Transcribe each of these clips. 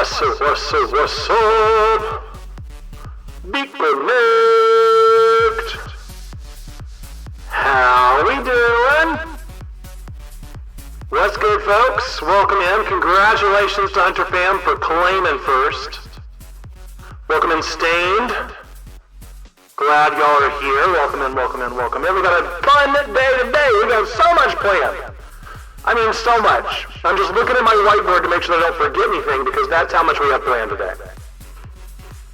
What's up? Be connect. How we doing? What's good, folks? Welcome in. Congratulations to Hunter Fam for claiming first. Welcome in, Stained. Glad y'all are here. Welcome in, welcome in, welcome in. We got a fun day today. We got so much planned. I mean, so much. I'm just looking at my whiteboard to make sure that I don't forget anything because that's how much we have planned today.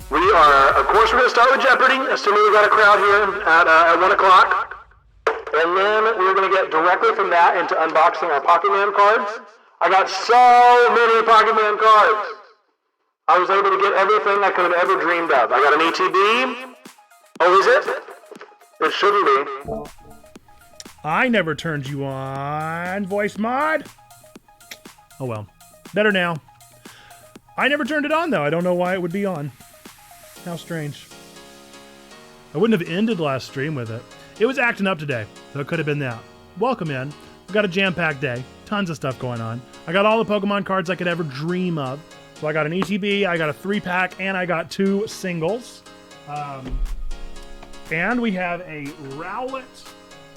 We are, of course, we're going to start with Jeopardy, assuming we got a crowd here at 1 o'clock. And then we're going to get directly from that into unboxing our PokeMon cards. I got so many PokeMon cards. I was able to get everything I could have ever dreamed of. I got an ETB. Oh, is it? It shouldn't be. I never turned you on, voice mod. Oh well, better now. I never turned it on though. I don't know why it would be on. How strange. I wouldn't have ended last stream with it. It was acting up today, so it could have been that. Welcome in. We've got a jam-packed day. Tons of stuff going on. I got all the Pokemon cards I could ever dream of. So I got an ETB, I got a 3-pack, and I got 2 singles. And we have a Rowlet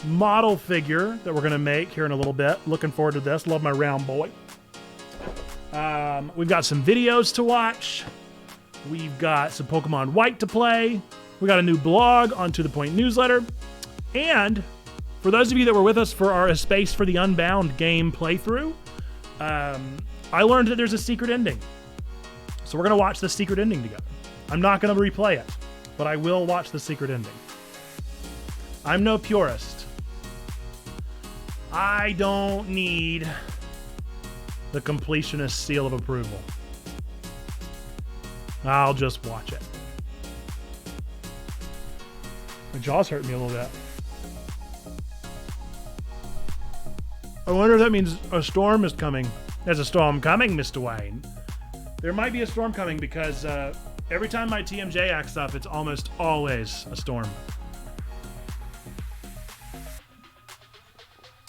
model figure that we're going to make here in a little bit. Looking forward to this. Love my round boy. We've got some videos to watch. We've got some Pokemon White to play. We got a new blog on To The Point newsletter. And for those of you that were with us for our Space for the Unbound game playthrough, I learned that there's a secret ending. So we're going to watch the secret ending together. I'm not going to replay it, but I will watch the secret ending. I'm no purist. I don't need the completionist seal of approval. I'll just watch it. My jaw's hurting me a little bit. I wonder if that means a storm is coming. There's a storm coming, Mr. Wayne. There might be a storm coming because every time my TMJ acts up, it's almost always a storm.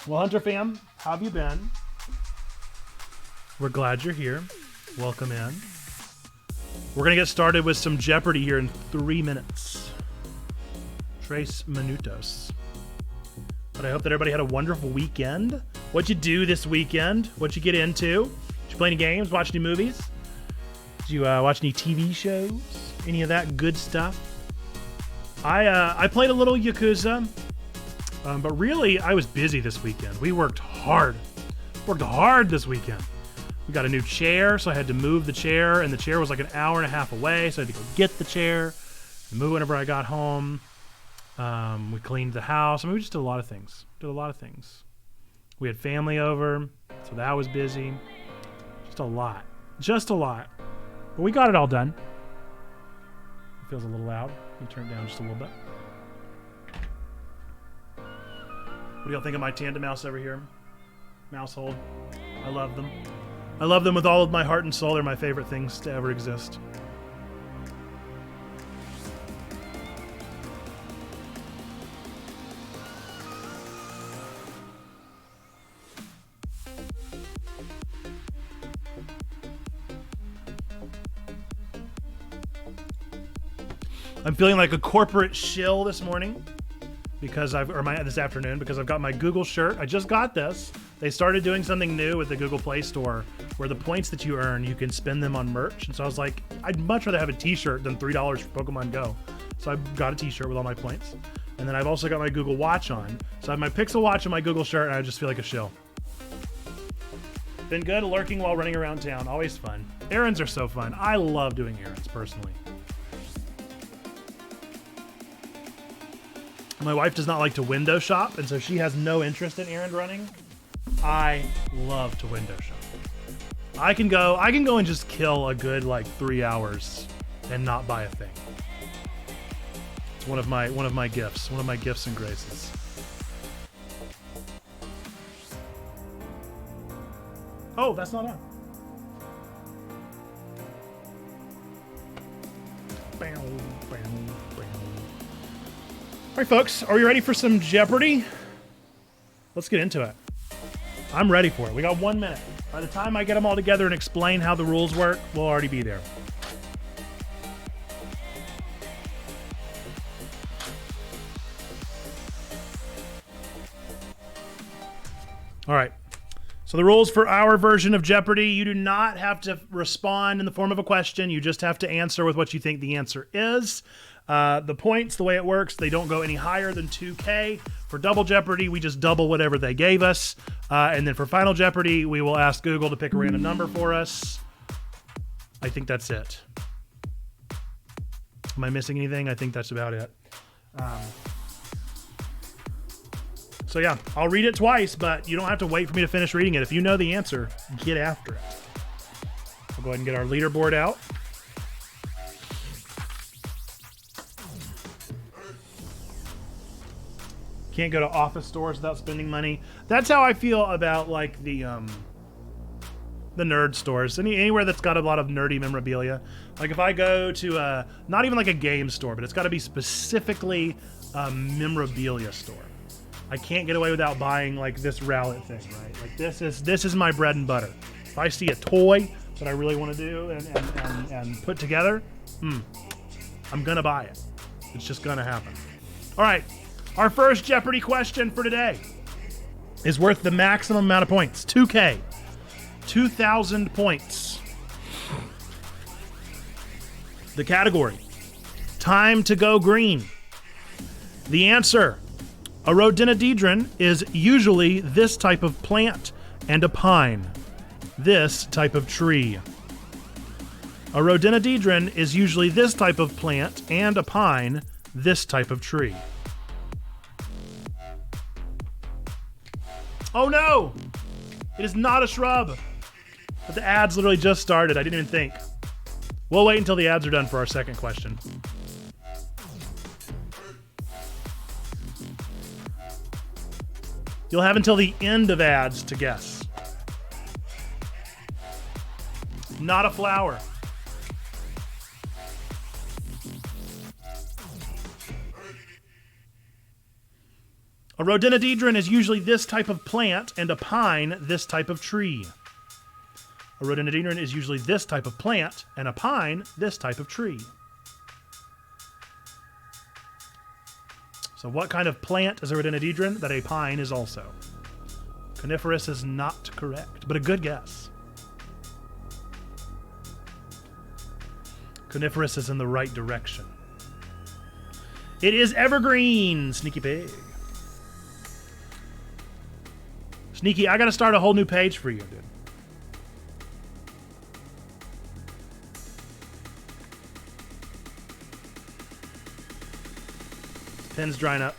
Well, Hunter fam, how have you been? We're glad you're here. Welcome in. We're going to get started with some Jeopardy here in 3 minutes. Tres minutos. But I hope that everybody had a wonderful weekend. What'd you do this weekend? What'd you get into? Did you play any games? Watch any movies? Did you watch any TV shows? Any of that good stuff? I played a little Yakuza. But really, I was busy this weekend. We worked hard. Worked hard this weekend. We got a new chair, so I had to move the chair, and the chair was like an hour and a half away, so I had to go get the chair and move whenever I got home. We cleaned the house. I mean, we just did a lot of things. We had family over, so that was busy. Just a lot. But we got it all done. It feels a little loud. Let me turn it down just a little bit. What do y'all think of my tandem mouse over here? Mousehold. I love them. I love them with all of my heart and soul. They're my favorite things to ever exist. I'm feeling like a corporate shill this morning. This afternoon because I've got my Google shirt. I just got this. They started doing something new with the Google Play Store where the points that you earn, you can spend them on merch. And so I was like, I'd much rather have a t-shirt than $3 for Pokemon Go. So I got a t-shirt with all my points. And then I've also got my Google Watch on. So I have my Pixel Watch and my Google shirt, and I just feel like a shill. Been good lurking while running around town. Always fun. Errands are so fun. I love doing errands personally. My wife does not like to window shop, and so she has no interest in errand running. I love to window shop. I can go and just kill a good 3 hours and not buy a thing. It's one of my gifts, one of my gifts and graces. Oh, that's not on. All right, folks, are we ready for some Jeopardy? Let's get into it. I'm ready for it. We got 1 minute. By the time I get them all together and explain how the rules work, we'll already be there. All right. So the rules for our version of Jeopardy: you do not have to respond in the form of a question. You just have to answer with what you think the answer is. The points, the way it works, they don't go any higher than 2K. For Double Jeopardy, we just double whatever they gave us. And then for Final Jeopardy, we will ask Google to pick a random number for us. I think that's it. Am I missing anything? I think that's about it. So yeah, I'll read it twice, but you don't have to wait for me to finish reading it. If you know the answer, get after it. We'll go ahead and get our leaderboard out. Can't go to office stores without spending money. That's how I feel about like the nerd stores. Anywhere that's got a lot of nerdy memorabilia. Like if I go to not even like a game store, but it's got to be specifically a memorabilia store. I can't get away without buying like this Rowlet thing, right? Like this is my bread and butter. If I see a toy that I really want to do and put together, I'm gonna buy it. It's just gonna happen. All right, our first Jeopardy question for today is worth the maximum amount of points, 2K, 2,000 points. The category: time to go green. The answer: a rhododendron is usually this type of plant, and a pine this type of tree. A rhododendron is usually this type of plant, and a pine this type of tree. Oh no! It is not a shrub! But the ads literally just started. I didn't even think. We'll wait until the ads are done for our second question. You'll have until the end of ads to guess. Not a flower. A rhododendron is usually this type of plant, and a pine this type of tree. A rhododendron is usually this type of plant, and a pine this type of tree. So what kind of plant is a rhododendron that a pine is also? Coniferous is not correct, but a good guess. Coniferous is in the right direction. It is evergreen, Sneaky Pig. Sneaky, I gotta start a whole new page for you, dude. Pen's drying up.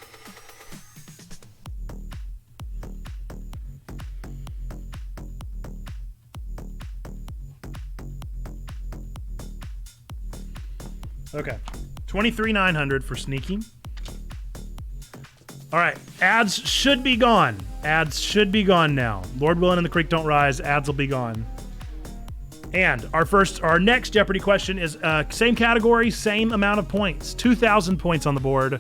Okay. 23,900 for Sneaky. All right. Ads should be gone. Ads should be gone now. Lord willing and the creek don't rise. Ads will be gone. And our next Jeopardy question is same category, same amount of points. 2,000 points on the board.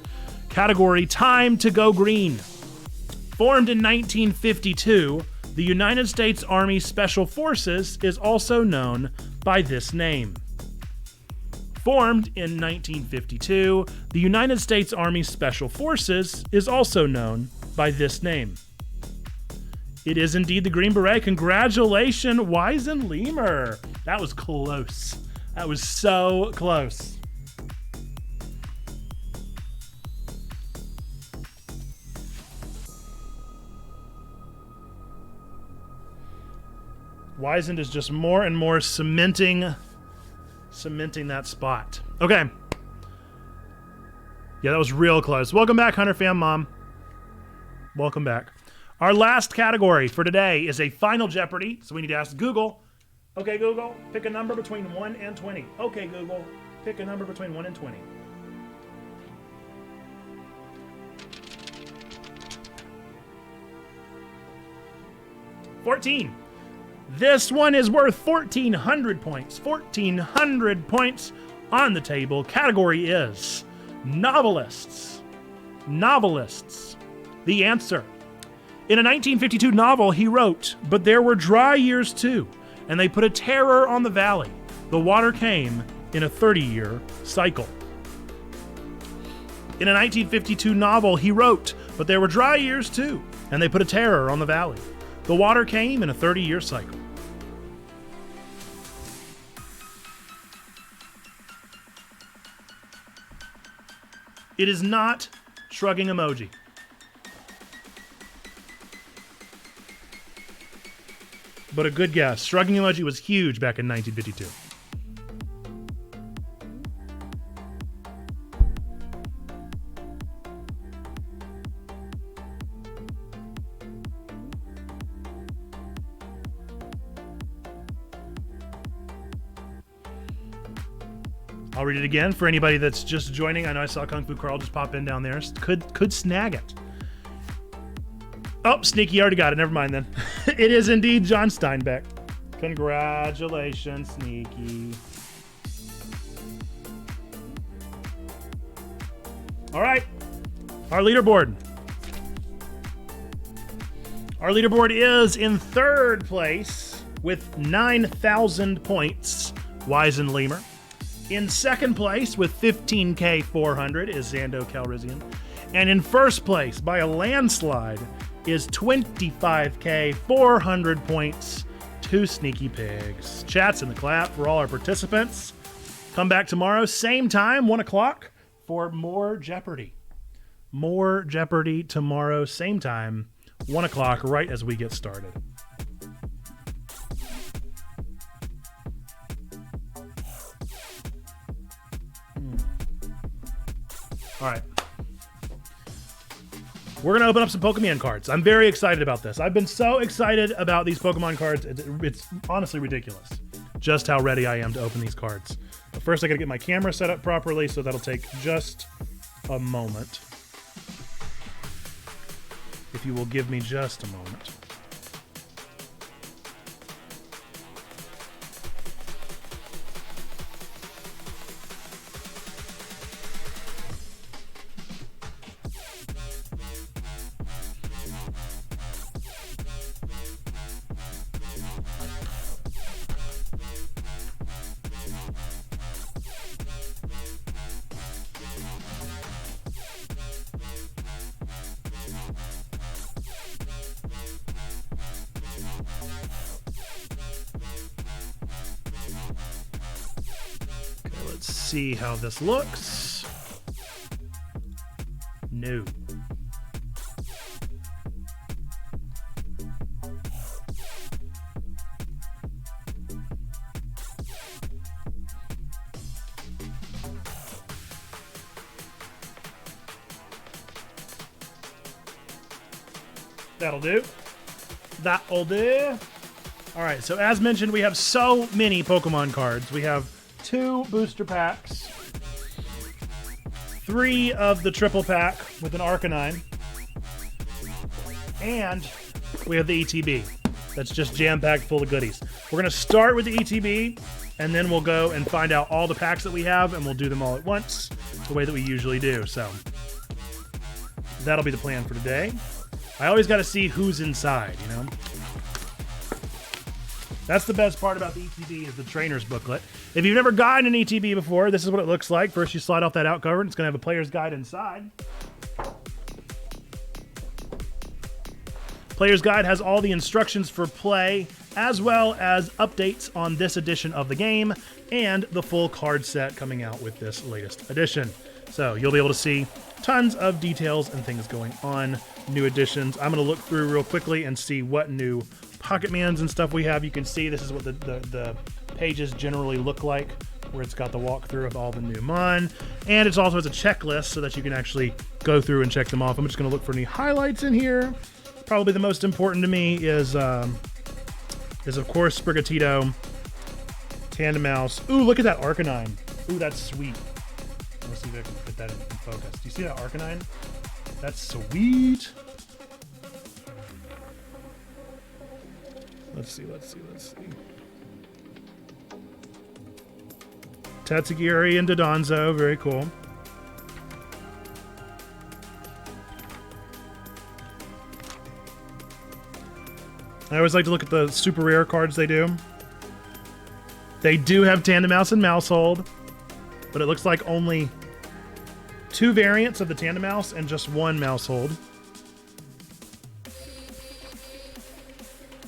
Category: time to go green. Formed in 1952, the United States Army Special Forces is also known by this name. Formed in 1952, the United States Army Special Forces is also known by this name. It is indeed the Green Beret. Congratulations, Wizen Lemur. That was close. That was so close. Wizened is just more and more cementing that spot. Okay. Yeah, that was real close. Welcome back, Hunter Fam Mom. Welcome back. Our last category for today is a Final Jeopardy, so we need to ask Google. Okay, Google, pick a number between 1 and 20. Okay, Google, pick a number between 1 and 20. $14. This one is worth 1,400 points. 1,400 points on the table. Category is novelists. Novelists. The answer: In a 1952 novel, he wrote, "But there were dry years too, and they put a terror on the valley. The water came in a 30-year cycle." In a 1952 novel, he wrote, "But there were dry years too, and they put a terror on the valley. The water came in a 30-year cycle." It is not shrugging emoji. But a good guess. Shrugging emoji was huge back in 1952. I'll read it again for anybody that's just joining. I know I saw Kung Fu Carl just pop in down there. Could snag it. Oh, Sneaky already got it. Never mind then. It is indeed John Steinbeck. Congratulations, Sneaky. All right. Our leaderboard. Our leaderboard is in third place with 9,000 points, Wisen Lemur. In second place with 15K 400 is Zando Calrissian. And in first place by a landslide is 25K 400 points to Sneaky Pigs. Chats in the clap for all our participants. Come back tomorrow, same time, 1 o'clock, for more Jeopardy. More Jeopardy tomorrow, same time, 1 o'clock, right as we get started. All right. We're going to open up some Pokemon cards. I'm very excited about this. I've been so excited about these Pokemon cards. It's honestly ridiculous just how ready I am to open these cards. But first, I got to get my camera set up properly, so that'll take just a moment. If you will give me just a moment. See how this looks. No. That'll do. That'll do. All right, so as mentioned, we have so many Pokemon cards. We have 2 booster packs, 3 of the triple pack with an Arcanine, and we have the ETB that's just jam-packed full of goodies. We're going to start with the ETB, and then we'll go and find out all the packs that we have, and we'll do them all at once, the way that we usually do. So that'll be the plan for today. I always got to see who's inside, you know? That's the best part about the ETB is the trainer's booklet. If you've never gotten an ETB before, this is what it looks like. First, you slide off that out cover, and it's going to have a player's guide inside. Player's guide has all the instructions for play, as well as updates on this edition of the game, and the full card set coming out with this latest edition. So you'll be able to see tons of details and things going on, new additions. I'm going to look through real quickly and see what new PokeMondays and stuff we have. You can see this is what the pages generally look like, where it's got the walkthrough of all the new Mon, and it's also has a checklist so that you can actually go through and check them off. I'm just going to look for any highlights in here. Probably the most important to me is of course Sprigatito, Tandemaus. Ooh, look at that Arcanine. Ooh, that's sweet. Let's see if I can put that in focus. Do you see that Arcanine? That's sweet. Let's see. Tatsugiri and Dodonzo, very cool. I always like to look at the super rare cards they do. They do have Tandem Mouse and Mousehold, but it looks like only 2 variants of the Tandem Mouse and just 1 Mousehold.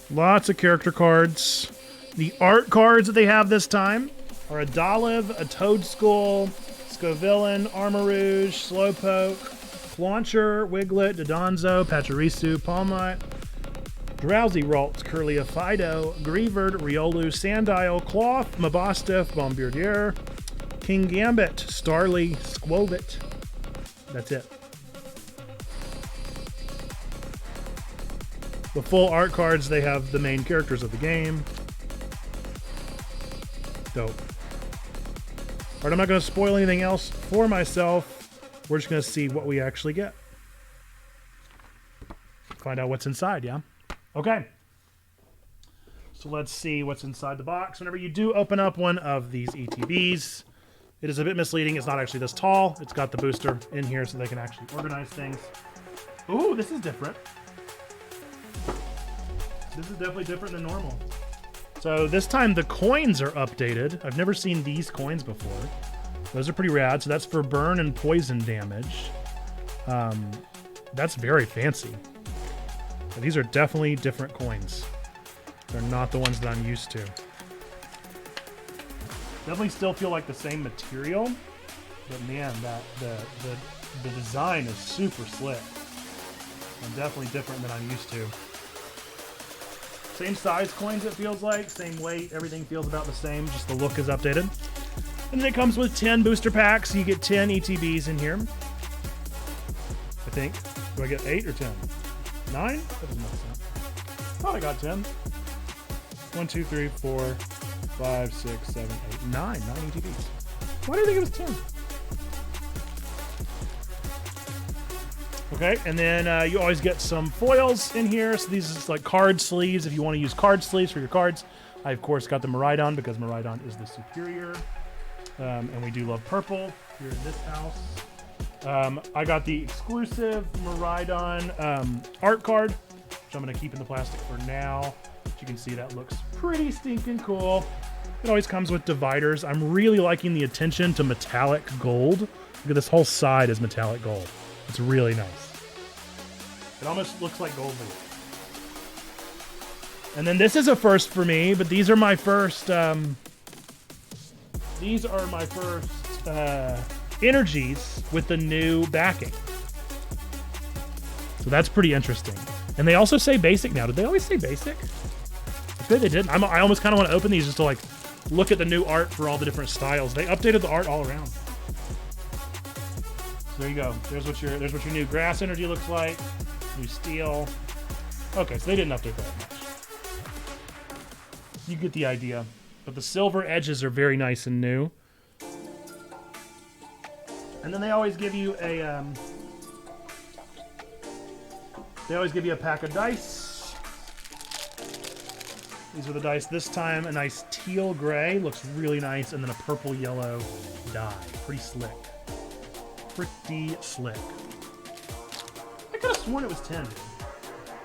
Lots of character cards. The art cards that they have this time are a Dolive, a Toadskull, Scovillain, Armarouge, Slowpoke, Flauncher, Wiglet, Dodonzo, Pachirisu, Palmite, Drowsy Ralts, Curlia, Fido, Grievard, Riolu, Sandile, Cloth, Mabostiff, Bombardier, King Gambit, Starly, Squovit. That's it. The full art cards, they have the main characters of the game. Dope. Alright, I'm not going to spoil anything else for myself. We're just going to see what we actually get. Find out what's inside, yeah? Okay. So let's see what's inside the box. Whenever you do open up one of these ETBs, it is a bit misleading. It's not actually this tall. It's got the booster in here so they can actually organize things. Ooh, this is different. This is definitely different than normal. So this time the coins are updated. I've never seen these coins before. Those are pretty rad. So that's for burn and poison damage. That's very fancy. But these are definitely different coins. They're not the ones that I'm used to. Definitely still feel like the same material, but man, that the design is super slick. And definitely different than I'm used to. Same size coins, it feels like. Same weight. Everything feels about the same. Just the look is updated. And then it comes with 10 booster packs. You get 10 ETBs in here. I think. Do I get 8 or 10? 9? That doesn't make sense. Thought I got 10. 1, 2, 3, 4, 5, 6, 7, 8, 9. 9 ETBs. Why do you think it was 10? Okay, and then you always get some foils in here. So these are just like card sleeves if you want to use card sleeves for your cards. I, of course, got the Miraidon because Miraidon is the superior. And we do love purple here in this house. I got the exclusive Miraidon art card, which I'm going to keep in the plastic for now. As you can see, that looks pretty stinking cool. It always comes with dividers. I'm really liking the attention to metallic gold. Look at this whole side is metallic gold. It's really nice. It almost looks like gold leaf. And then this is a first for me, but these are my first energies with the new backing. So that's pretty interesting. And they also say basic now. Did they always say basic? I feel they didn't. I almost kind of want to open these just to like look at the new art for all the different styles. They updated the art all around. So there you go. There's what your new grass energy looks like. New steel. Okay, so they didn't update that much. You get the idea. But the silver edges are very nice and new. And then they always give you a pack of dice. These are the dice this time. A nice teal gray, looks really nice, and then a purple yellow dye. Pretty slick. Pretty slick. I could have sworn it was 10.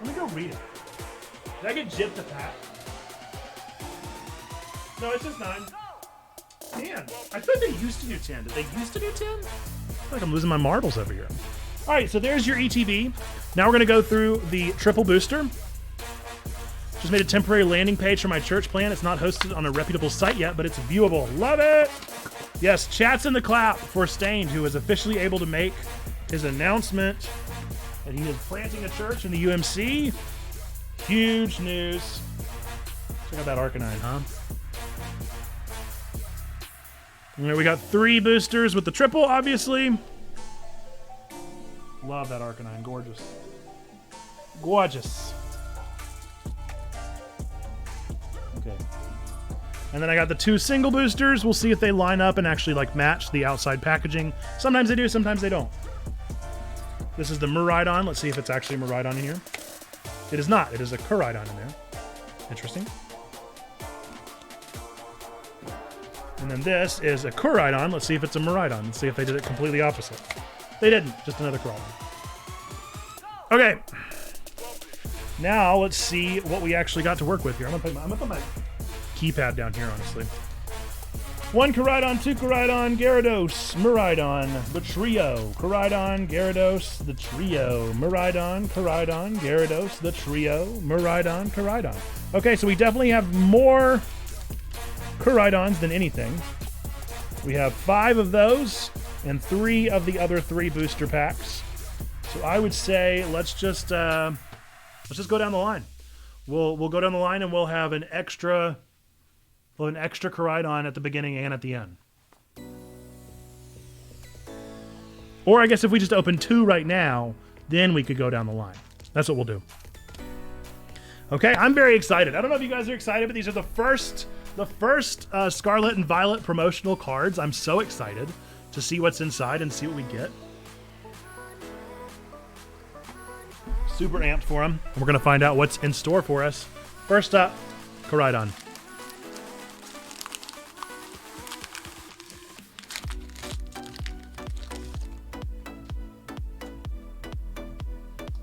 Let me go read it. Did I get gypped a pack? No, it's just 9. Man, I thought they used to do 10. Did they used to do 10? I feel like I'm losing my marbles over here. All right, so there's your ETB. Now we're going to go through the triple booster. Just made a temporary landing page for my church plan. It's not hosted on a reputable site yet, but it's viewable. Love it! Yes, chats in the clap for Stained, who is officially able to make his announcement that he is planting a church in the UMC. Huge news. Check out that Arcanine, huh? And there we got 3 boosters with the triple, obviously. Love that Arcanine. Gorgeous. Gorgeous. Okay. And then I got the 2 single boosters. We'll see if they line up and actually like match the outside packaging. Sometimes they do, sometimes they don't. This is the Miraidon. Let's see if it's actually Miraidon in here. It is not. It is a Kuraidon in there. Interesting. And then this is a Kuraidon. Let's see if it's a Miraidon. Let's see if they did it completely opposite. They didn't. Just another Kuraidon. Okay. Now let's see what we actually got to work with here. I'm gonna put my keypad down here, honestly. 1 Koraidon, 2 Koraidon, Gyarados, Miraidon, the trio. Koraidon, Gyarados, the trio. Miraidon, Koraidon, Gyarados, the trio. Miraidon, Koraidon. Okay, so we definitely have more Koraidons than anything. We have 5 of those and 3 of the other 3 booster packs. So I would say let's just go down the line. We'll go down the line and we'll have an extra Koraidon at the beginning and at the end. Or I guess if we just open 2 right now, then we could go down the line. That's what we'll do. Okay, I'm very excited. I don't know if you guys are excited, but these are the first Scarlet and Violet promotional cards. I'm so excited to see what's inside and see what we get. Super amped for them. And we're going to find out what's in store for us. First up, Koraidon.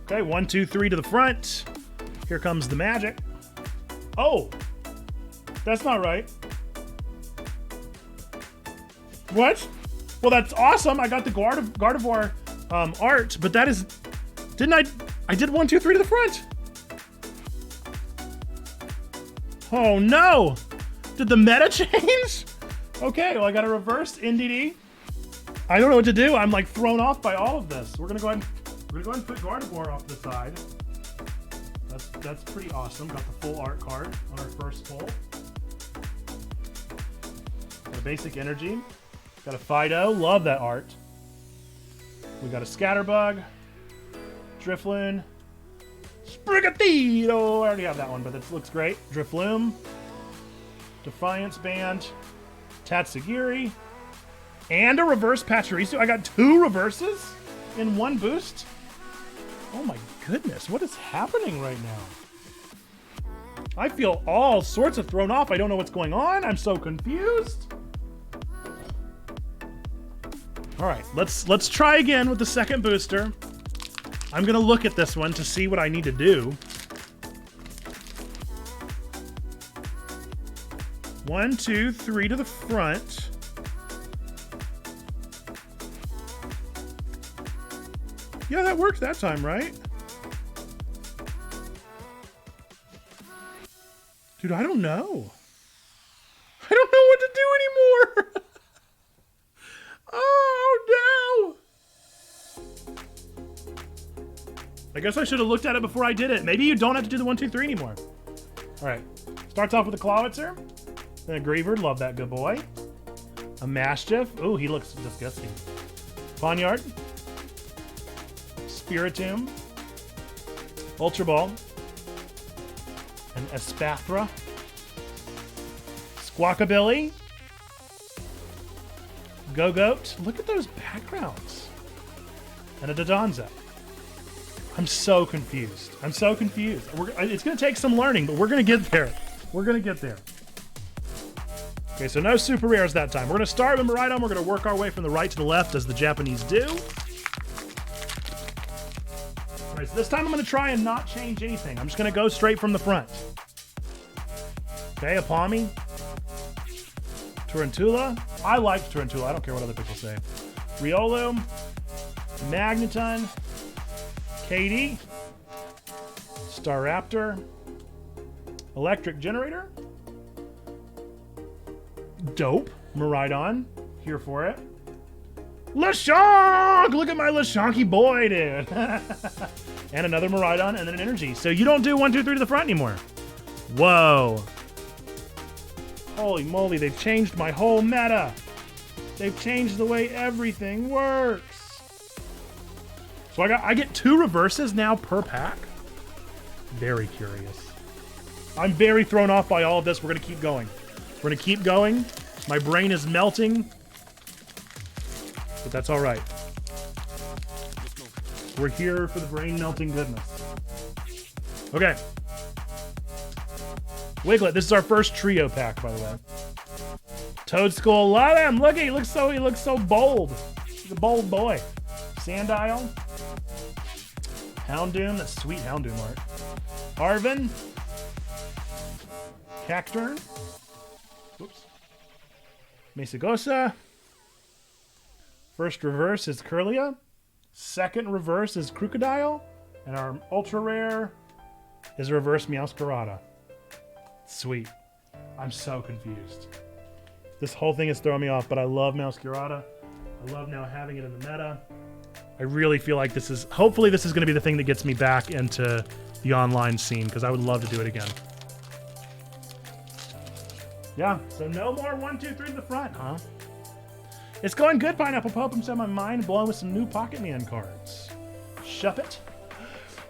Okay, 1, 2, 3 to the front. Here comes the magic. Oh, that's not right. What? Well, that's awesome. I got the Gardevoir art, but that is... I did 1, 2, 3 to the front. Oh, no. Did the meta change? Okay, well, I got a reverse NDD. I don't know what to do. I'm like thrown off by all of this. We're gonna go ahead and put Gardevoir off the side. That's pretty awesome. Got the full art card on our first pull. Got a basic energy. Got a Fido. Love that art. We got a Scatterbug. Drifloon. Sprigatito! I already have that one, but it looks great. Drifloon. Defiance Band. Tatsugiri. And a reverse Pachirisu. I got 2 reverses in 1 boost. Oh my goodness, what is happening right now? I feel all sorts of thrown off. I don't know what's going on. I'm so confused. All right, let's try again with the second booster. I'm gonna look at this one to see what I need to do. 1, 2, 3 to the front. Yeah, that worked that time, right? Dude, I don't know. I don't know what to do anymore. Oh, no. I guess I should have looked at it before I did it. Maybe you don't have to do the 1, 2, 3 anymore. All right. Starts off with a Clawitzer. Then a Griever. Love that good boy. A Mastiff. Ooh, he looks disgusting. Pawniard. Spiritomb, Ultra Ball, an Espathra, Squawkabilly, Go-Goat. Look at those backgrounds. And a Dodonza. I'm so confused. I'm so confused. It's going to take some learning, but we're going to get there. We're going to get there. Okay, so no super rares that time. We're going to start with Miraidon. We're going to work our way from the right to the left as the Japanese do. All right, so this time I'm going to try and not change anything. I'm just going to go straight from the front. Okay, a Palmy. Tarantula. I like Tarantula. I don't care what other people say. Riolu. Magneton. Katie. Staraptor. Electric Generator. Dope. Miraidon. Here for it. Leshonk! Look at my Leshonky boy, dude. And another Miraidon and then an Energy. So you don't do 1, 2, 3 to the front anymore. Whoa. Holy moly, they've changed my whole meta. They've changed the way everything works. So I get 2 reverses now per pack. Very curious. I'm very thrown off by all of this. We're going to keep going. We're going to keep going. My brain is melting. But that's all right. We're here for the brain melting goodness. Okay. Wiglet, this is our first trio pack, by the way. Toadskull, love him. Look, he looks so bold. He's a bold boy. Sandile. Houndoom, that's sweet Houndoom art. Arvin. Cacturn. Whoops. Mesagosa. First reverse is Curlia. Second reverse is Crocodile. And our ultra rare is reverse Meowscarada. Sweet. I'm so confused. This whole thing is throwing me off, but I love Meowscarada. I love now having it in the meta. I really feel like this is, hopefully this is going to be the thing that gets me back into the online scene, because I would love to do it again. Yeah, so no more 1, 2, 3 to the front, huh? It's going good, Pineapple Pope. I'm setting my mind blown with some new Pocket Man cards. Shuppet.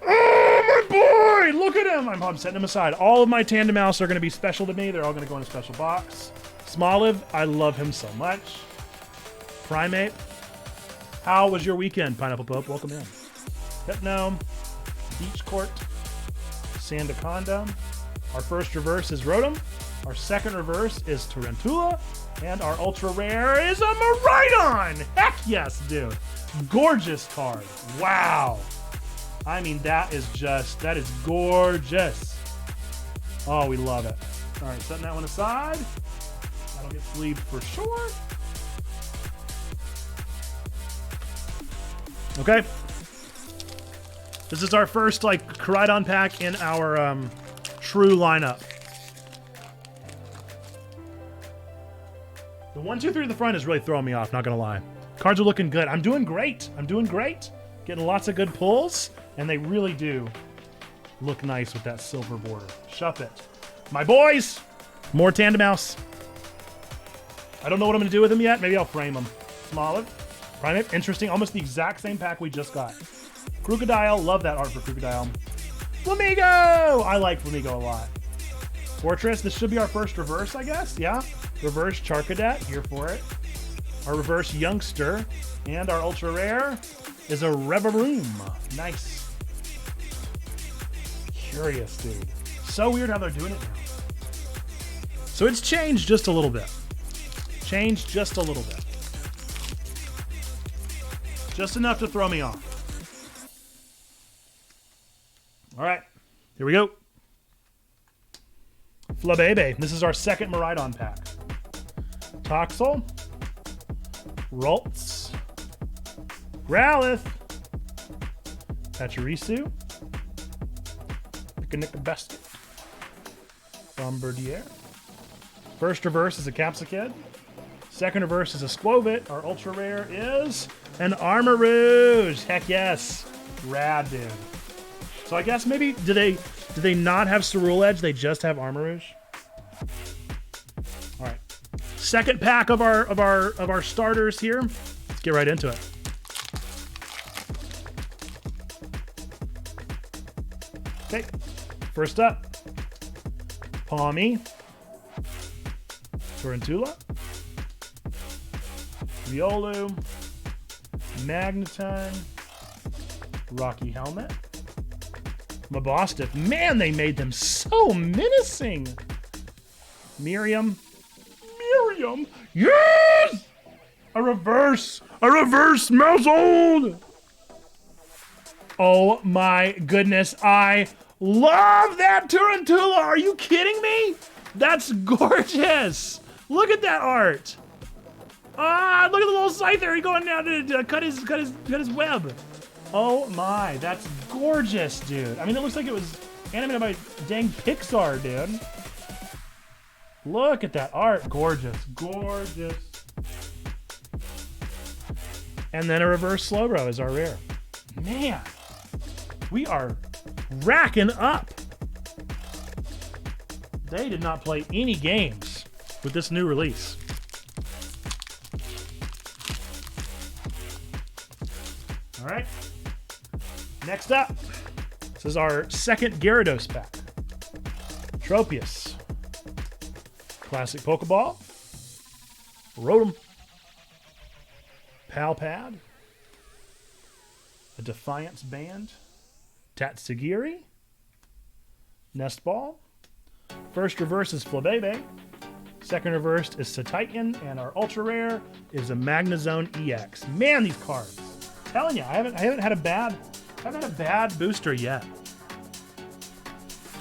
Oh, my boy! Look at him! I'm setting him aside. All of my Tandem Mouse are going to be special to me. They're all going to go in a special box. Smoliv, I love him so much. Primate. How was your weekend, Pineapple Pope? Welcome in. Hypno. Beach Court. Sandaconda. Our first reverse is Rotom. Our second reverse is Tarantula. And our ultra rare is a Miraidon! Heck yes, dude. Gorgeous card. Wow. I mean, that is gorgeous. Oh, we love it. All right, setting that one aside. That'll get sleeved for sure. Okay. This is our first, Koraidon pack in our true lineup. The 1, 2, 3 at the front is really throwing me off, not gonna lie. Cards are looking good. I'm doing great. Getting lots of good pulls, and they really do look nice with that silver border. Shuppet. My boys! More Tandem Mouse. I don't know what I'm gonna do with them yet. Maybe I'll frame them. Smoliv. Primate. Interesting. Almost the exact same pack we just got. Crocodile. Love that art for Crocodile. Flamigo! I like Flamigo a lot. Fortress. This should be our first reverse, I guess. Yeah. Reverse Charcadet. Here for it. Our reverse Youngster. And our ultra rare is a Reveroom. Nice. Curious, dude. So weird how they're doing it now. So it's changed just a little bit. Just enough to throw me off. All right, here we go. Flabebe. This is our second Miraidon pack. Toxel. Ralts. Growlithe. Pachirisu. Picnic Basket. Bombardier. First reverse is a Capsicid. Second reverse is a Squovit. Our ultra rare is an Armarouge. Heck yes. Rad, dude. So I guess maybe do they not have Cerule Edge? They just have Armarouge. All right. Second pack of our starters here. Let's get right into it. Okay. First up, Palmy, Tarantula, Riolu, Magneton, Rocky Helmet, Mabosstiff. Man, they made them so menacing. Miriam. Yes! A reverse Mousehold. Oh my goodness, I love that Tarantula. Are you kidding me? That's gorgeous. Look at that art. Ah, look at the little Scyther. He's going down to cut his web. Oh my, that's gorgeous, dude. I mean, it looks like it was animated by dang Pixar, dude. Look at that art. Gorgeous. And then a reverse Slowbro is our rare. Man, we are racking up. They did not play any games with this new release. All right. Next up, this is our second Gyarados pack. Tropius. Classic Pokeball. Rotom. Palpad. A Defiance Band. Tatsugiri. Nestball. First reverse is Flabebe. Second reverse is Satitan, and our ultra rare is a Magnezone EX. Man, these cards! I'm telling you, I haven't had a bad booster yet.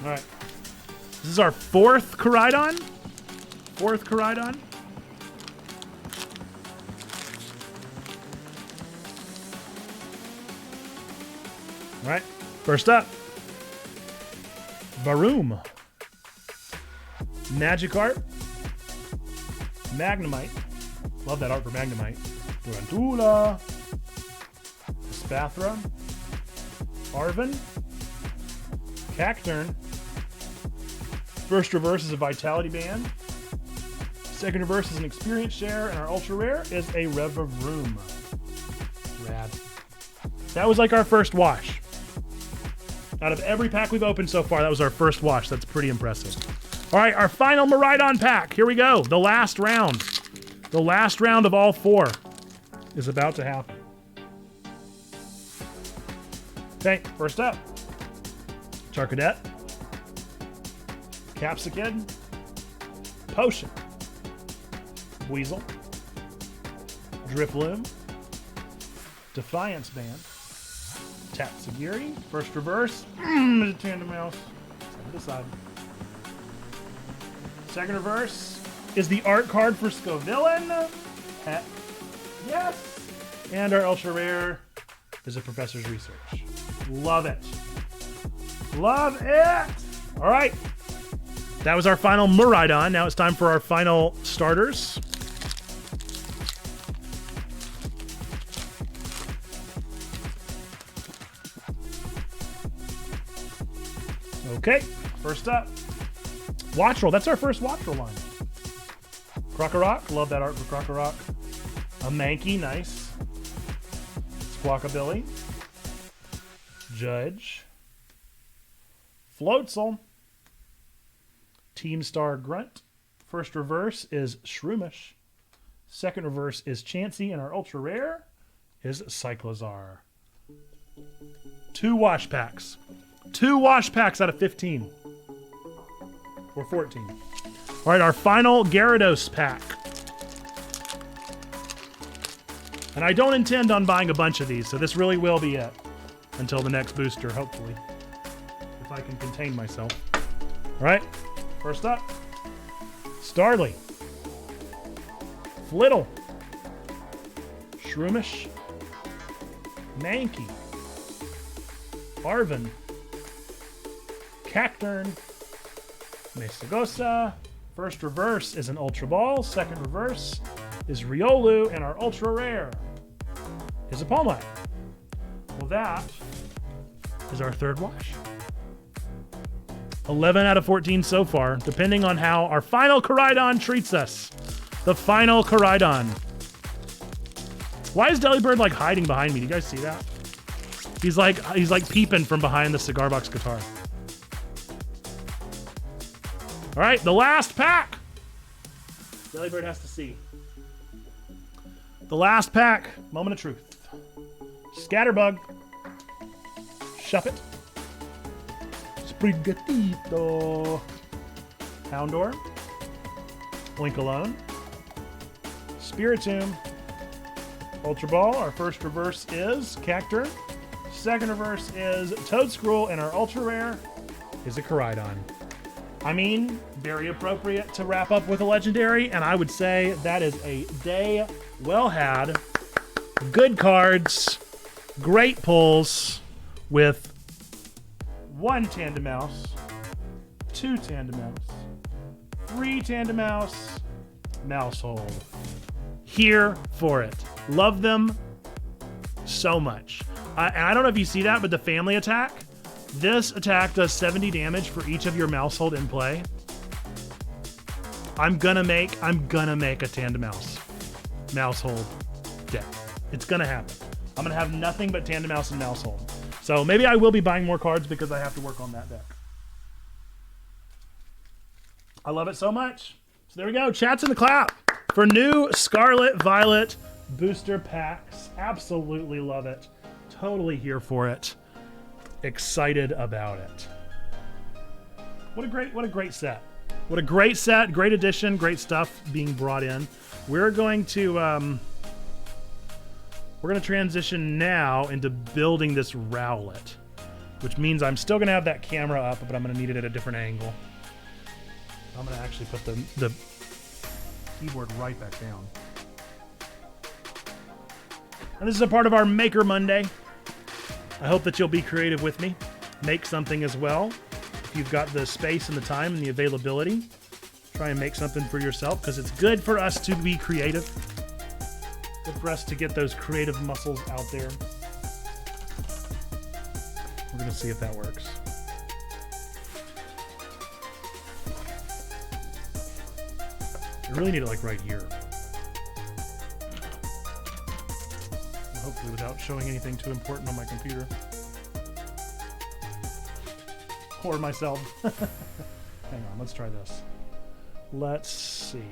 All right. This is our fourth Koraidon. Fourth Koraidon. All right. First up. Varoom. Magikarp. Magnemite. Love that art for Magnemite. Durantula. Spathra. Arven. Cacturn. First reverse is a Vitality Band. Second reverse is an Experience Share, and our ultra rare is a Revavroom. Rad. That was like our first wash. Out of every pack we've opened so far, that was our first wash. That's pretty impressive. All right, our final Miraidon pack. Here we go. The last round. The last round of all four is about to happen. Okay, first up. Charcadet. Capsicid. Potion. Weasel. Drifloon. Defiance Band. Tatsugiri. First reverse. Is a Tandem Mouse. Side to side. Second reverse is the art card for Scovillain. Heck yes. And our ultra rare is a Professor's Research. Love it. Love it. All right. That was our final Miraidon. Now it's time for our final starters. Okay, first up, Wattrel. That's our first Wattrel line. Krokorok, love that art for Krokorok. A Mankey, nice. Squawkabilly. Judge. Floatzel. Team Star Grunt. First reverse is Shroomish. Second reverse is Chansey, and our ultra rare is Cyclozar. 2 wash packs. 2 wash packs out of 15. Or 14. All right, our final Gyarados pack. And I don't intend on buying a bunch of these, so this really will be it. Until the next booster, hopefully. If I can contain myself. All right, first up. Starly. Flittle. Shroomish. Mankey. Arven. Cacturn. Mesagosa. First reverse is an Ultra Ball. Second reverse is Riolu. And our ultra rare is a Palmite. Well, that is our third wash. 11 out of 14 so far, depending on how our final Koraidon treats us. The final Koraidon. Why is Delibird like hiding behind me? Do you guys see that? He's like peeping from behind the cigar box guitar. All right, the last pack. Delibird has to see. The last pack. Moment of truth. Scatterbug. Shuppet. Sprigatito. Houndour. Blinkalone. Spiritomb. Ultra Ball. Our first reverse is Cacturn. Second reverse is Toedscruel, and our ultra rare is a Koraidon. I mean, very appropriate to wrap up with a legendary, and I would say that is a day well had. Good cards, great pulls with 1 Tandem Mouse, 2 Tandem Mouse, 3 Tandem Mouse, Mousehold. Here for it. Love them so much. And I don't know if you see that, but the family attack, this attack does 70 damage for each of your Mousehold in play. I'm gonna make a Tandem Mouse Mousehold deck. It's gonna happen. I'm gonna have nothing but Tandem Mouse and Mousehold. So maybe I will be buying more cards because I have to work on that deck. I love it so much. So there we go. Chats in the clap for new Scarlet Violet booster packs. Absolutely love it. Totally here for it. Excited about it. What a great set. What a great set, great addition, great stuff being brought in. We're going to transition now into building this Rowlet. which means I'm still gonna have that camera up, but I'm gonna need it at a different angle. I'm gonna actually put the keyboard right back down. And this is a part of our Maker Monday. I hope that you'll be creative with me. Make something as well. If you've got the space and the time and the availability, try and make something for yourself, because it's good for us to be creative. Good for us to get those creative muscles out there. We're going to see if that works. I really need it like right here. Hopefully without showing anything too important on my computer. Or myself. Hang on, let's try this. Let's see.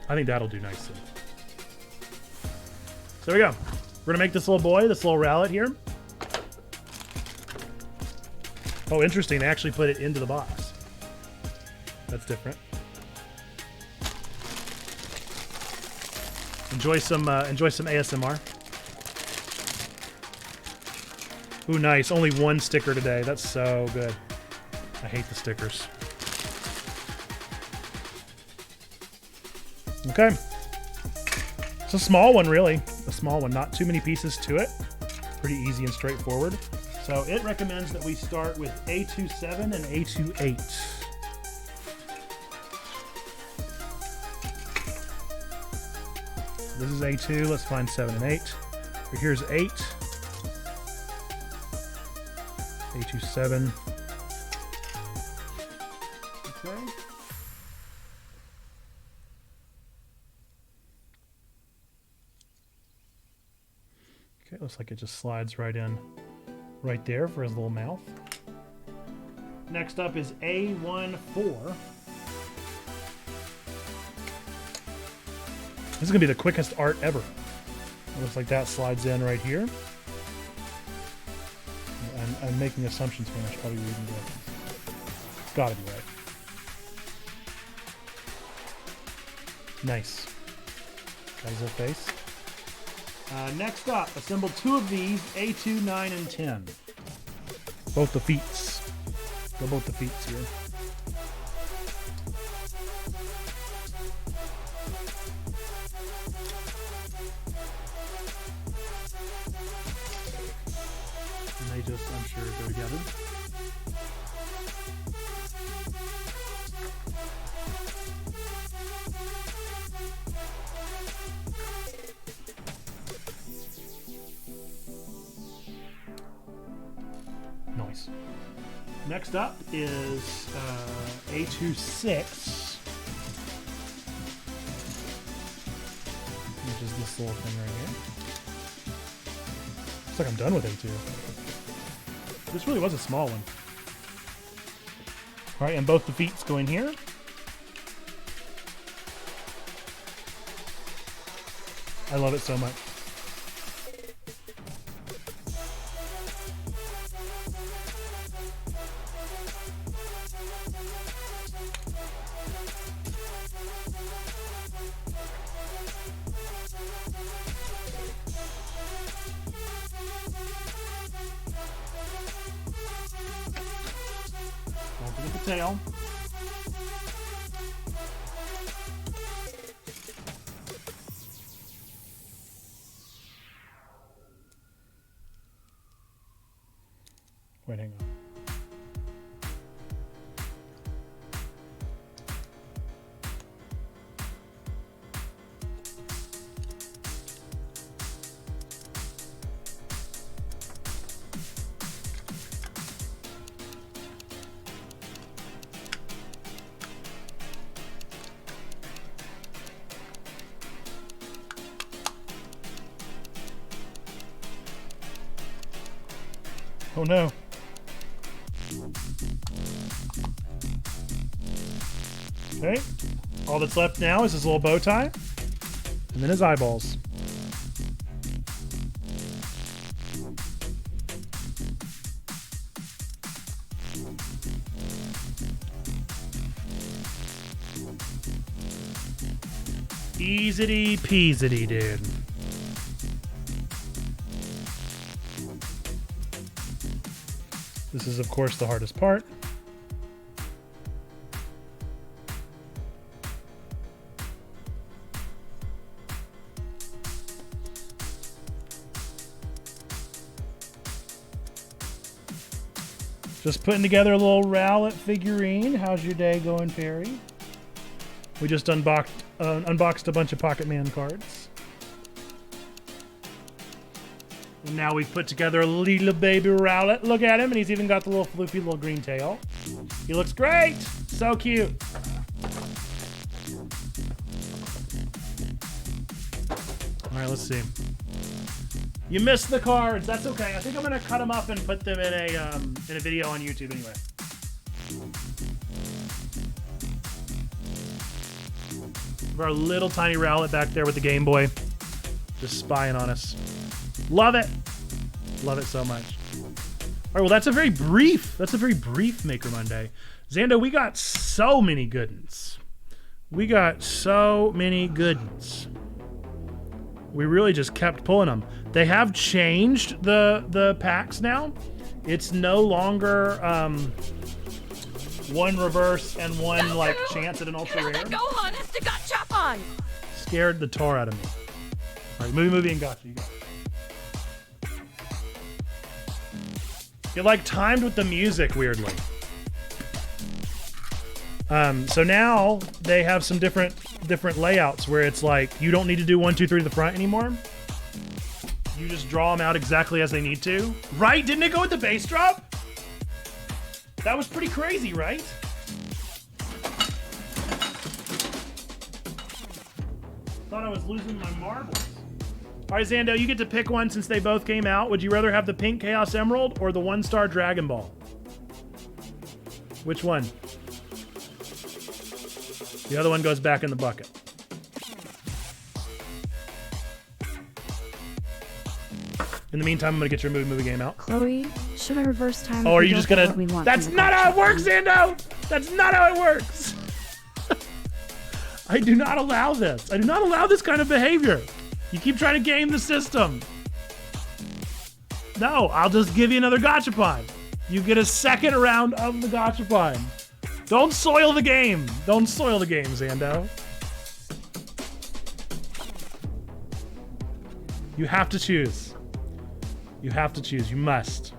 I think that'll do nicely. So there we go. We're gonna make this little boy, this little rowlet here. Oh, interesting. They actually put it into the box. That's different. Enjoy some ASMR. Ooh, nice. Only one sticker today. That's so good. I hate the stickers. Okay. It's a small one, really. A small one. Not too many pieces to it. Pretty easy and straightforward. So it recommends that we start with A27 and A28. This is A2. Let's find 7 and 8. Here's 8. A27. Okay. Okay, looks like it just slides right in right there for his little mouth. Next up is A14. This is going to be the quickest art ever. It looks like that slides in right here. I'm making assumptions here. I should probably read them again. It's got to be right. Nice. Got his little face. Next up, assemble 2 of these, A2, 9, and 10. Both the feets. Go both the feets here. And they just, I'm sure, go together. Nice. Next up is A26, which is this little thing right here. Looks like I'm done with A2. This really was a small one. All right, and both the feet go in here. I love it so much. Don't forget the tail. Wait, hang on. Oh no. Okay. All that's left now is his little bow tie. And then his eyeballs. Easy peasy, dude. This is, of course, the hardest part. Just putting together a little Rowlet figurine. How's your day going, Perry? We just unboxed a bunch of Pocket-Man cards. And now we've put together a little baby Rowlet. Look at him, and he's even got the little floopy little green tail. He looks great. So cute. All right, let's see. You missed the cards. That's okay. I think I'm gonna cut them up and put them in a video on YouTube anyway. Our little tiny Rowlet back there with the Game Boy, just spying on us. Love it. Love it so much. All right, well that's a very brief Maker Monday. Xando, we got so many good ones. We really just kept pulling them. They have changed the packs now. It's no longer one reverse and one like chance at an ultra rare. Scared the tar out of me. All right, movie and gotcha. You got it. It like timed with the music weirdly. So now they have some different layouts where it's like you don't need to do 1, 2, 3 to the front anymore. You just draw them out exactly as they need to. Right? Didn't it go with the bass drop? That was pretty crazy, right? Thought I was losing my marbles. All right, Xando, you get to pick one since they both came out. Would you rather have the pink Chaos Emerald or the 1-star Dragon Ball? Which one? The other one goes back in the bucket. In the meantime, I'm gonna get your movie game out. Chloe, should I reverse time? Oh, are you just gonna? That's not how it works, Xando! That's not how it works! I do not allow this. I do not allow this kind of behavior. You keep trying to game the system. No, I'll just give you another Gachapon. You get a second round of the Gachapon. Don't soil the game. Don't soil the game, Xando. You have to choose. You have to choose. You must.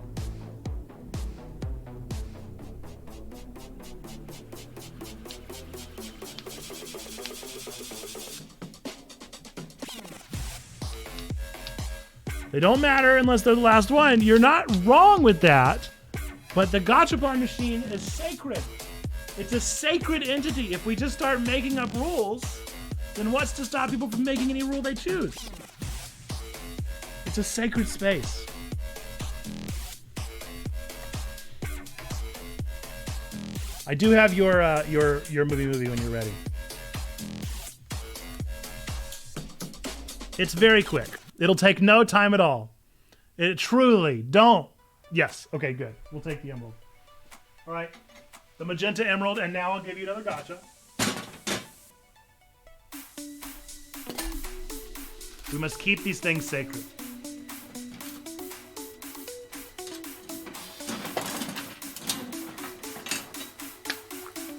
They don't matter unless they're the last one. You're not wrong with that, but the Gachapon machine is sacred. It's a sacred entity. If we just start making up rules, then what's to stop people from making any rule they choose? It's a sacred space. I do have your movie when you're ready. It's very quick. It'll take no time at all. It truly don't. Yes. Okay, good. We'll take the emerald. All right. The magenta emerald, and now I'll give you another gotcha. We must keep these things sacred.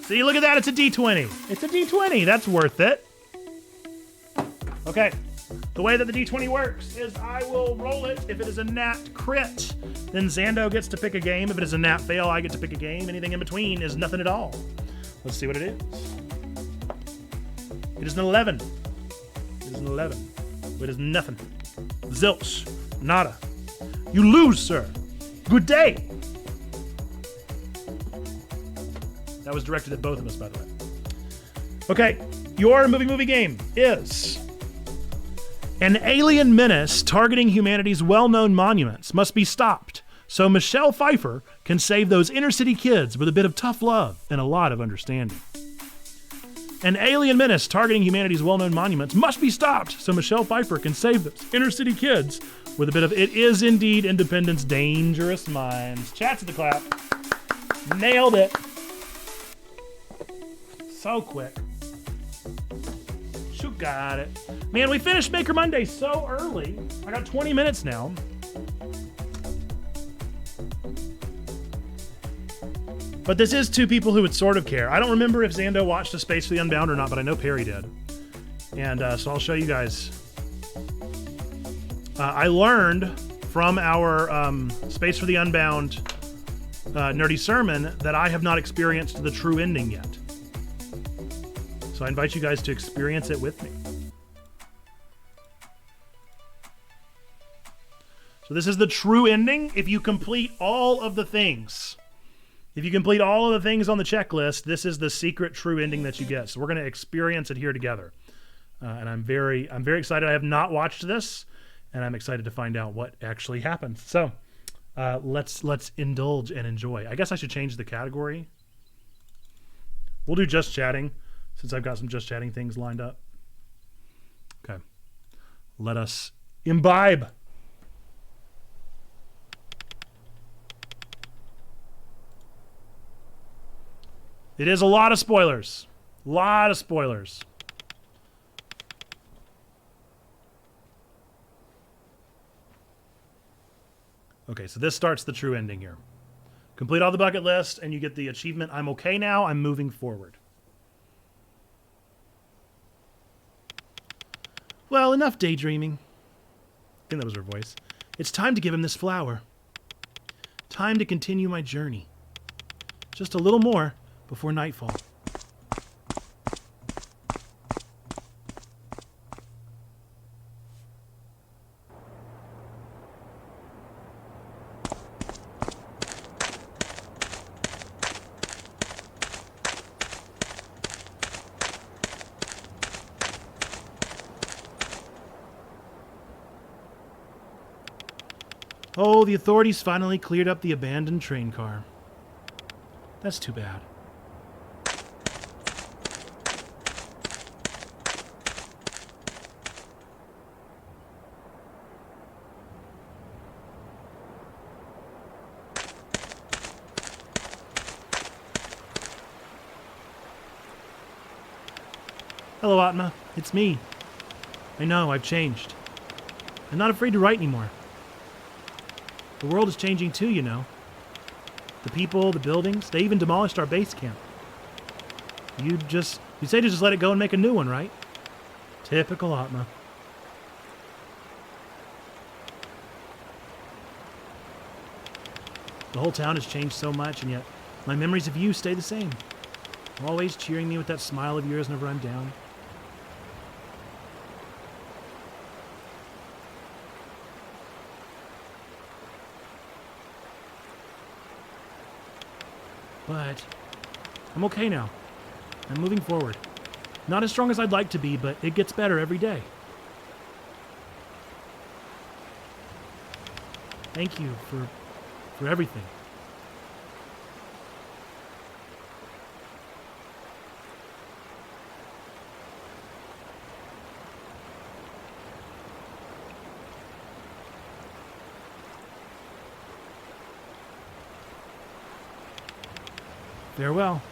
See, look at that. It's a D20. It's a D20. That's worth it. Okay. The way that the D20 works is I will roll it. If it is a nat crit, then Xando gets to pick a game. If it is a nat fail, I get to pick a game. Anything in between is nothing at all. Let's see what it is. It is an 11. It is an 11. It is nothing. Zilch. Nada. You lose, sir. Good day. That was directed at both of us, by the way. Okay, your movie game is... An alien menace targeting humanity's well-known monuments must be stopped so Michelle Pfeiffer can save those inner-city kids with a bit of tough love and a lot of understanding. An alien menace targeting humanity's well-known monuments must be stopped so Michelle Pfeiffer can save those inner-city kids with a bit of It Is Indeed Independence Dangerous Minds. Chats at the clap. Nailed it. So quick. Who got it? Man, we finished Maker Monday so early. I got 20 minutes now. But this is two people who would sort of care. I don't remember if Xando watched A Space for the Unbound or not, but I know Perry did. And so I'll show you guys. I learned from our Space for the Unbound nerdy sermon that I have not experienced the true ending yet. So I invite you guys to experience it with me. So this is the true ending if you complete all of the things. If you complete all of the things on the checklist, this is the secret true ending that you get. So we're going to experience it here together. And I'm very excited. I have not watched this, and I'm excited to find out what actually happens. So let's indulge and enjoy. I guess I should change the category. We'll do just chatting, since I've got some just chatting things lined up. Okay. Let us imbibe. It is a lot of spoilers. A lot of spoilers. Okay, so this starts the true ending here. Complete all the bucket list, and you get the achievement, I'm okay now, I'm moving forward. Well, enough daydreaming. I think that was her voice. It's time to give him this flower. Time to continue my journey. Just a little more before nightfall. Oh, the authorities finally cleared up the abandoned train car. That's too bad. Hello, Atma. It's me. I know, I've changed. I'm not afraid to write anymore. The world is changing too, you know. The people, the buildings, they even demolished our base camp. You say to just let it go and make a new one, right? Typical Atma. The whole town has changed so much, and yet my memories of you stay the same. Always cheering me with that smile of yours whenever I'm down. But I'm okay now. I'm moving forward. Not as strong as I'd like to be, but it gets better every day. Thank you for everything. Farewell.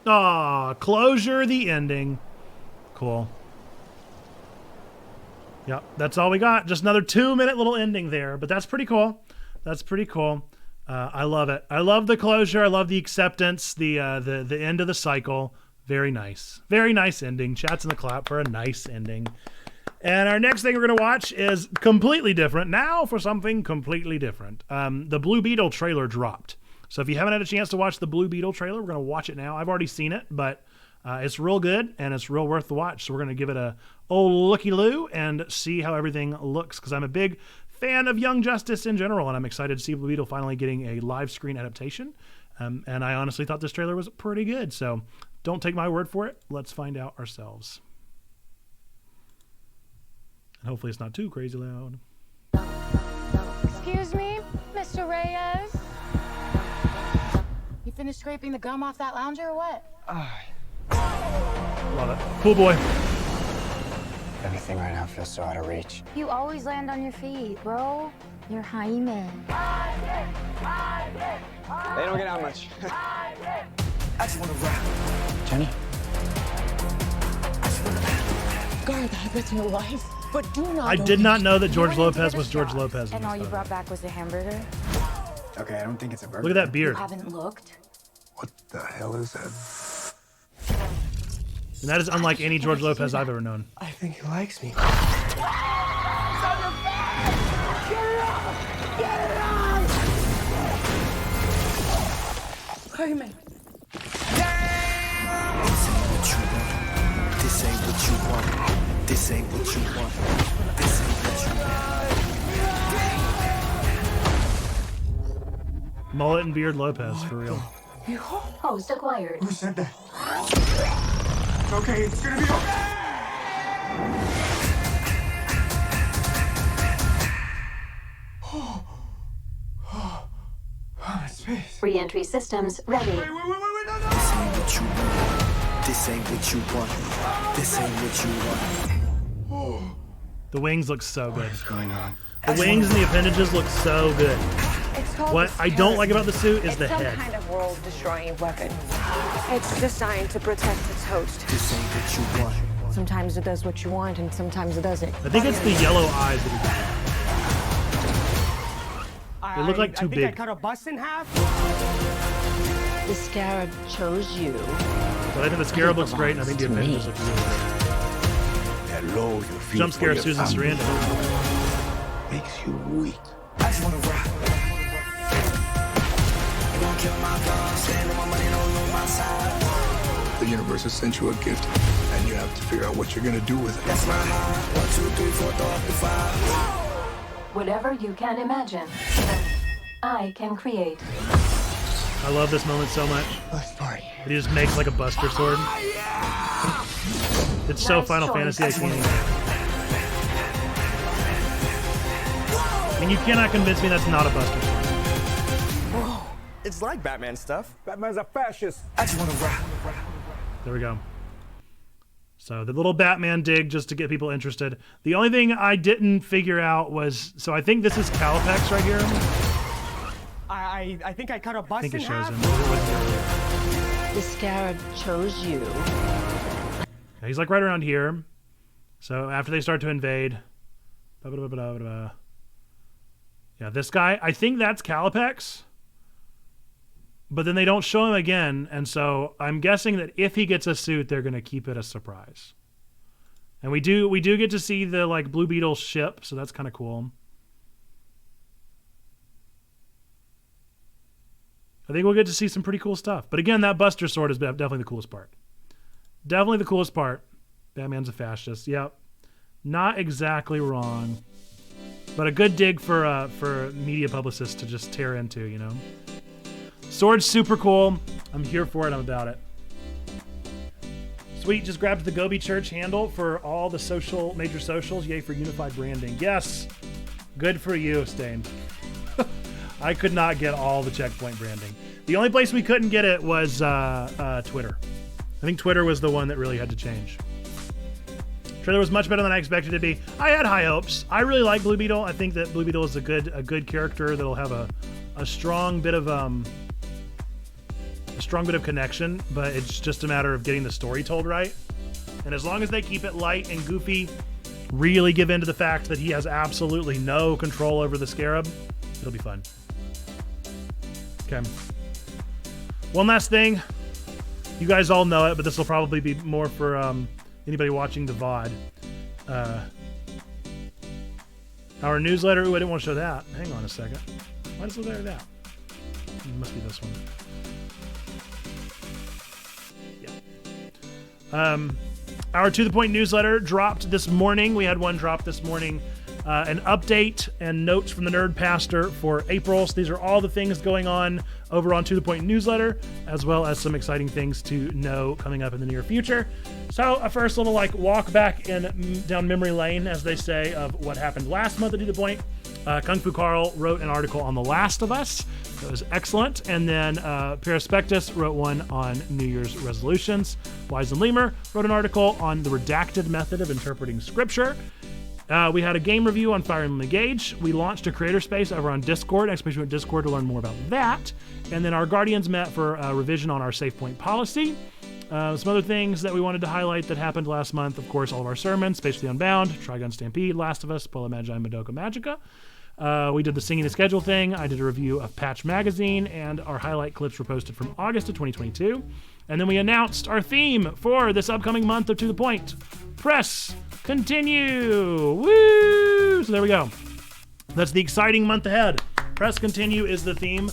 Ah, closure, the ending. Cool. Yep, that's all we got. Just another 2-minute little ending there, but that's pretty cool. That's pretty cool. I love it. I love the closure. I love the acceptance, the end of the cycle. Very nice. Very nice ending. Chats in the clap for a nice ending. And our next thing we're going to watch is completely different. Now for something completely different. The Blue Beetle trailer dropped. So if you haven't had a chance to watch the Blue Beetle trailer, we're going to watch it now. I've already seen it, but it's real good and it's real worth the watch. So we're going to give it a old looky-loo and see how everything looks, because I'm a big fan of Young Justice in general, and I'm excited to see Blue Beetle finally getting a live screen adaptation. And I honestly thought this trailer was pretty good. So don't take my word for it. Let's find out ourselves. And hopefully it's not too crazy loud. Excuse me, Mr. Reyes? You finished scraping the gum off that lounger or what? Love it. Cool boy. Everything right now feels so out of reach. You always land on your feet, bro. You're Jaime. They don't get out much. Jenny? Guard the habits in your life, but do not. I did not know that George Lopez was George Lopez. And all you brought back was a hamburger? Okay, I don't think it's a burger. Look at that beard. You haven't looked? What the hell is that? And that is unlike any George Lopez I've ever known. I think he likes me. Carmen. This ain't what you want. This ain't what you want. This ain't what you want. Mullet and beard Lopez, for real. Host acquired. Who said that? Okay, it's gonna be okay. Space. Re-entry systems ready. Wait, no. This ain't what you want. This ain't what you want. This ain't what you want. The wings look so good. What's going on? The wings and the appendages look so good. It's called What I don't like about the suit is the some head. kind of world-destroying weapon. It's designed to protect its host. This ain't what you want. Sometimes it does what you want, and sometimes it doesn't. I think it's the yellow eyes that he got. They look like too I think I big. cut a bus in half. The scarab chose you. But I think the scarab looks great, and I think the appendages look really great. That low you feel Jump scare for Susan your family Sarandon. makes you weak. I just wanna rock. You gon' kill my guns, stand on my money, don't lose my side. The universe has sent you a gift, and you have to figure out what you're gonna do with it. That's my heart. 1, 2, 3, 4, throw up the 5. Whatever you can imagine, I can create. I love this moment so much. Let's party. He just makes like a Buster Sword. It's so Nice Final choice. Fantasy, I can't even. And you cannot convince me that's not a Buster Sword. It's like Batman stuff. Batman's a fascist. I just wanna rock. There we go. So the little Batman dig just to get people interested. The only thing I didn't figure out was, so I think this is Calapex right here. I think I cut a bus I think in it shows half. him. It wasn't here. The scarab chose you. Yeah, he's like right around here. So after they start to invade. Yeah, this guy, I think that's Calapex. But then they don't show him again, and so I'm guessing that if he gets a suit, they're gonna keep it a surprise. And we do get to see the like Blue Beetle ship, so that's kind of cool. I think we'll get to see some pretty cool stuff. But again, that Buster Sword is definitely the coolest part. Definitely the coolest part. Batman's a fascist. Yep. Not exactly wrong. But a good dig for media publicists to just tear into, you know? Sword's super cool. I'm here for it. I'm about it. Sweet. Just grabbed the Gobi Church handle for all the major socials. Yay for unified branding. Yes. Good for you, Stain. I could not get all the checkpoint branding. The only place we couldn't get it was Twitter. I think Twitter was the one that really had to change. Trailer was much better than I expected it to be. I had high hopes. I really like Blue Beetle. I think that Blue Beetle is a good character that'll have a strong bit of connection, but it's just a matter of getting the story told right. And as long as they keep it light and goofy, really give in to the fact that he has absolutely no control over the scarab, it'll be fun. Okay. One last thing. You guys all know it, but this will probably be more for anybody watching the VOD. Our newsletter. Ooh, I didn't want to show that. Hang on a second. Why does it look like that? It must be this one. Yeah. Our To The Point newsletter dropped this morning. We had one drop this morning. An update and notes from the Nerd Pastor for April. So these are all the things going on over on To The Point newsletter, as well as some exciting things to know coming up in the near future. So a first little walk back down memory lane, as they say, of what happened last month at To The Point. Kung Fu Carl wrote an article on The Last of Us. That was excellent. And then Perispectus wrote one on New Year's resolutions. Wise and Lemur wrote an article on the redacted method of interpreting scripture. We had a game review on Fire Emblem Engage. We launched a creator space over on Discord, exclamation Discord, to learn more about that. And then our Guardians met for a revision on our save point policy. Some other things that we wanted to highlight that happened last month, of course, all of our sermons, Spatially Unbound, Trigun Stampede, Last of Us, Pola Magi, Madoka Magica. We did the Singing the Schedule thing. I did a review of Patch Magazine, and our highlight clips were posted from August of 2022. And then we announced our theme for this upcoming month of To The Point. Press Continue. Woo! So there we go. That's the exciting month ahead. Press Continue is the theme.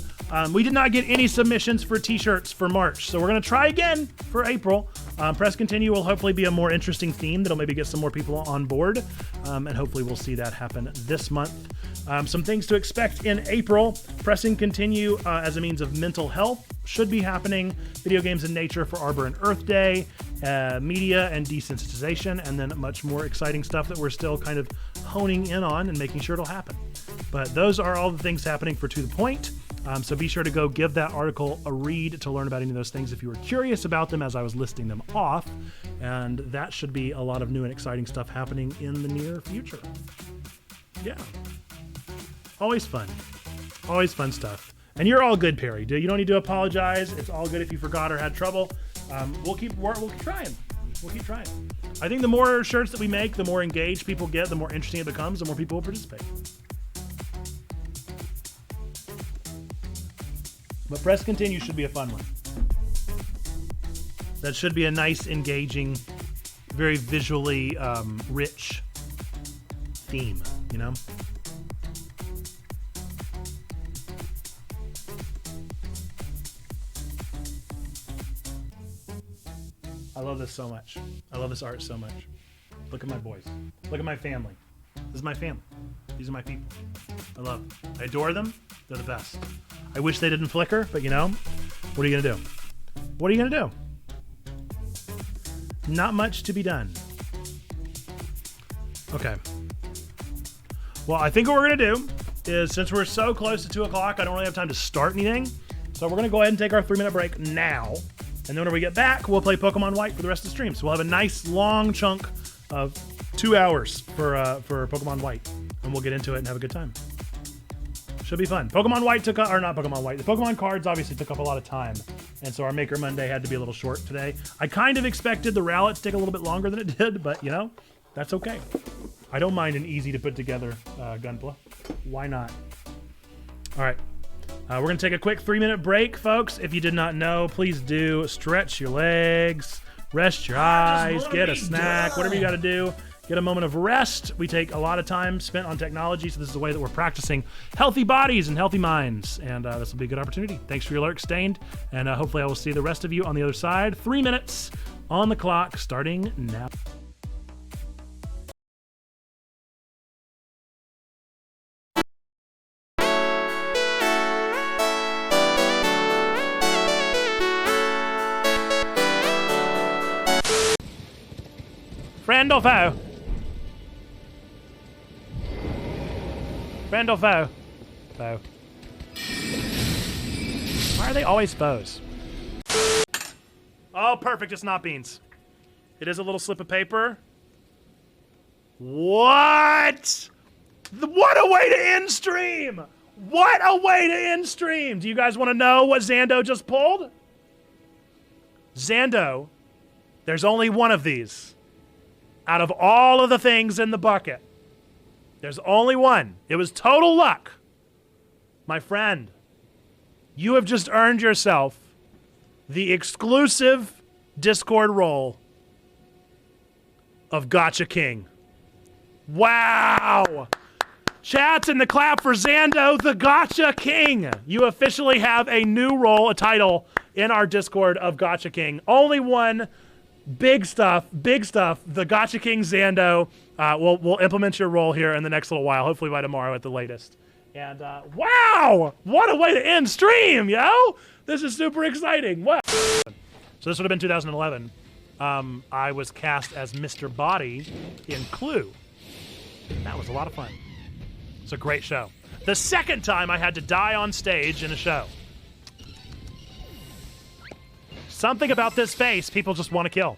We did not get any submissions for t-shirts for March, so we're going to try again for April. Press Continue will hopefully be a more interesting theme that'll maybe get some more people on board, and hopefully we'll see that happen this month. Some things to expect in April. Pressing Continue as a means of mental health should be happening. Video Games and Nature for Arbor and Earth Day, media and desensitization, and then much more exciting stuff that we're still kind of honing in on and making sure it'll happen. But those are all the things happening for To The Point. So be sure to go give that article a read to learn about any of those things if you were curious about them as I was listing them off. And that should be a lot of new and exciting stuff happening in the near future. Yeah. Always fun. Always fun stuff. And you're all good, Perry. You don't need to apologize. It's all good if you forgot or had trouble. We'll keep trying. We'll keep trying. I think the more shirts that we make, the more engaged people get, the more interesting it becomes, the more people will participate. But Press Continue should be a fun one. That should be a nice, engaging, very visually rich theme, you know? I love this so much. I love this art so much. Look at my boys. Look at my family. This is my family. These are my people. I love them. I adore them. They're the best. I wish they didn't flicker, but you know, what are you gonna do? What are you gonna do? Not much to be done. Okay. Well, I think what we're gonna do is, since we're so close to 2 o'clock, I don't really have time to start anything. So we're gonna go ahead and take our 3-minute break now. And then when we get back, we'll play Pokemon White for the rest of the stream. So we'll have a nice long chunk of 2 hours for Pokemon White. And we'll get into it and have a good time. Should be fun. Pokemon White took up, or not Pokemon White, the Pokemon cards obviously took up a lot of time. And so our Maker Monday had to be a little short today. I kind of expected the Rowlet to take a little bit longer than it did, but you know, that's okay. I don't mind an easy to put together Gunpla. Why not? All right. We're going to take a quick 3-minute break, folks. If you did not know, please do stretch your legs, rest your eyes, get a snack, whatever you got to do. Get a moment of rest. We take a lot of time spent on technology, so this is a way that we're practicing healthy bodies and healthy minds, and this will be a good opportunity. Thanks for your lurk, Stained, and hopefully I will see the rest of you on the other side. 3 minutes on the clock, starting now. Friend or foe? Friend or foe? Foe. Why are they always foes? Oh, perfect. It's not beans. It is a little slip of paper. What? What a way to end stream! What a way to end stream! Do you guys want to know what Zando just pulled? Zando, there's only one of these. Out of all of the things in the bucket, there's only one. It was total luck. My friend, you have just earned yourself the exclusive Discord role of Gotcha King. Wow! Chats in the clap for Zando, the Gotcha King. You officially have a new role, a title in our Discord of Gotcha King. Only one. Big stuff, the Gotcha King Zando. We'll implement your role here in the next little while, hopefully by tomorrow at the latest. And wow, what a way to end stream, yo! This is super exciting. Wow. So this would have been 2011. I was cast as Mr. Body in Clue. That was a lot of fun. It's a great show. The second time I had to die on stage in a show. Something about this face people just want to kill.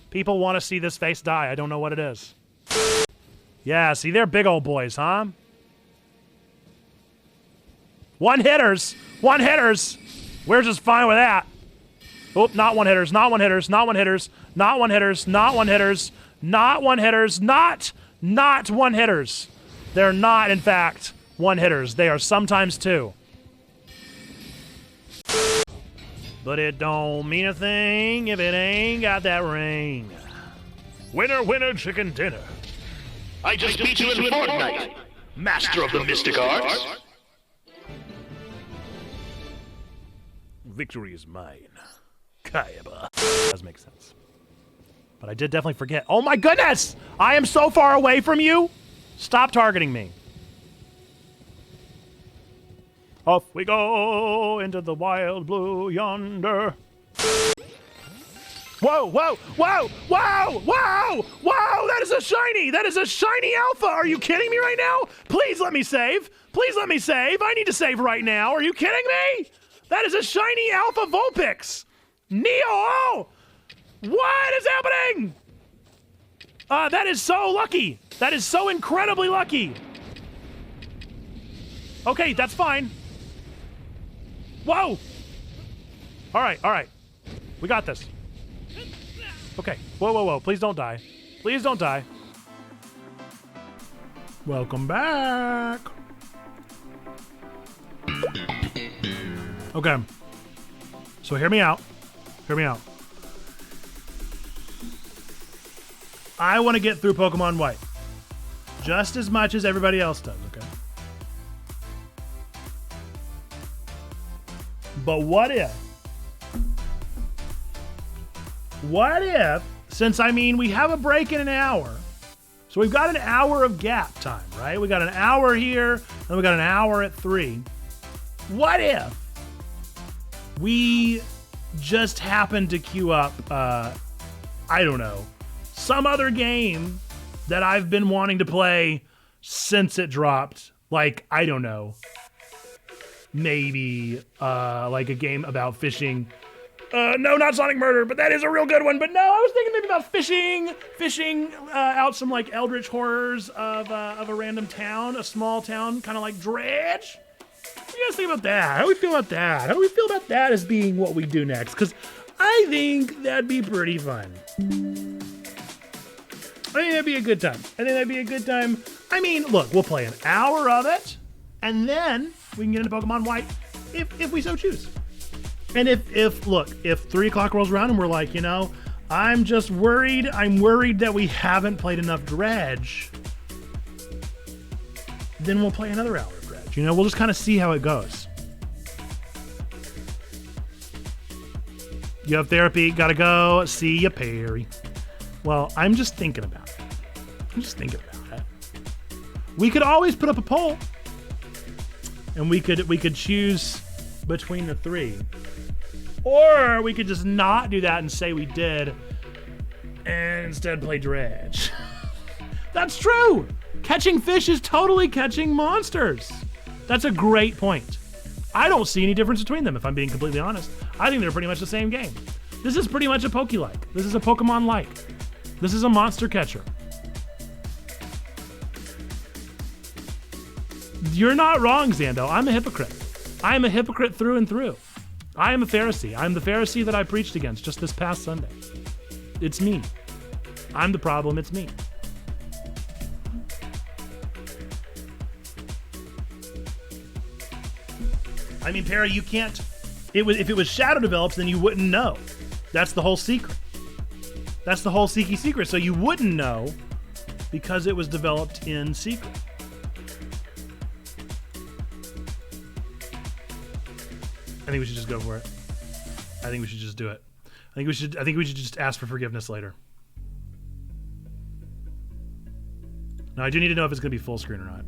People want to see this face die. I don't know what it is. Yeah, see, they're big old boys, huh? One hitters. We're just fine with that. Oh, not one hitters. Not one hitters. Not one hitters. Not one hitters. Not one hitters. Not one hitters. Not one hitters. They're not, in fact, one hitters. They are sometimes two. But it don't mean a thing if it ain't got that ring. Winner, winner, chicken dinner. I just beat you in Fortnite, master of the mystic arts. Victory is mine. Kayaba. Does make sense. But I did definitely forget. Oh my goodness! I am so far away from you! Stop targeting me. Off we go into the wild blue yonder. Whoa, whoa, whoa, whoa, whoa, whoa! That is a shiny! That is a shiny alpha! Are you kidding me right now? Please let me save! Please let me save! I need to save right now! Are you kidding me? That is a shiny alpha Vulpix! Neo! Oh! What is happening? That is so lucky! That is so incredibly lucky! Okay, that's fine. Whoa! Alright. We got this. Okay. Whoa. Please don't die. Please don't die. Welcome back. Okay. So hear me out. I want to get through Pokemon White. Just as much as everybody else does, okay? But what if, since we have a break in an hour, so we've got an hour of gap time, right? We got an hour here, and we got an hour at 3. What if we just happen to queue up, I don't know, some other game that I've been wanting to play since it dropped, like, I don't know, maybe like a game about fishing. No, not Sonic Murder, but that is a real good one. But no, I was thinking maybe about fishing out some like eldritch horrors of a random town, a small town, kind of like Dredge. What do you guys think about that? How do we feel about that? How do we feel about that as being what we do next? Because I think that'd be pretty fun. I think that'd be a good time. I mean, look, we'll play an hour of it, and then we can get into Pokemon White if we so choose. And if 3 o'clock rolls around and we're like, I'm just worried. I'm worried that we haven't played enough Dredge. Then we'll play another hour of Dredge. We'll just kind of see how it goes. You have therapy. Gotta go. See ya, Perry. Well, I'm just thinking about it. We could always put up a poll. And we could choose between the 3. Or we could just not do that and say we did and instead play Dredge. That's true. Catching fish is totally catching monsters. That's a great point. I don't see any difference between them, if I'm being completely honest. I think they're pretty much the same game. This is pretty much a Poke-like. This is a Pokemon-like. This is a monster catcher. You're not wrong, Xando. I'm a hypocrite. I am a hypocrite through and through. I am a Pharisee. I'm the Pharisee that I preached against just this past Sunday. It's me. I'm the problem. It's me. I mean, Perry, you can't... If it was shadow developed, then you wouldn't know. That's the whole secret. That's the whole Seeky secret. So you wouldn't know because it was developed in secret. I think we should just go for it. I think we should just do it. I think we should just ask for forgiveness later. Now I do need to know if it's going to be full screen or not.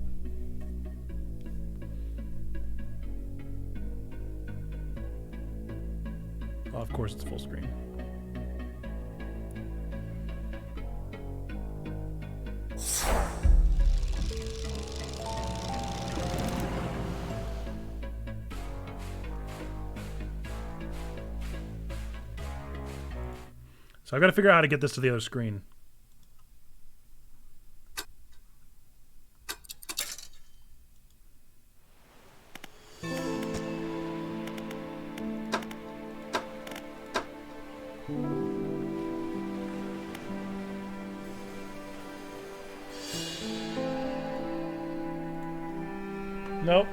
Oh, of course it's full screen. So I've got to figure out how to get this to the other screen. Nope.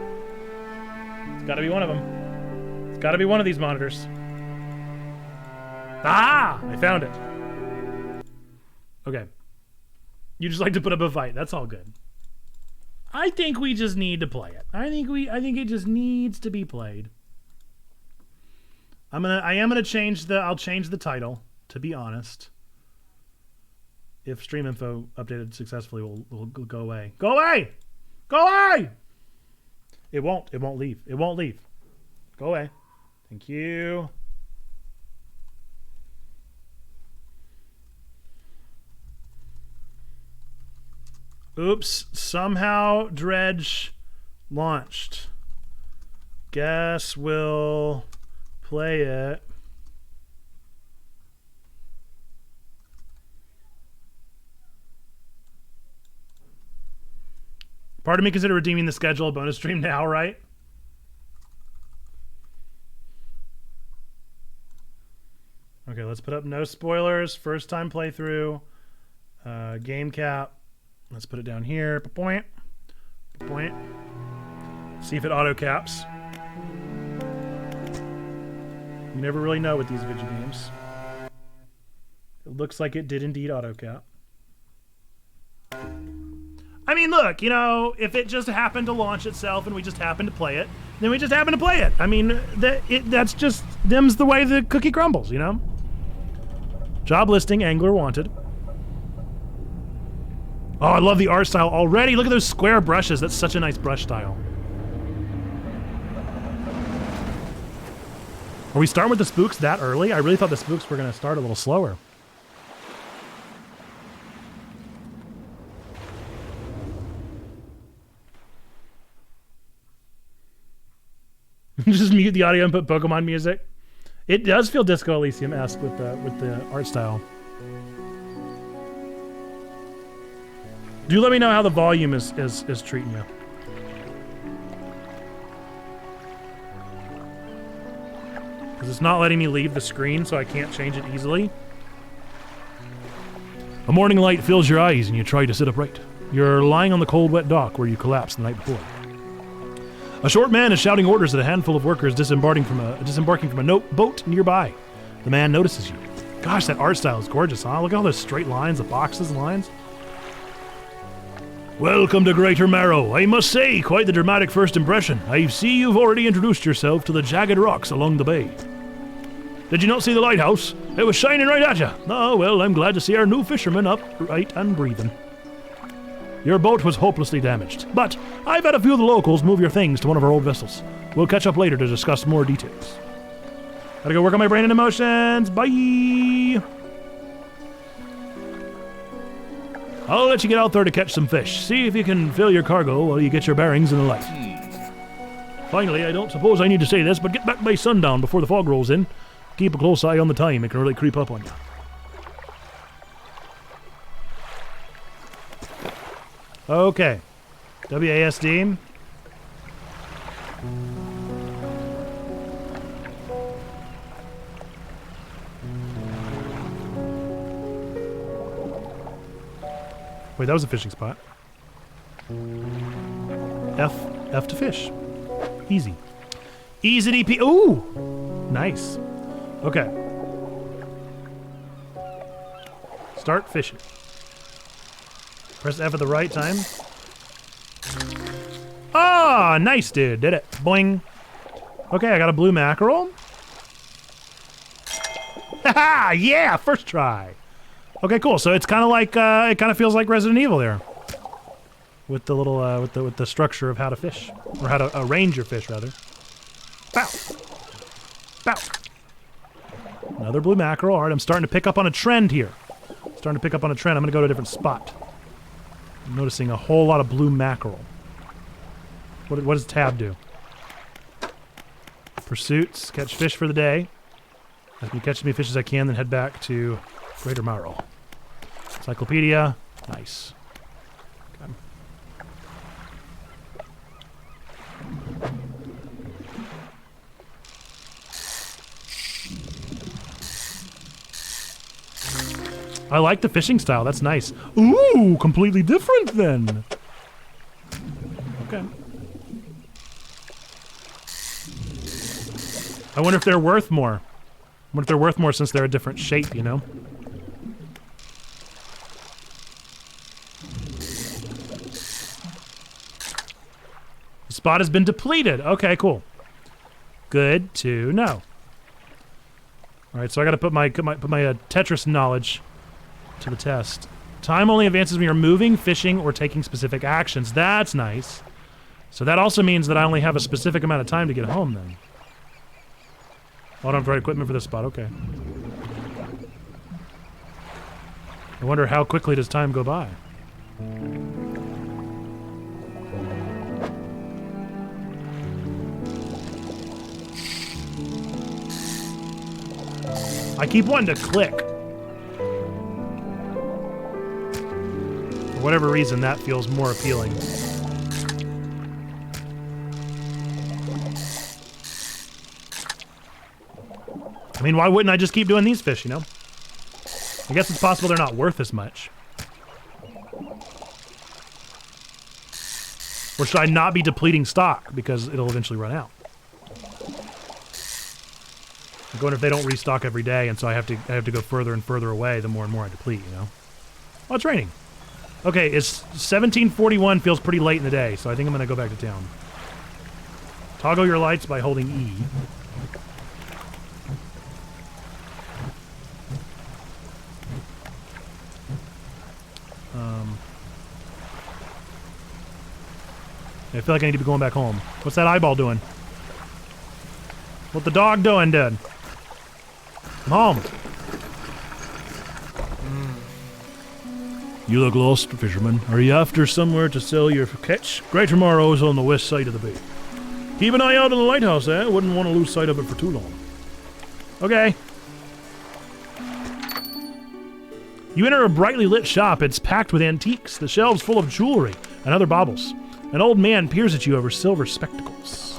It's gotta be one of them. It's gotta be one of these monitors. Ah! I found it. Okay. You just like to put up a fight. That's all good. I think we just need to play it. I think it just needs to be played. I am gonna change the title, to be honest. If stream info updated successfully will go away. Go away! Go away! It won't leave. It won't leave. Go away. Thank you. Oops, somehow Dredge launched. Guess we'll play it. Part of me consider redeeming the schedule bonus stream now, right? Okay, let's put up no spoilers. First time playthrough. Game cap. Let's put it down here. Point. Point. See if it auto caps. You never really know with these video games. It looks like it did indeed auto cap. I mean, look, you know, if it just happened to launch itself and we just happened to play it, then we just happen to play it. I mean, that's just, them's the way the cookie crumbles, you know? Job listing, angler wanted. Oh, I love the art style already. Look at those square brushes. That's such a nice brush style. Are we starting with the spooks that early? I really thought the spooks were going to start a little slower. Just mute the audio and put Pokemon music. It does feel Disco Elysium-esque with the art style. Do let me know how the volume is treating you. Because it's not letting me leave the screen, so I can't change it easily. A morning light fills your eyes and you try to sit upright. You're lying on the cold, wet dock where you collapsed the night before. A short man is shouting orders at a handful of workers disembarking from a boat nearby. The man notices you. Gosh, that art style is gorgeous, huh? Look at all those straight lines, the boxes and lines. Welcome to Greater Marrow. I must say, quite the dramatic first impression. I see you've already introduced yourself to the jagged rocks along the bay. Did you not see the lighthouse? It was shining right at you. Oh, well, I'm glad to see our new fisherman upright and breathing. Your boat was hopelessly damaged, but I've had a few of the locals move your things to one of our old vessels. We'll catch up later to discuss more details. Gotta go work on my brain and emotions. Bye! I'll let you get out there to catch some fish. See if you can fill your cargo while you get your bearings in the light. Finally, I don't suppose I need to say this, but get back by sundown before the fog rolls in. Keep a close eye on the time. It can really creep up on you. Okay. WASD. Wait, that was a fishing spot. F to fish. Easy. Easy DP. Ooh! Nice. Okay. Start fishing. Press F at the right time. Ah, nice, dude. Did it. Boing. Okay, I got a blue mackerel. Haha! Yeah, first try. Okay, cool. So it's kind of like it kind of feels like Resident Evil there, with the little with the structure of how to fish or how to arrange your fish rather. Bow. Bow. Another blue mackerel. All right, I'm starting to pick up on a trend here. I'm gonna go to a different spot. I'm noticing a whole lot of blue mackerel. What does tab do? Pursuits. Catch fish for the day. Let me catch as many fish as I can, then head back to Greater Marrow. Encyclopedia. Nice. Okay. I like the fishing style. That's nice. Ooh, completely different then. Okay. I wonder if they're worth more. I wonder if they're worth more since they're a different shape, you know? The spot has been depleted. Okay, cool. Good to know. All right, so I got to put my Tetris knowledge to the test. Time only advances when you're moving, fishing, or taking specific actions. That's nice. So that also means that I only have a specific amount of time to get home then. Oh, I don't have the right equipment for this spot. Okay. I wonder how quickly does time go by? I keep wanting to click. For whatever reason, that feels more appealing. I mean, why wouldn't I just keep doing these fish, you know? I guess it's possible they're not worth as much. Or should I not be depleting stock because it'll eventually run out? I'm going if they don't restock every day, and so I have to go further and further away the more and more I deplete, you know? Oh, it's raining. Okay, it's 17:41, feels pretty late in the day, so I think I'm going to go back to town. Toggle your lights by holding E. I feel like I need to be going back home. What's that eyeball doing? What the dog doing, dude? I'm home. You look lost, fisherman. Are you after somewhere to sell your catch? Greater Morrow is on the west side of the bay. Keep an eye out on the lighthouse, eh? Wouldn't want to lose sight of it for too long. Okay. You enter a brightly lit shop. It's packed with antiques, the shelves full of jewelry and other baubles. An old man peers at you over silver spectacles.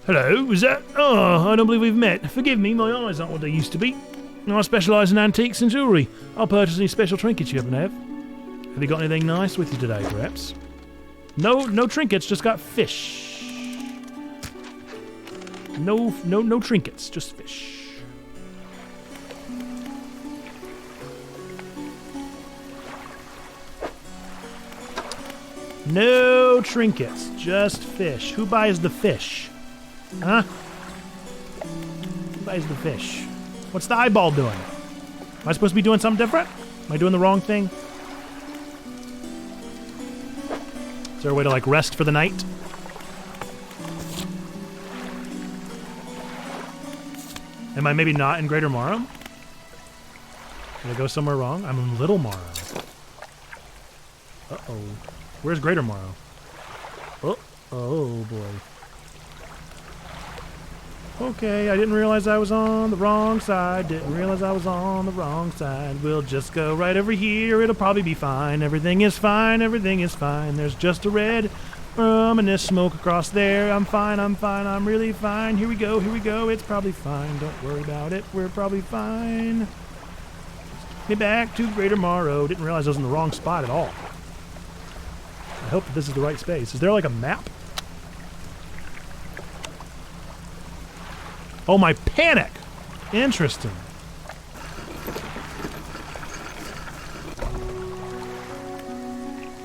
Hello, is that? Oh, I don't believe we've met. Forgive me, my eyes aren't what they used to be. I specialise in antiques and jewellery. I'll purchase any special trinkets you happen to have. Have you got anything nice with you today, perhaps? No trinkets, just got fish. No trinkets, just fish. No trinkets, just fish. Who buys the fish? Huh? Who buys the fish? What's the eyeball doing? Am I supposed to be doing something different? Am I doing the wrong thing? Is there a way to, like, rest for the night? Am I maybe not in Greater Morrow? Did I go somewhere wrong? I'm in Little Morrow. Uh-oh. Where's Greater Morrow? Oh boy. Okay, I didn't realize I was on the wrong side. We'll just go right over here. It'll probably be fine. Everything is fine. There's just a red ominous smoke across there. I'm fine. I'm really fine. Here we go. It's probably fine. Don't worry about it. We're probably fine. Get back to Greater Morrow. Didn't realize I was in the wrong spot at all. I hope that this is the right space. Is there like a map? Oh, my panic! Interesting.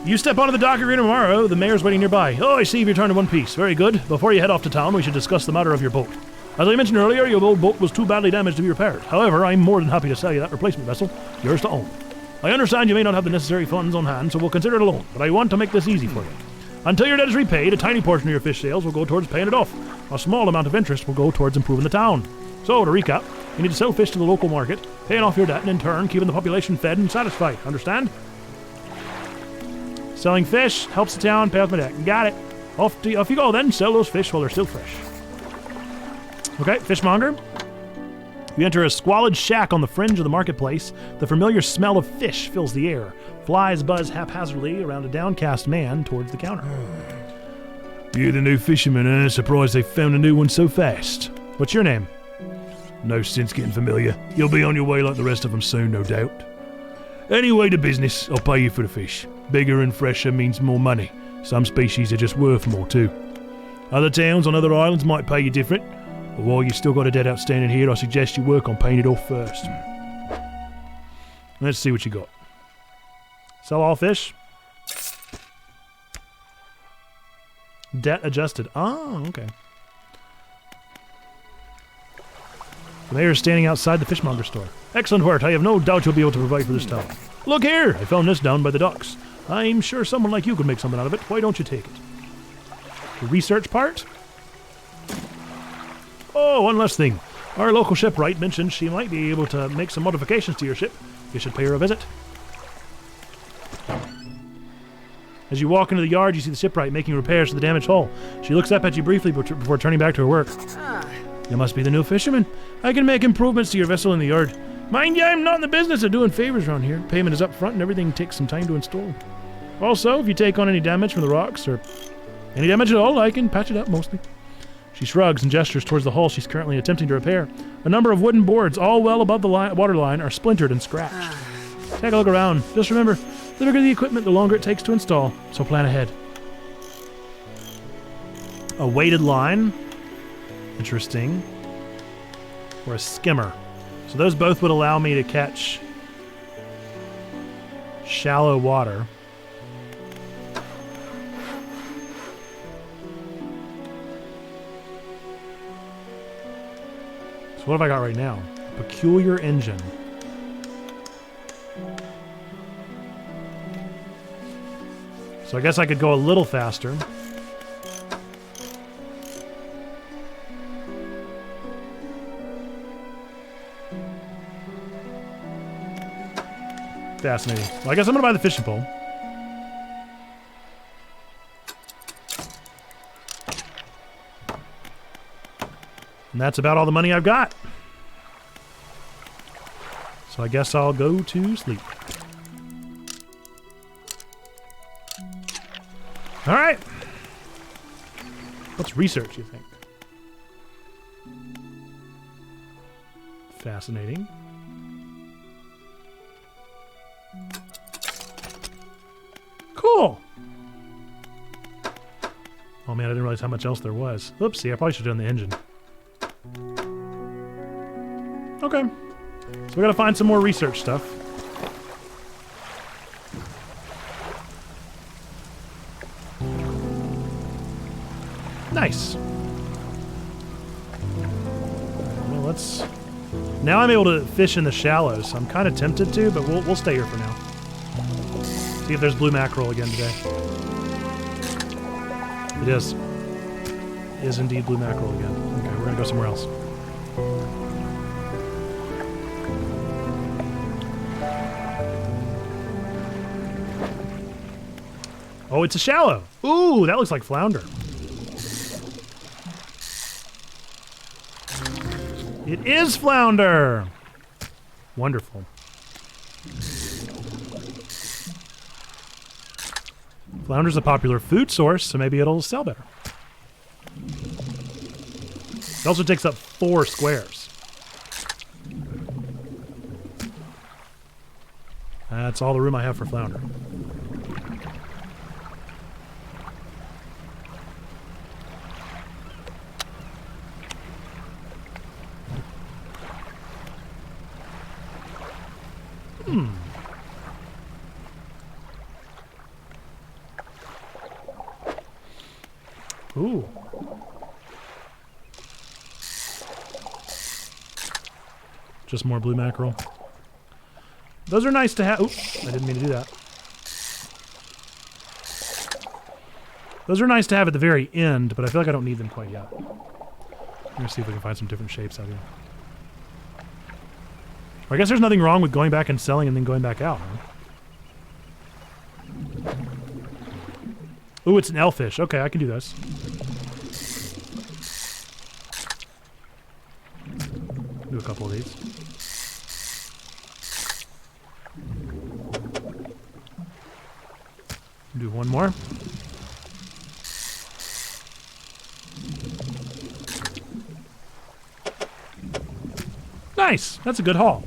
You step onto the dock of Greater Morrow. The mayor's waiting nearby. Oh, I see you've returned in one piece. Very good. Before you head off to town, we should discuss the matter of your boat. As I mentioned earlier, your old boat was too badly damaged to be repaired. However, I'm more than happy to sell you that replacement vessel. Yours to own. I understand you may not have the necessary funds on hand, so we'll consider it a loan, but I want to make this easy for you. Until your debt is repaid, a tiny portion of your fish sales will go towards paying it off. A small amount of interest will go towards improving the town. So, to recap, you need to sell fish to the local market, paying off your debt, and in turn, keeping the population fed and satisfied. Understand? Selling fish helps the town pay off my debt. Got it. Off you go then. Sell those fish while they're still fresh. Okay, fishmonger. You enter a squalid shack on the fringe of the marketplace. The familiar smell of fish fills the air. Flies buzz haphazardly around a downcast man towards the counter. You the new fisherman, eh? Surprised they found a new one so fast. What's your name? No sense getting familiar. You'll be on your way like the rest of them soon, no doubt. Anyway to business, I'll pay you for the fish. Bigger and fresher means more money. Some species are just worth more too. Other towns on other islands might pay you different, but while you still got a debt outstanding here, I suggest you work on paying it off first. Let's see what you got. Sell all fish? Debt adjusted. Oh, okay. The mayor is standing outside the fishmonger store. Excellent work. I have no doubt you'll be able to provide for this town. Look here! I found this down by the docks. I'm sure someone like you could make something out of it. Why don't you take it? The research part? Oh, one last thing. Our local shipwright mentioned she might be able to make some modifications to your ship. You should pay her a visit. As you walk into the yard, you see the shipwright making repairs to the damaged hull. She looks up at you briefly before turning back to her work. You must be the new fisherman. I can make improvements to your vessel in the yard. Mind you, I'm not in the business of doing favors around here. Payment is up front and everything takes some time to install. Also, if you take on any damage from the rocks or any damage at all, I can patch it up mostly. She shrugs and gestures towards the hull she's currently attempting to repair. A number of wooden boards, all well above the waterline, are splintered and scratched. Take a look around. Just remember, the bigger the equipment, the longer it takes to install, so plan ahead. A weighted line. Interesting. Or a skimmer. So those both would allow me to catch shallow water. So what have I got right now? Peculiar engine. So I guess I could go a little faster. Fascinating. Well, I guess I'm gonna buy the fishing pole. And that's about all the money I've got. So I guess I'll go to sleep. All right. What's research, you think? Fascinating. Cool. Oh man, I didn't realize how much else there was. Oopsie, I probably should have done the engine. Okay. So we gotta find some more research stuff. Nice. Well, let's... Now I'm able to fish in the shallows, so I'm kind of tempted to, but we'll stay here for now. See if there's blue mackerel again today. It is. It is indeed blue mackerel again. Okay, we're gonna go somewhere else. Oh, it's a shallow. Ooh, that looks like flounder. It is flounder. Wonderful. Flounder's a popular food source, so maybe it'll sell better. It also takes up 4 squares. That's all the room I have for flounder. Ooh. Just more blue mackerel. Those are nice to have. Oop, I didn't mean to do that. Those are nice to have at the very end, but I feel like I don't need them quite yet. I'm gonna see if we can find some different shapes out here. I guess there's nothing wrong with going back and selling and then going back out, huh? Ooh, it's an elfish. Okay, I can do this. Do a couple of these. Do one more. Nice. That's a good haul.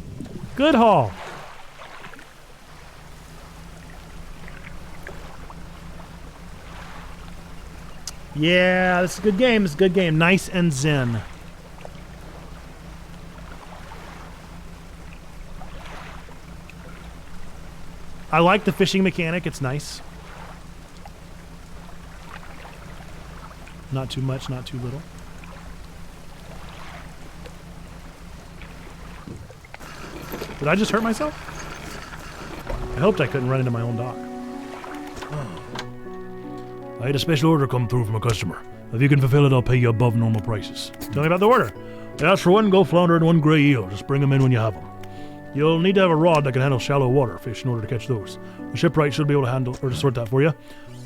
Good haul. Yeah, this is a good game. It's a good game. Nice and zen. I like the fishing mechanic. It's nice. Not too much, not too little. Did I just hurt myself? I hoped I couldn't run into my own dock. I had a special order come through from a customer. If you can fulfill it, I'll pay you above normal prices. Tell me about the order. I asked for one gold flounder and one gray eel. Just bring them in when you have them. You'll need to have a rod that can handle shallow water fish in order to catch those. The shipwright should be able to handle or to sort that for you.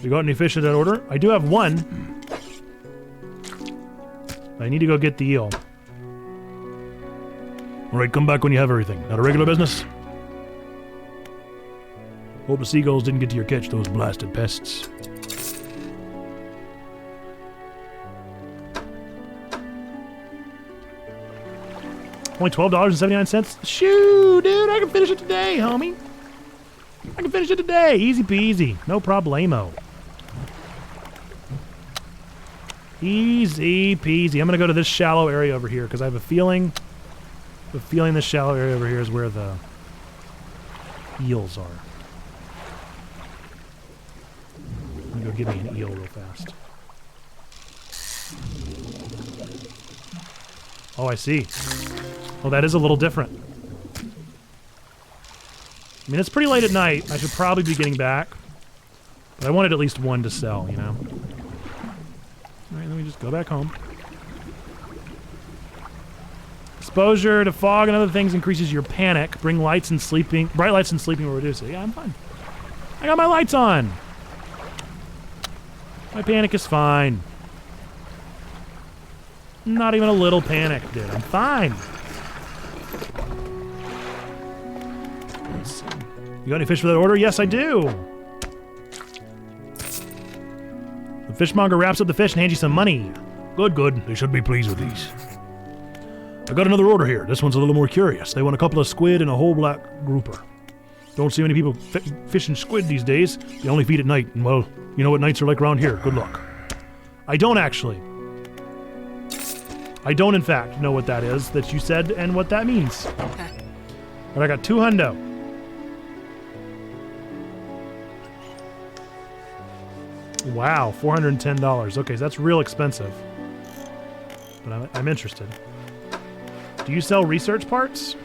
You got any fish in that order? I do have one. I need to go get the eel. Alright, come back when you have everything. Not a regular business? Hope the seagulls didn't get to your catch, those blasted pests. Only $12.79? Shoo, dude, I can finish it today, homie. I can finish it today. Easy peasy. No problemo. Easy peasy. I'm going to go to this shallow area over here because I have a feeling this shallow area over here is where the eels are. I'm going to go get me an eel real fast. Oh, I see. Well, that is a little different. I mean, it's pretty late at night. I should probably be getting back. But I wanted at least one to sell, you know? Alright, let me just go back home. Exposure to fog and other things increases your panic. Bright lights and sleeping will reduce it. Yeah, I'm fine. I got my lights on. My panic is fine. Not even a little panic, dude. I'm fine. Let's see. You got any fish for that order? Yes, I do. The fishmonger wraps up the fish and hands you some money. Good, good. They should be pleased with these. I got another order here. This one's a little more curious. They want a couple of squid and a whole black grouper. Don't see many people fishing squid these days. They only feed at night. And, well, you know what nights are like around here. Good luck. I don't actually. I don't, in fact, know what that is that you said and what that means. But I got $200. Wow, $410. Okay, so that's real expensive. But I'm interested. Do you sell research parts?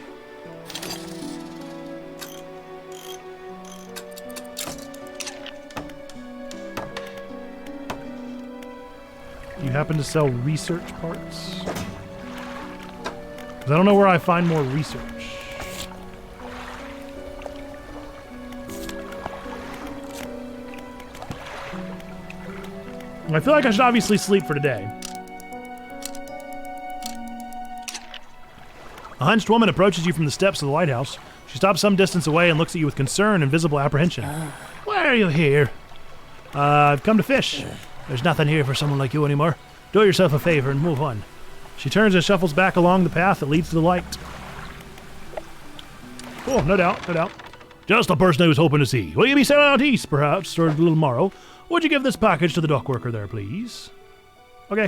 Do you happen to sell research parts? Because I don't know where I find more research. I feel like I should obviously sleep for today. A hunched woman approaches you from the steps of the lighthouse. She stops some distance away and looks at you with concern and visible apprehension. Why are you here? I've come to fish. There's nothing here for someone like you anymore. Do yourself a favor and move on. She turns and shuffles back along the path that leads to the light. Oh, no doubt, no doubt. Just the person I was hoping to see. Will you be sailing out east, perhaps, or a little tomorrow? Would you give this package to the dock worker there, please? Okay.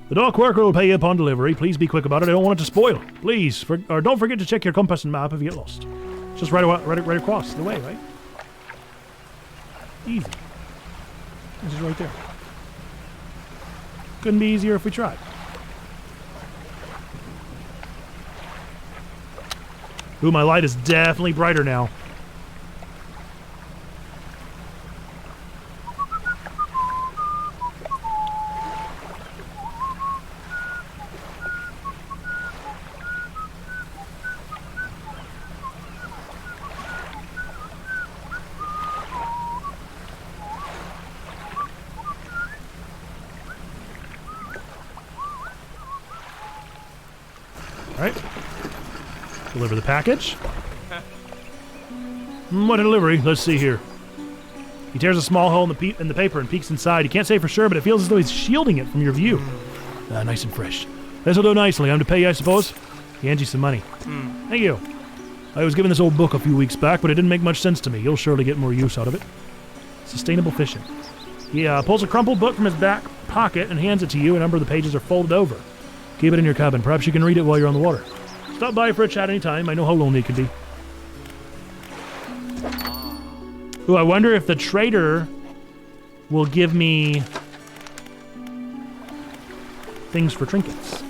The dock worker will pay you upon delivery. Please be quick about it. I don't want it to spoil. Please, or don't forget to check your compass and map if you get lost. It's just right across the way, right? Easy. This is right there. Couldn't be easier if we tried. Ooh, my light is definitely brighter now. Alright. Deliver the package. What a delivery. Let's see here. He tears a small hole in the paper and peeks inside. He can't say for sure, but it feels as though he's shielding it from your view. Nice and fresh. This'll do nicely. I'm to pay you, I suppose? He hands you some money. Thank you. I was given this old book a few weeks back, but it didn't make much sense to me. You'll surely get more use out of it. Sustainable fishing. He pulls a crumpled book from his back pocket and hands it to you. A number of the pages are folded over. Keep it in your cabin. Perhaps you can read it while you're on the water. Stop by for a chat anytime. I know how lonely it can be. Ooh, I wonder if the trader will give me things for trinkets.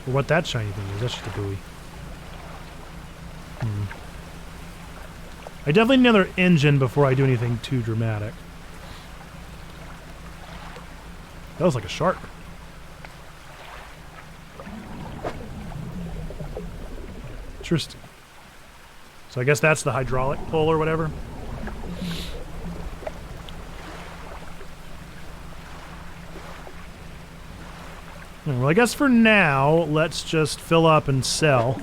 Or what that shiny thing is. That's just a buoy. I definitely need another engine before I do anything too dramatic. That was like a shark. Interesting. So I guess that's the hydraulic pull or whatever. Well, I guess for now, let's just fill up and sell.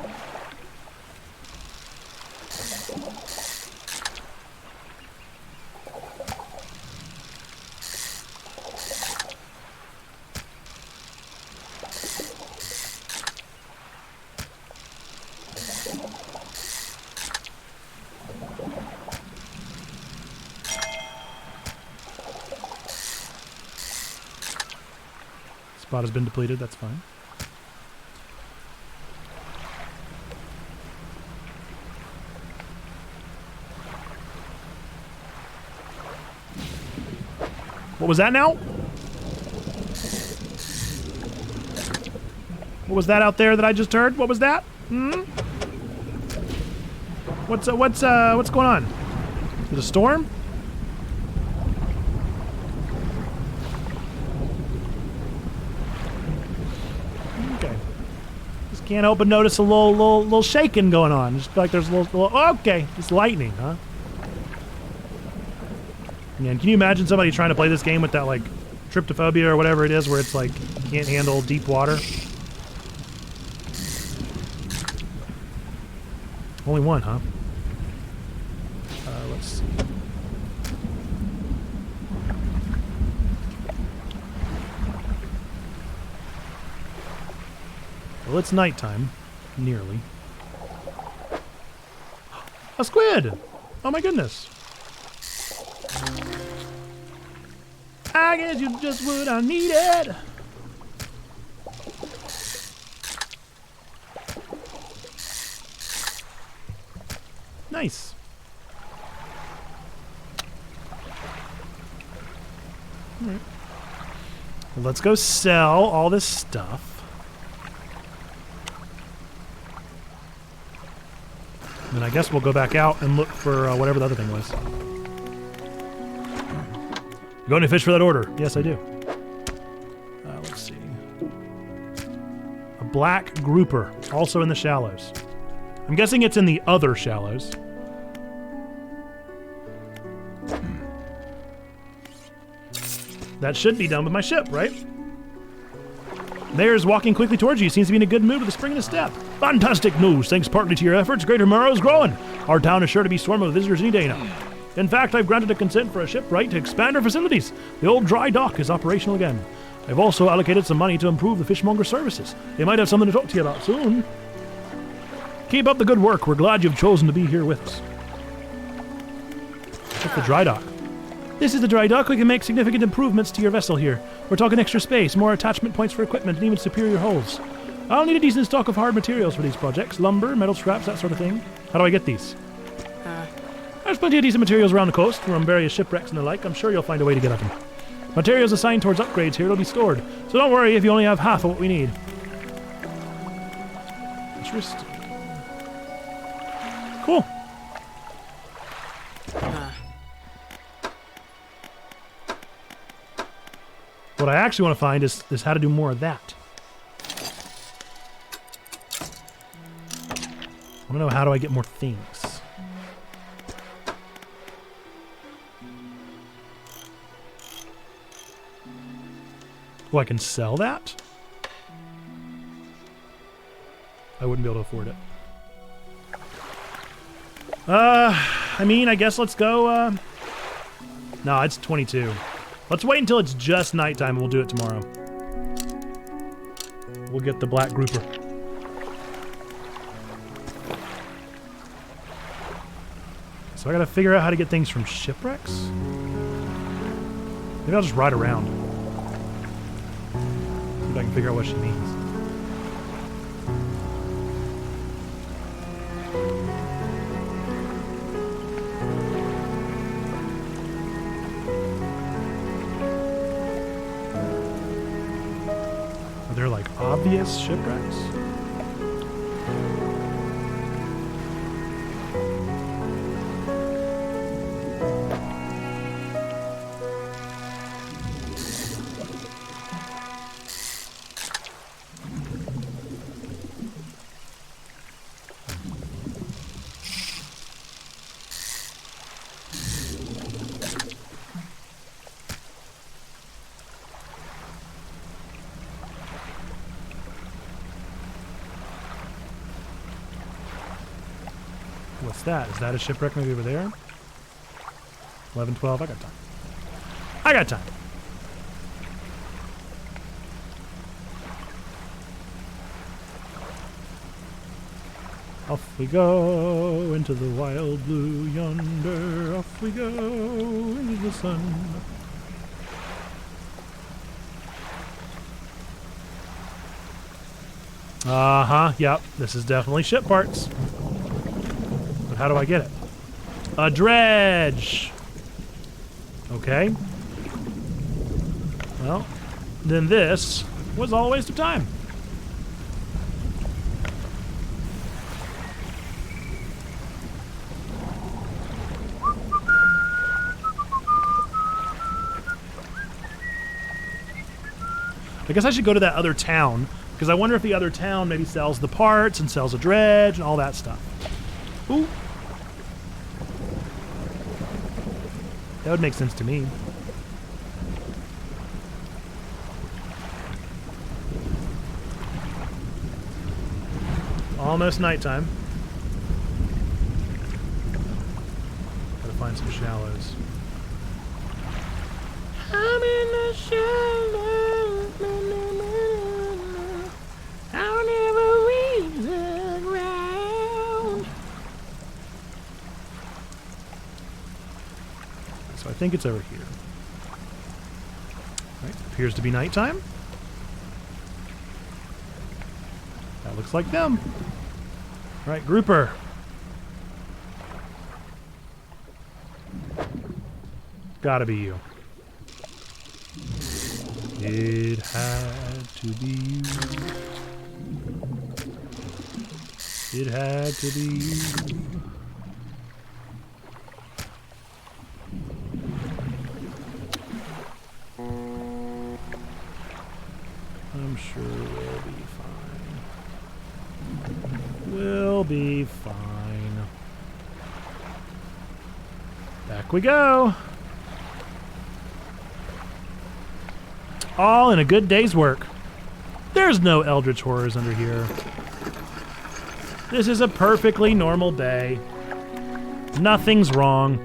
Spot has been depleted, that's fine. What was that now? What was that out there that I just heard? What was that? What's going on? Is it a storm? Can't help but notice a little shaking going on. Just like there's a little okay, it's lightning, huh? Man, can you imagine somebody trying to play this game with that like tryptophobia or whatever it is, where it's like you can't handle deep water? Only one, huh? Let's see. Well, it's nighttime. Nearly. A squid! Oh my goodness. I guess you just what I needed. Nice. All right. Well, let's go sell all this stuff. And then I guess we'll go back out and look for whatever the other thing was. You going to fish for that order? Yes, I do. Let's see. A black grouper, also in the shallows. I'm guessing it's in the other shallows. That should be done with my ship, right? There's walking quickly towards you. Seems to be in a good mood with a spring in his step. Fantastic news. Thanks partly to your efforts, Greater Morrow is growing. Our town is sure to be swarming with visitors any day now. In fact, I've granted a consent for a shipwright to expand our facilities. The old dry dock is operational again. I've also allocated some money to improve the fishmonger services. They might have something to talk to you about soon. Keep up the good work. We're glad you've chosen to be here with us. What's the dry dock? This is the dry dock. We can make significant improvements to your vessel here. We're talking extra space, more attachment points for equipment, and even superior hulls. I'll need a decent stock of hard materials for these projects. Lumber, metal scraps, that sort of thing. How do I get these? There's plenty of decent materials around the coast from various shipwrecks and the like. I'm sure you'll find a way to get at them. Materials assigned towards upgrades here will be stored, so don't worry if you only have half of what we need. Interesting. Cool. What I actually want to find is how to do more of that. I want to know, how do I get more things? Oh, I can sell that? I wouldn't be able to afford it. I mean, I guess let's go, No, it's 22. Let's wait until it's just nighttime and we'll do it tomorrow. We'll get the black grouper. So I gotta figure out how to get things from shipwrecks? Maybe I'll just ride around. See if I can figure out what she means. Are there like obvious shipwrecks? What's that? Is that a shipwreck maybe over there? 11, 12, I got time. I got time. Off we go into the wild blue yonder. Off we go into the sun. Uh-huh, yep. This is definitely ship parts. But how do I get it? A dredge! Okay. Well, then this was all a waste of time. I guess I should go to that other town, because I wonder if the other town maybe sells the parts and sells a dredge and all that stuff. Ooh. That would make sense to me. Almost nighttime. Gotta find some shallows. I'm in the shallows. I'll never reach the ground. So I think it's over here. Right, appears to be nighttime. That looks like them. Right, grouper. Gotta be you. It had to be you. It had to be you. I'm sure we'll be fine. We'll be fine. Back we go. All in a good day's work. There's no eldritch horrors under here. This is a perfectly normal day. Nothing's wrong.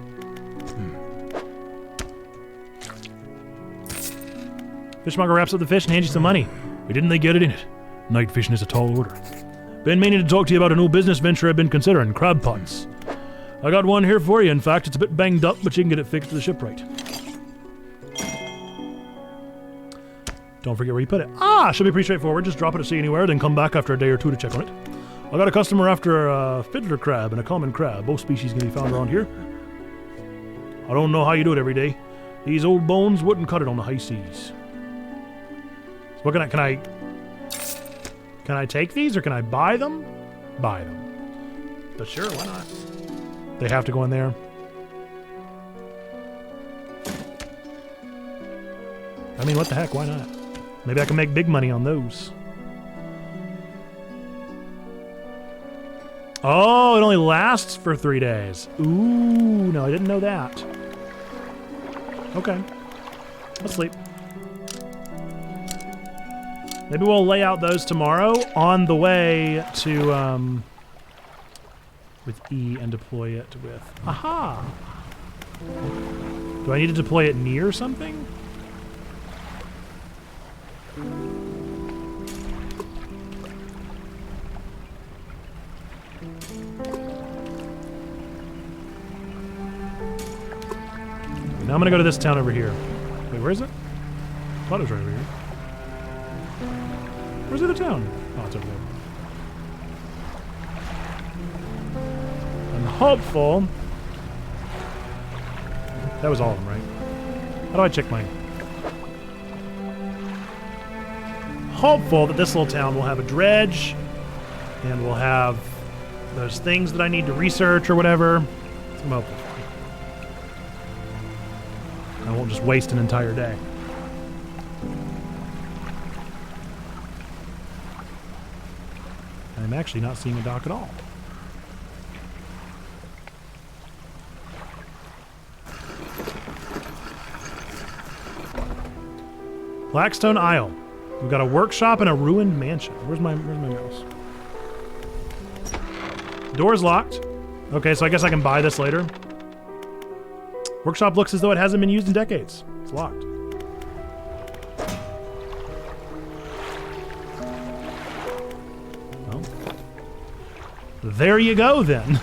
Fishmonger wraps up the fish and hands you some money. Why didn't they get it in it? Night fishing is a tall order. Been meaning to talk to you about a new business venture I've been considering, crab pots. I got one here for you. In fact, it's a bit banged up, but you can get it fixed to the shipwright. Don't forget where you put it. Ah, should be pretty straightforward. Just drop it at sea anywhere, then come back after a day or two to check on it. I got a customer after a fiddler crab and a common crab. Both species can be found around here. I don't know how you do it every day. These old bones wouldn't cut it on the high seas. So what can I take these or can I buy them? Buy them. But sure, why not? They have to go in there. I mean, what the heck, why not? Maybe I can make big money on those. Oh, it only lasts for 3 days. Ooh, no, I didn't know that. Okay. Let's sleep. Maybe we'll lay out those tomorrow on the way to, with E and deploy it with... Aha! Do I need to deploy it near something? Now I'm gonna go to this town over here. Wait, where is it? I thought it was right over here. Where's the other town? Oh, it's over there. I'm hopeful. That was all of them, right? How do I check mine? Hopeful that this little town will have a dredge and will have those things that I need to research or whatever. That's what I'm hoping for. I won't just waste an entire day. I'm actually not seeing a dock at all. Blackstone Isle. We've got a workshop and a ruined mansion. Where's my mouse? Door's locked. Okay, so I guess I can buy this later. Workshop looks as though it hasn't been used in decades. It's locked. Well, there you go then.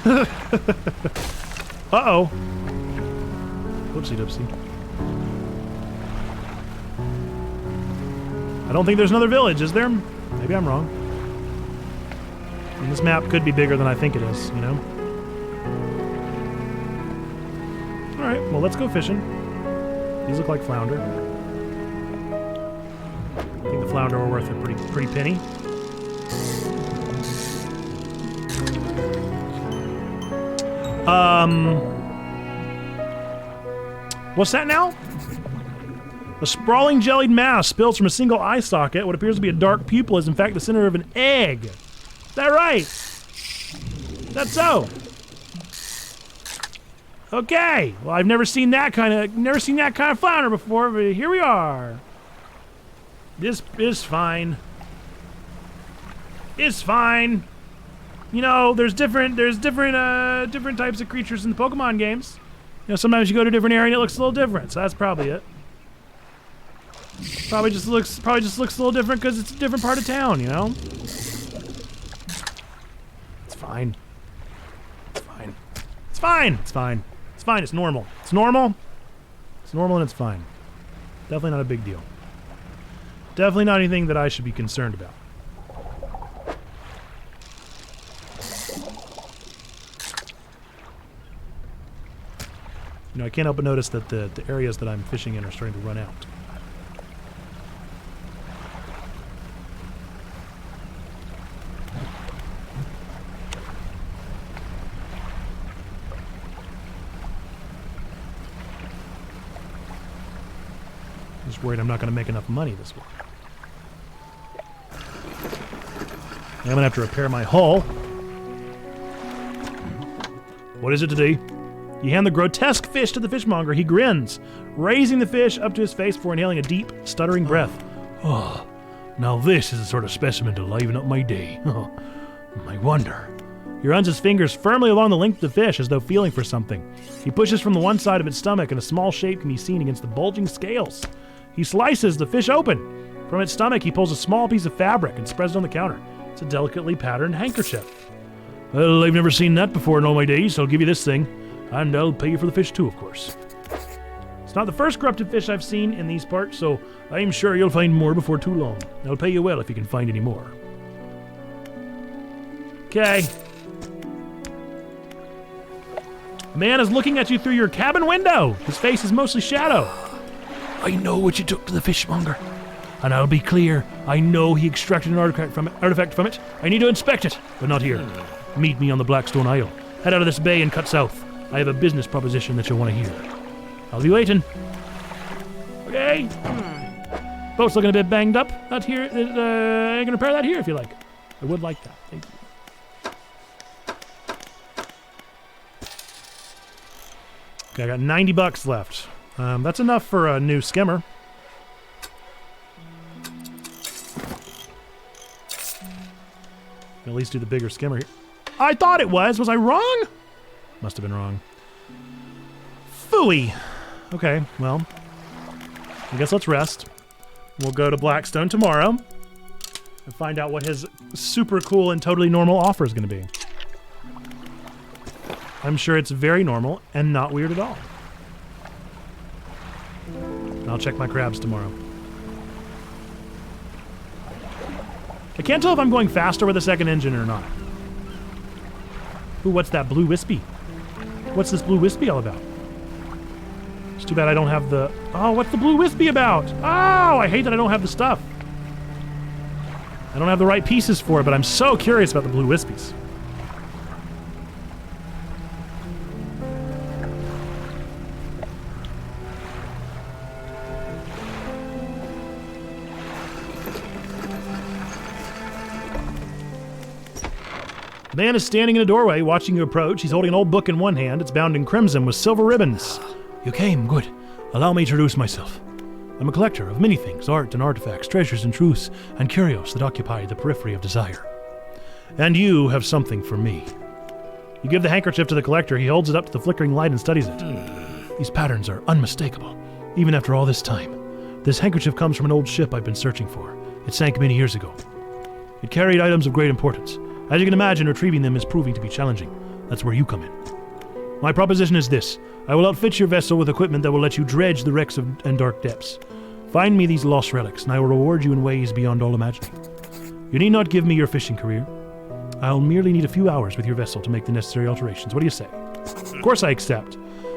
Uh-oh. Whoopsie doopsie. I don't think there's another village, is there? Maybe I'm wrong. And this map could be bigger than I think it is, you know? Alright, well, let's go fishing. These look like flounder. I think the flounder were worth a pretty penny. What's that now? A sprawling jellied mass spills from a single eye socket. What appears to be a dark pupil is in fact the center of an egg. Is that right? That's so. Okay. Well, I've never seen that kind of flounder before, but here we are. This is fine. It's fine. You know, there's different types of creatures in the Pokemon games. You know, sometimes you go to a different area and it looks a little different. So that's probably it. Probably just looks a little different because it's a different part of town, you know? It's fine. It's fine. It's fine. It's fine. It's fine. It's normal. It's normal. It's normal and it's fine. Definitely not a big deal. Definitely not anything that I should be concerned about. You know, I can't help but notice that the areas that I'm fishing in are starting to run out. Just worried I'm not going to make enough money this week. I'm going to have to repair my hull. What is it today? You hand the grotesque fish to the fishmonger. He grins, raising the fish up to his face before inhaling a deep, stuttering breath. Oh, now this is the sort of specimen to liven up my day. Oh, I wonder. He runs his fingers firmly along the length of the fish as though feeling for something. He pushes from the one side of its stomach and a small shape can be seen against the bulging scales. He slices the fish open. From its stomach, he pulls a small piece of fabric and spreads it on the counter. It's a delicately patterned handkerchief. Well, I've never seen that before in all my days, so I'll give you this thing. And I'll pay you for the fish too, of course. It's not the first corrupted fish I've seen in these parts, so I'm sure you'll find more before too long. I'll pay you well if you can find any more. Okay. A man is looking at you through your cabin window. His face is mostly shadow. I know what you took to the fishmonger. And I'll be clear, I know he extracted an artifact from it. I need to inspect it, but not here. Meet me on the Blackstone Isle. Head out of this bay and cut south. I have a business proposition that you'll want to hear. I'll be waiting. Okay. Boat's looking a bit banged up. Not here. I can repair that here if you like. I would like that. Thank you. Okay, I got 90 bucks left. That's enough for a new skimmer. At least do the bigger skimmer here. I thought it was. Was I wrong? Must have been wrong. Phooey. Okay, well, I guess let's rest. We'll go to Blackstone tomorrow and find out what his super cool and totally normal offer is going to be. I'm sure it's very normal and not weird at all. I'll check my crabs tomorrow. I can't tell if I'm going faster with a second engine or not. Ooh, what's that blue wispy? What's this blue wispy all about? It's too bad I don't have the... Oh, what's the blue wispy about? Oh, I hate that I don't have the stuff. I don't have the right pieces for it, but I'm so curious about the blue wispies. The man is standing in a doorway watching you approach. He's holding an old book in one hand. It's bound in crimson with silver ribbons. You came, good. Allow me to introduce myself. I'm a collector of many things, art and artifacts, treasures and truths, and curios that occupy the periphery of desire. And you have something for me. You give the handkerchief to the collector. He holds it up to the flickering light and studies it. These patterns are unmistakable, even after all this time. This handkerchief comes from an old ship I've been searching for. It sank many years ago. It carried items of great importance. As you can imagine, retrieving them is proving to be challenging. That's where you come in. My proposition is this. I will outfit your vessel with equipment that will let you dredge the wrecks and dark depths. Find me these lost relics, and I will reward you in ways beyond all imagining. You need not give me your fishing career. I'll merely need a few hours with your vessel to make the necessary alterations. What do you say? Of course I accept.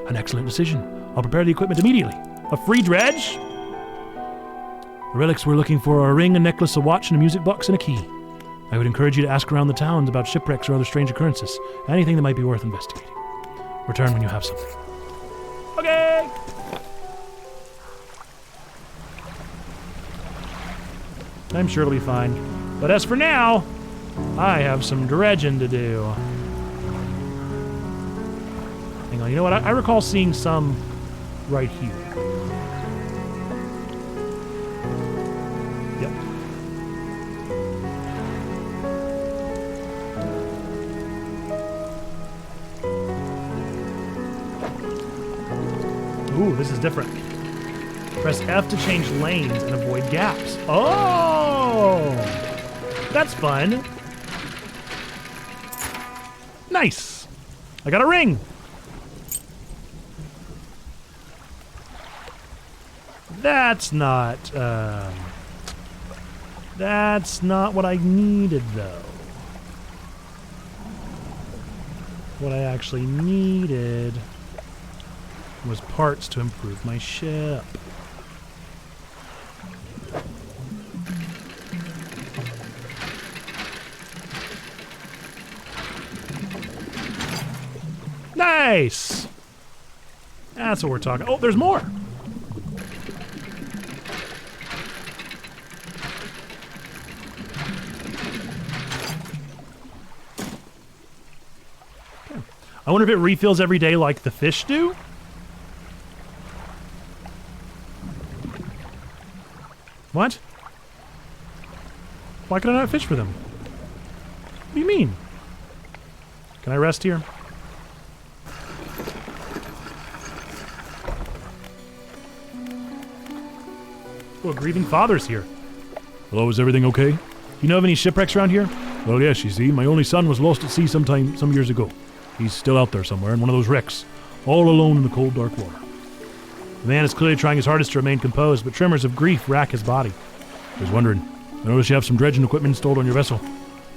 An excellent decision. I'll prepare the equipment immediately. A free dredge? The relics we're looking for are a ring, a necklace, a watch, and a music box, and a key. I would encourage you to ask around the towns about shipwrecks or other strange occurrences. Anything that might be worth investigating. Return when you have something. Okay! I'm sure it'll be fine. But as for now, I have some dredging to do. Hang on, you know what? I recall seeing some right here. Yep. Ooh, this is different. Press F to change lanes and avoid gaps. Oh! That's fun. Nice. I got a ring. That's not what I needed, though. What I actually needed was parts to improve my ship. Nice! That's what we're talking. Oh, there's more! Okay. I wonder if it refills every day like the fish do? What? Why can I not fish for them? What do you mean? Can I rest here? Oh, a grieving father's here. Hello, is everything okay? Do you know of any shipwrecks around here? Well, yes, you see, my only son was lost at sea some years ago. He's still out there somewhere in one of those wrecks, all alone in the cold, dark water. The man is clearly trying his hardest to remain composed, but tremors of grief rack his body. I was wondering, I noticed you have some dredging equipment installed on your vessel.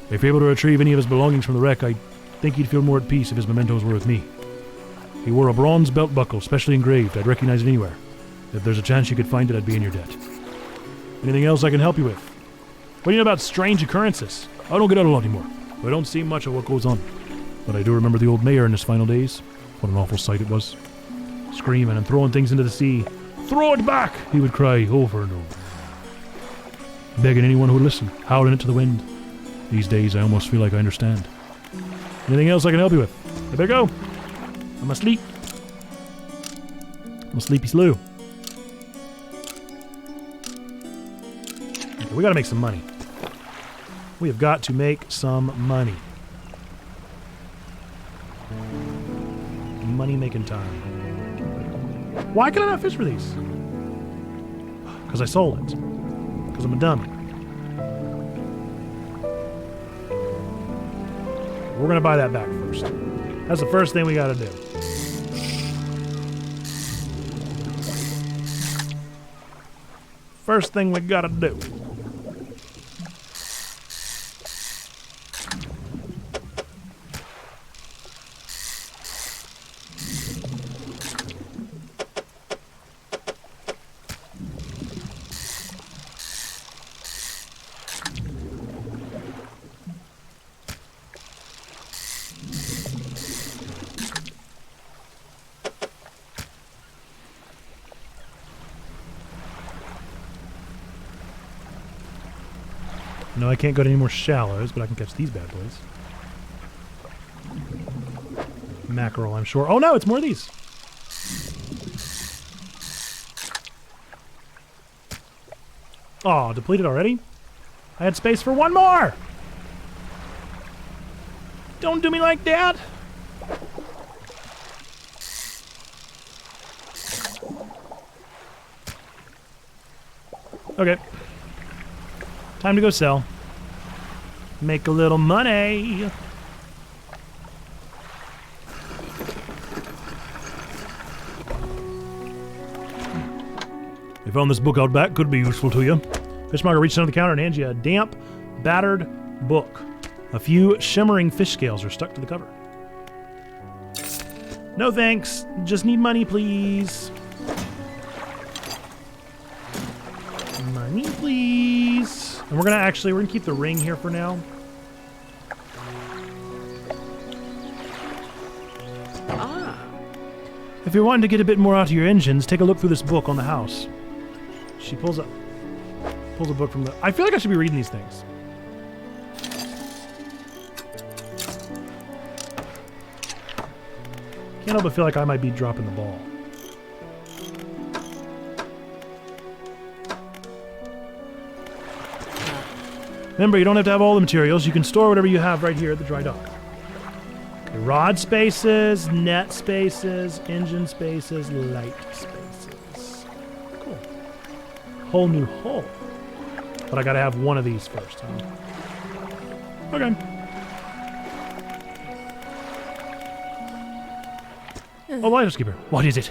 If you're able to retrieve any of his belongings from the wreck, I think he'd feel more at peace if his mementos were with me. He wore a bronze belt buckle, specially engraved. I'd recognize it anywhere. If there's a chance you could find it, I'd be in your debt. Anything else I can help you with? What do you know about strange occurrences? I don't get out a lot anymore. I don't see much of what goes on. But I do remember the old mayor in his final days. What an awful sight it was. Screaming and throwing things into the sea. Throw it back, he would cry over and over. Begging anyone who would listen, howling it to the wind. These days I almost feel like I understand. Anything else I can help you with? I better go. I'm asleep. I'm a sleepy slew. Okay, we gotta make some money. We have got to make some money. Money making time. Why can I not fish for these? Because I sold it. Because I'm a dummy. We're going to buy that back first. That's the first thing we got to do. First thing we got to do. No, I can't go to any more shallows, but I can catch these bad boys. Mackerel, I'm sure. Oh no, it's more of these. Oh, depleted already? I had space for one more! Don't do me like that! Okay. Time to go sell. Make a little money. I found this book out back. Could be useful to you. Fishmonger reaches under the counter and hands you a damp, battered book. A few shimmering fish scales are stuck to the cover. No thanks. Just need money, please. Money, please. And we're gonna keep the ring here for now. If you're wanting to get a bit more out of your engines, take a look through this book on the house. She pulls a book from the... I feel like I should be reading these things. Can't help but feel like I might be dropping the ball. Remember, you don't have to have all the materials. You can store whatever you have right here at the dry dock. Okay, rod spaces, net spaces, engine spaces, light spaces. Cool. Whole new hull. But I gotta have one of these first, huh? Okay. Oh, lighthouse keeper. What is it?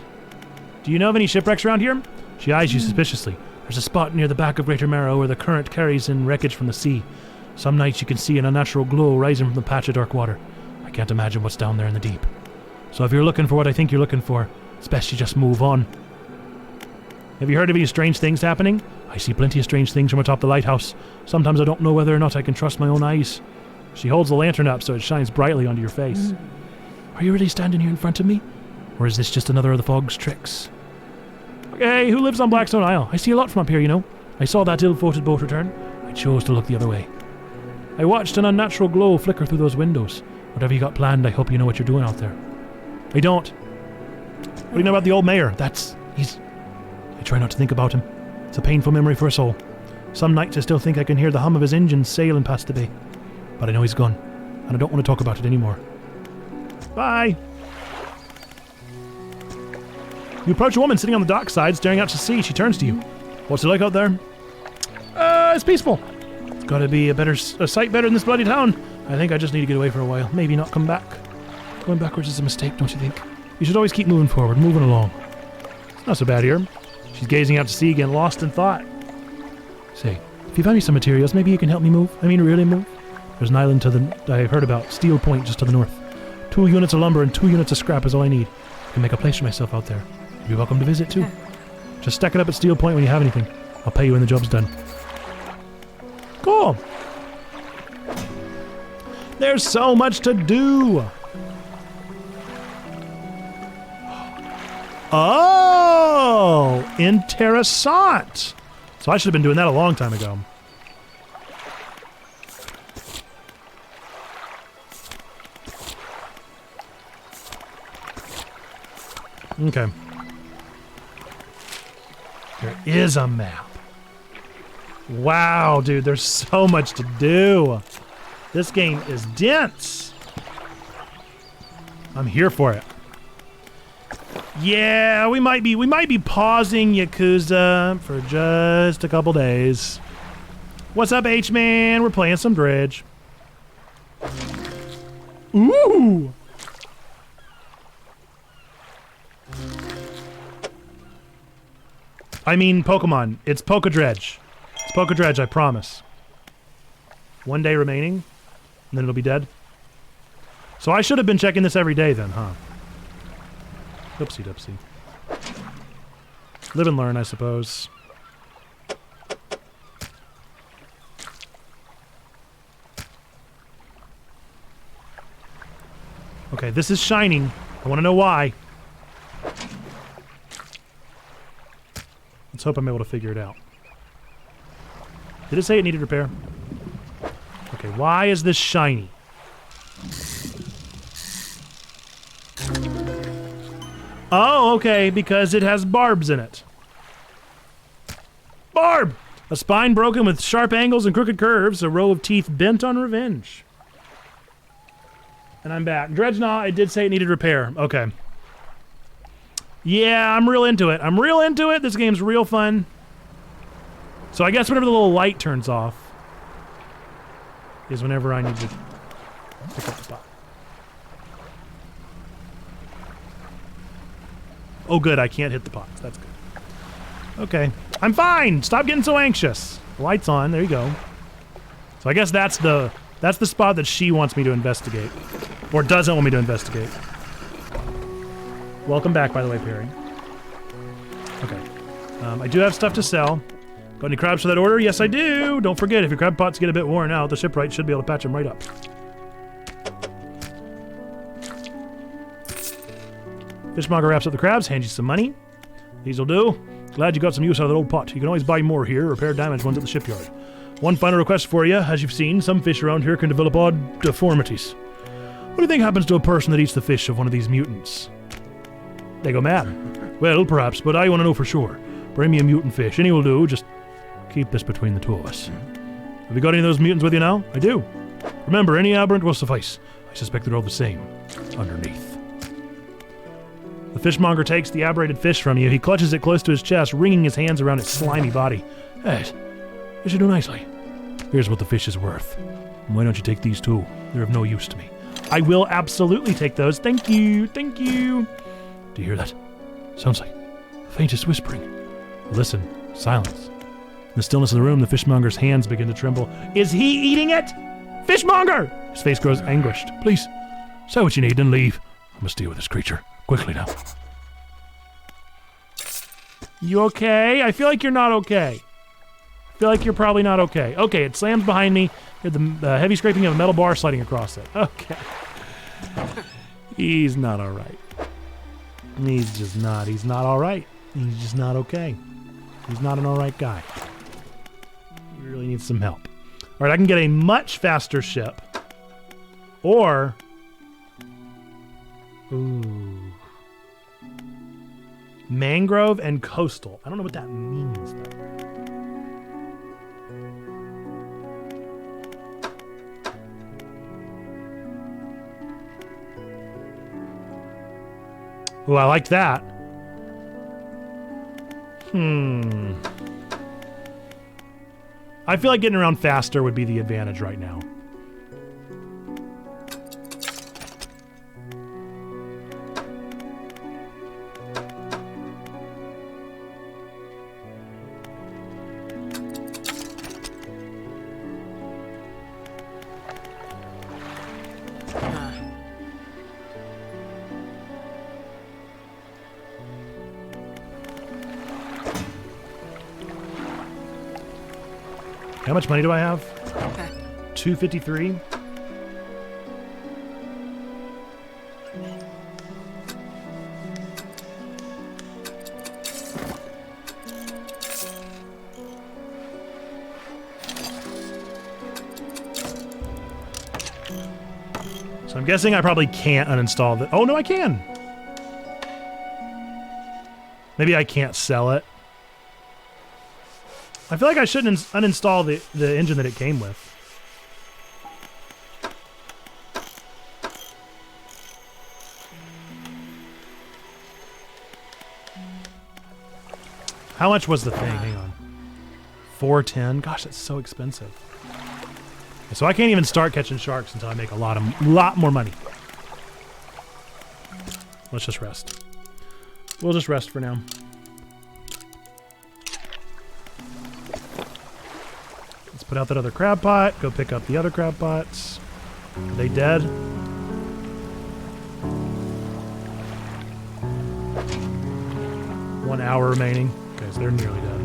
Do you know of any shipwrecks around here? She eyes you suspiciously. There's a spot near the back of Greater Marrow where the current carries in wreckage from the sea. Some nights you can see an unnatural glow rising from the patch of dark water. I can't imagine what's down there in the deep. So if you're looking for what I think you're looking for, it's best you just move on. Have you heard of any strange things happening? I see plenty of strange things from atop the lighthouse. Sometimes I don't know whether or not I can trust my own eyes. She holds the lantern up so it shines brightly onto your face. Are you really standing here in front of me? Or is this just another of the fog's tricks? Hey, who lives on Blackstone Isle? I see a lot from up here, you know. I saw that ill-fated boat return. I chose to look the other way. I watched an unnatural glow flicker through those windows. Whatever you got planned, I hope you know what you're doing out there. I don't. What do you know about the old mayor? I try not to think about him. It's a painful memory for us all. Some nights I still think I can hear the hum of his engine sailing past the bay. But I know he's gone, and I don't want to talk about it anymore. Bye! You approach a woman sitting on the dockside, staring out to sea. She turns to you. What's it like out there? It's peaceful. It's gotta be a sight better than this bloody town. I think I just need to get away for a while. Maybe not come back. Going backwards is a mistake, don't you think? You should always keep moving forward, moving along. It's not so bad here. She's gazing out to sea again, lost in thought. Say, if you find me some materials, maybe you can help me move. I mean, really move. There's an island I heard about, Steel Point, just to the north. 2 units of lumber and 2 units of scrap is all I need. I can make a place for myself out there. You're welcome to visit, too. Just stack it up at Steel Point when you have anything. I'll pay you when the job's done. Cool. There's so much to do. Oh, interessant. So I should have been doing that a long time ago. Okay. There is a map. Wow, dude, there's so much to do. This game is dense. I'm here for it. Yeah, we might be pausing Yakuza for just a couple days. What's up, H-Man? We're playing some Dredge. Ooh! I mean Pokemon. It's Dredge. It's Dredge, I promise. 1 day remaining, and then it'll be dead. So I should have been checking this every day then, huh? Oopsie doopsie. Live and learn, I suppose. Okay, this is shining. I want to know why. Let's hope I'm able to figure it out. Did it say it needed repair? Okay, why is this shiny? Oh, okay, because it has barbs in it. Barb! A spine broken with sharp angles and crooked curves, a row of teeth bent on revenge. And I'm back. Dredgenaw, it did say it needed repair. Okay. Yeah, I'm real into it. I'm real into it. This game's real fun. So I guess whenever the little light turns off is whenever I need to pick up the pot. Oh good, I can't hit the pots. That's good. Okay. I'm fine! Stop getting so anxious. The light's on. There you go. So I guess that's the spot that she wants me to investigate. Or doesn't want me to investigate. Welcome back, by the way, Perry. Okay. I do have stuff to sell. Got any crabs for that order? Yes, I do! Don't forget, if your crab pots get a bit worn out, the shipwright should be able to patch them right up. Fishmonger wraps up the crabs, hands you some money. These'll do. Glad you got some use out of that old pot. You can always buy more here, repair damaged ones at the shipyard. One final request for you. As you've seen, some fish around here can develop odd deformities. What do you think happens to a person that eats the fish of one of these mutants? They go mad. Well, perhaps, but I want to know for sure. Bring me a mutant fish. Any will do. Just keep this between the two of us. Have you got any of those mutants with you now? I do. Remember, any aberrant will suffice. I suspect they're all the same underneath. The fishmonger takes the aberrated fish from you. He clutches it close to his chest, wringing his hands around its slimy body. Hey, you should do nicely. Here's what the fish is worth. Why don't you take these too? They're of no use to me. I will absolutely take those. Thank you. Thank you. Do you hear that? Sounds like the faintest whispering. Listen. Silence. In the stillness of the room, the fishmonger's hands begin to tremble. Is he eating it? Fishmonger! His face grows anguished. Please, say what you need and leave. I must deal with this creature. Quickly now. You okay? I feel like you're not okay. I feel like you're probably not okay. Okay, it slams behind me. Hear the heavy scraping of a metal bar sliding across it. Okay. He's not alright. He's just not. He's not alright. He's just not okay. He's not an alright guy. He really needs some help. Alright, I can get a much faster ship. Or... Ooh... Mangrove and coastal. I don't know what that means, though. Oh, I like that. I feel like getting around faster would be the advantage right now. How much money do I have? 253. So I'm guessing I probably can't uninstall that. Oh no, I can. Maybe I can't sell it. I feel like I shouldn't uninstall the engine that it came with. How much was the thing? Hang on. $4.10. Gosh, that's so expensive. So I can't even start catching sharks until I make a lot more money. Let's just rest. We'll just rest for now. Let's put out that other crab pot. Go pick up the other crab pots. Are they dead? One hour remaining. Okay, so they're nearly dead.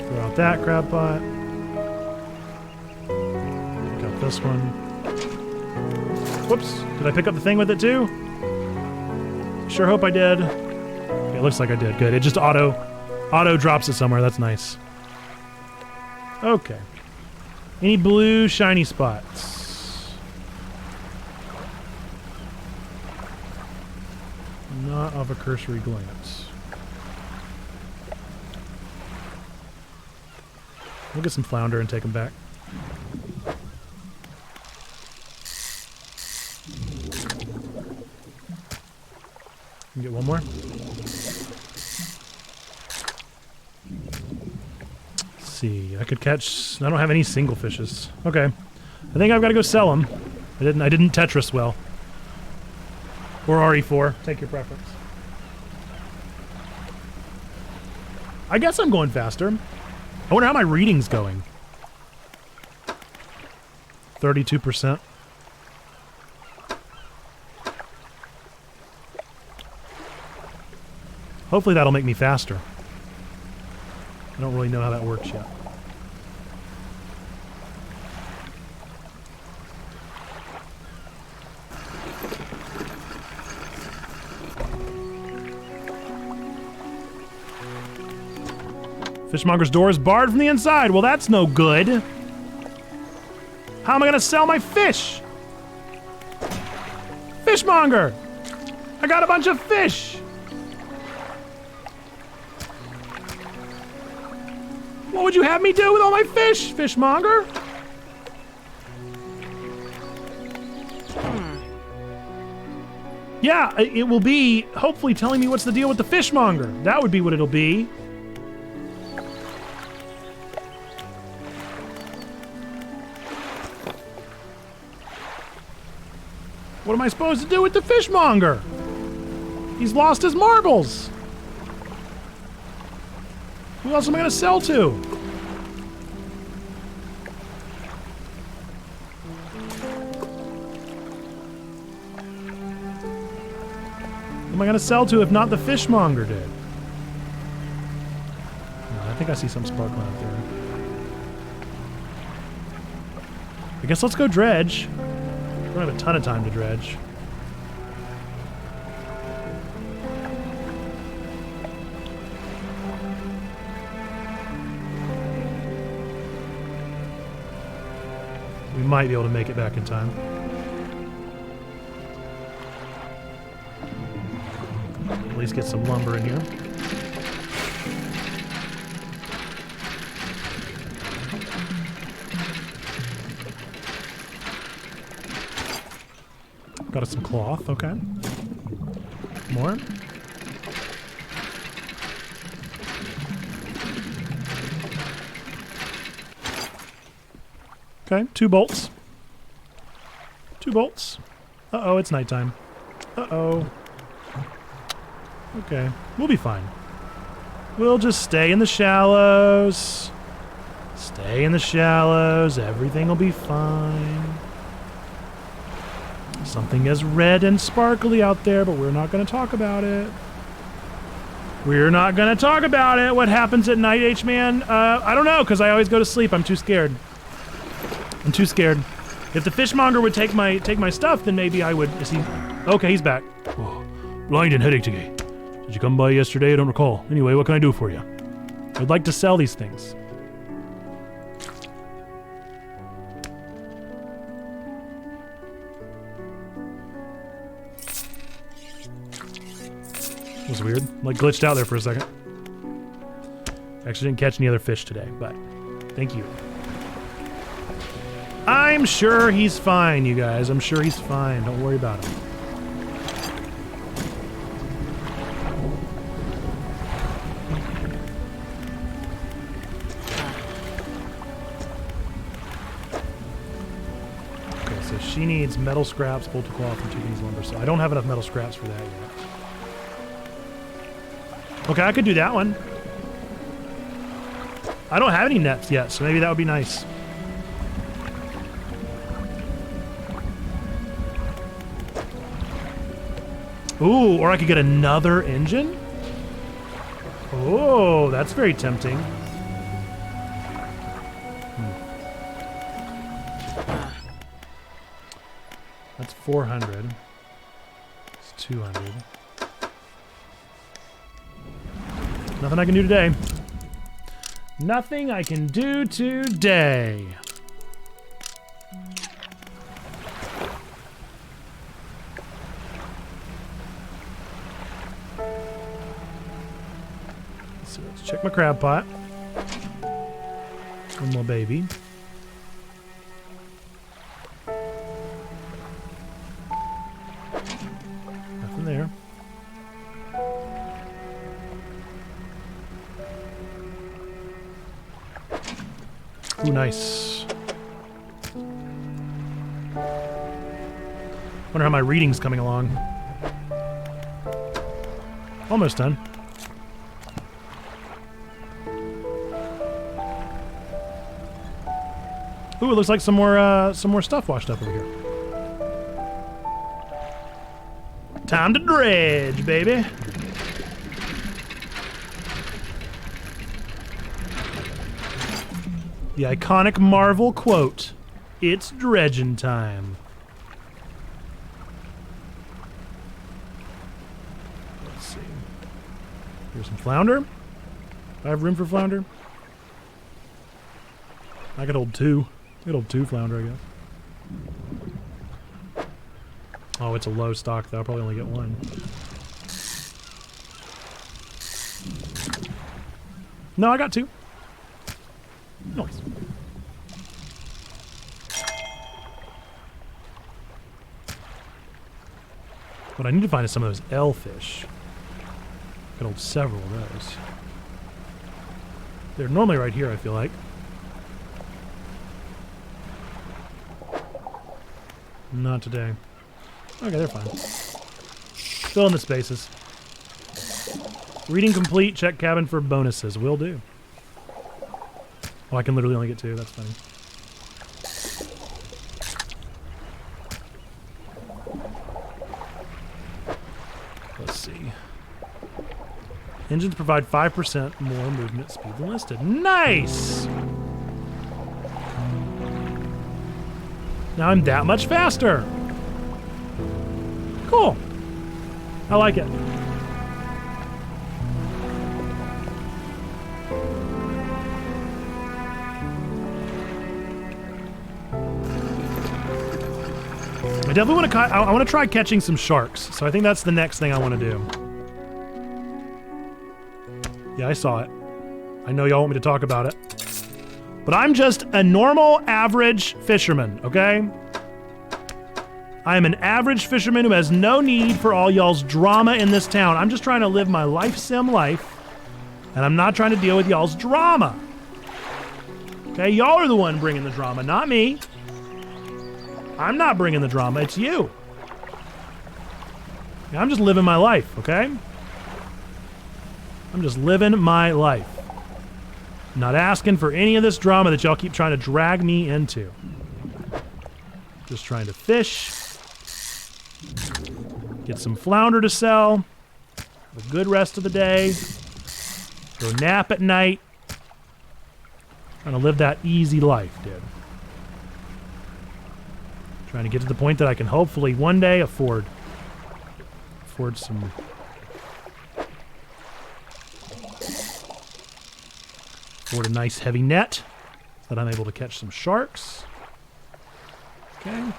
Throw out that crab pot. Pick up this one. Whoops. Did I pick up the thing with it too? Sure hope I did. Okay, it looks like I did. Good. It just auto drops it somewhere. That's nice. Okay. Any blue shiny spots? Not of a cursory glance. We'll get some flounder and take them back. Can get one more. See, I could catch. I don't have any single fishes. Okay, I think I've got to go sell them. I didn't Tetris well. Or RE4. Take your preference. I guess I'm going faster. I wonder how my reading's going. 32%. Hopefully that'll make me faster. I don't really know how that works yet. Fishmonger's door is barred from the inside. Well, that's no good. How am I going to sell my fish? Fishmonger! I got a bunch of fish! What would you have me do with all my fish, Fishmonger? Yeah, it will be hopefully telling me what's the deal with the Fishmonger. That would be what it'll be. What am I supposed to do with the Fishmonger? He's lost his marbles. Who else am I going to sell to? Who am I going to sell to if not the Fishmonger did? No, I think I see some sparkling out there. I guess let's go dredge. We don't have a ton of time to dredge. We might be able to make it back in time. At least get some lumber in here. Got us some cloth, okay. More. Okay, 2 bolts. 2 bolts. Uh-oh, it's nighttime. Uh-oh. Okay, we'll be fine. We'll just stay in the shallows. Stay in the shallows. Everything will be fine. Something is red and sparkly out there, but we're not going to talk about it. We're not going to talk about it. What happens at night, H-Man? I don't know, because I always go to sleep. I'm too scared. I'm too scared. If the Fishmonger would take my stuff, then maybe I would. Is he? Okay, he's back. Oh, blind and headache today. Did you come by yesterday? I don't recall. Anyway, what can I do for you? I'd like to sell these things. That was weird. Like glitched out there for a second. Actually didn't catch any other fish today, but thank you. I'm sure he's fine, you guys. I'm sure he's fine. Don't worry about him. Okay, so she needs metal scraps, bolted cloth, and 2 things lumber. So I don't have enough metal scraps for that yet. Okay, I could do that one. I don't have any nets yet, so maybe that would be nice. Ooh, or I could get another engine? Oh, that's very tempting. That's 400. It's 200. Nothing I can do today. Nothing I can do today. So let's check my crab pot. One more baby. Nothing there. Ooh, nice. Wonder how my reading's coming along. Almost done. Ooh, it looks like some more stuff washed up over here. Time to dredge, baby. The iconic Marvel quote, "It's dredging time." Let's see. Here's some flounder. I have room for flounder. I could hold 2. I could hold 2 flounder, I guess. Oh, it's a low stock, though. I'll probably only get 1. No, I got 2. Nice. What I need to find is some of those L fish. I could hold several of those. They're normally right here, I feel like. Not today. Okay, they're fine. Fill in the spaces. Reading complete. Check cabin for bonuses. Will do. Oh, I can literally only get 2. That's funny. Let's see. Engines provide 5% more movement speed than listed. Nice! Now I'm that much faster. Cool. I like it. I definitely want to. I want to try catching some sharks. So I think that's the next thing I want to do. Yeah, I saw it. I know y'all want me to talk about it, but I'm just a normal, average fisherman. Okay. I am an average fisherman who has no need for all y'all's drama in this town. I'm just trying to live my life sim life, and I'm not trying to deal with y'all's drama. Okay, y'all are the one bringing the drama, not me. I'm not bringing the drama, it's you. I'm just living my life, okay? I'm just living my life. I'm not asking for any of this drama that y'all keep trying to drag me into. Just trying to fish. Get some flounder to sell. Have a good rest of the day. Go nap at night. Trying to live that easy life, dude. Trying to get to the point that I can hopefully one day afford some a nice heavy net so that I'm able to catch some sharks. Okay.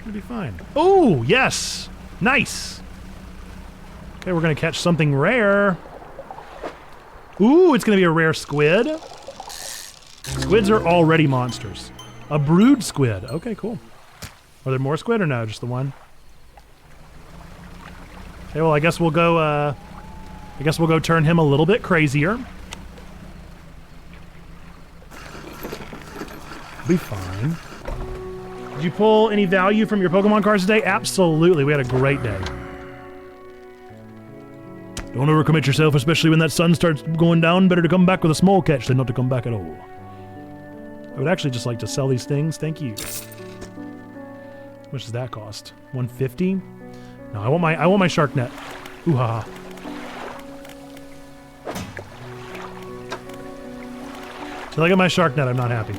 It'll be fine. Oh, yes. Nice. Okay, we're going to catch something rare. Ooh, it's going to be a rare squid. Squid Squids are already monsters. A brood squid. Okay, cool. Are there more squid or no? Just the one? Okay, well, I guess we'll go turn him a little bit crazier. Be fine. Did you pull any value from your Pokemon cards today? Absolutely. We had a great day. Don't overcommit yourself, especially when that sun starts going down. Better to come back with a small catch than not to come back at all. I would actually just like to sell these things. Thank you. How much does that cost? 150? No, I want my shark net. Ooh ha ha. Till I get my shark net, I'm not happy.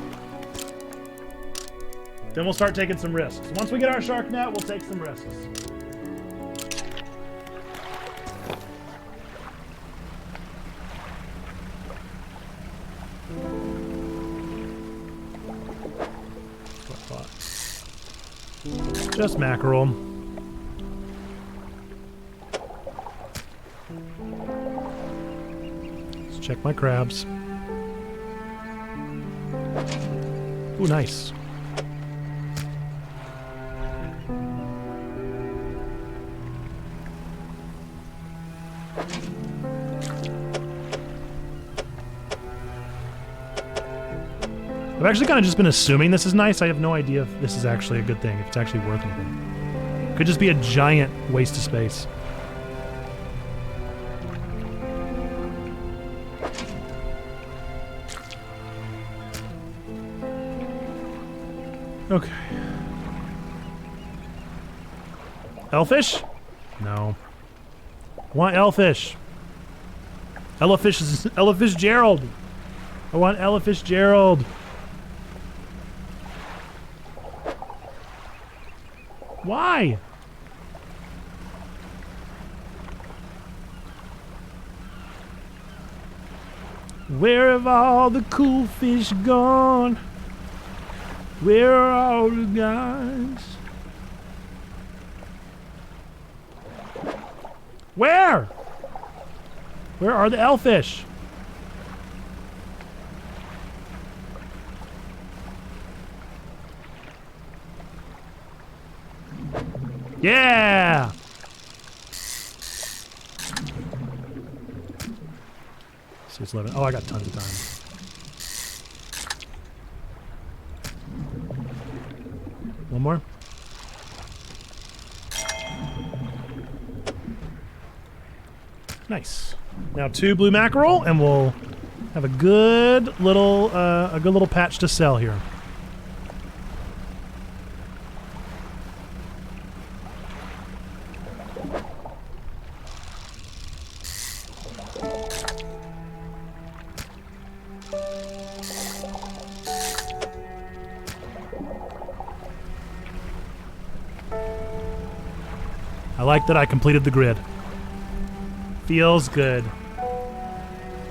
Then we'll start taking some risks. Once we get our shark net, we'll take some risks. Just mackerel. Let's check my crabs. Ooh, nice. I've actually kind of just been assuming this is nice. I have no idea if this is actually a good thing, if it's actually worth anything. Could just be a giant waste of space. Okay. Elfish? No. Want Elfish. Elfish Gerald. I want Elfish Gerald. Why? Where have all the cool fish gone? Where are all the guys? Where? Where are the elfish? Yeah! See, it's 11. Oh, I got tons of time. One more. Nice. Now 2 blue mackerel, and we'll have a good little patch to sell here. I like that I completed the grid. Feels good.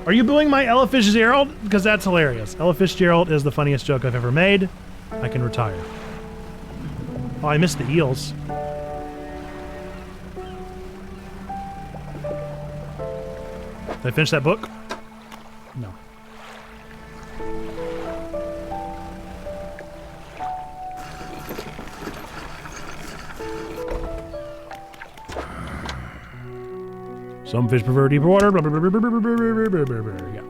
Are you booing my Elefish Gerald? Because that's hilarious. Elefish Gerald is the funniest joke I've ever made. I can retire. Oh, I missed the eels. Did I finish that book? No. Some fish prefer deeper water. Blah, blah, blah, blah, blah, blah, blah, blah, blah, blah. Yeah.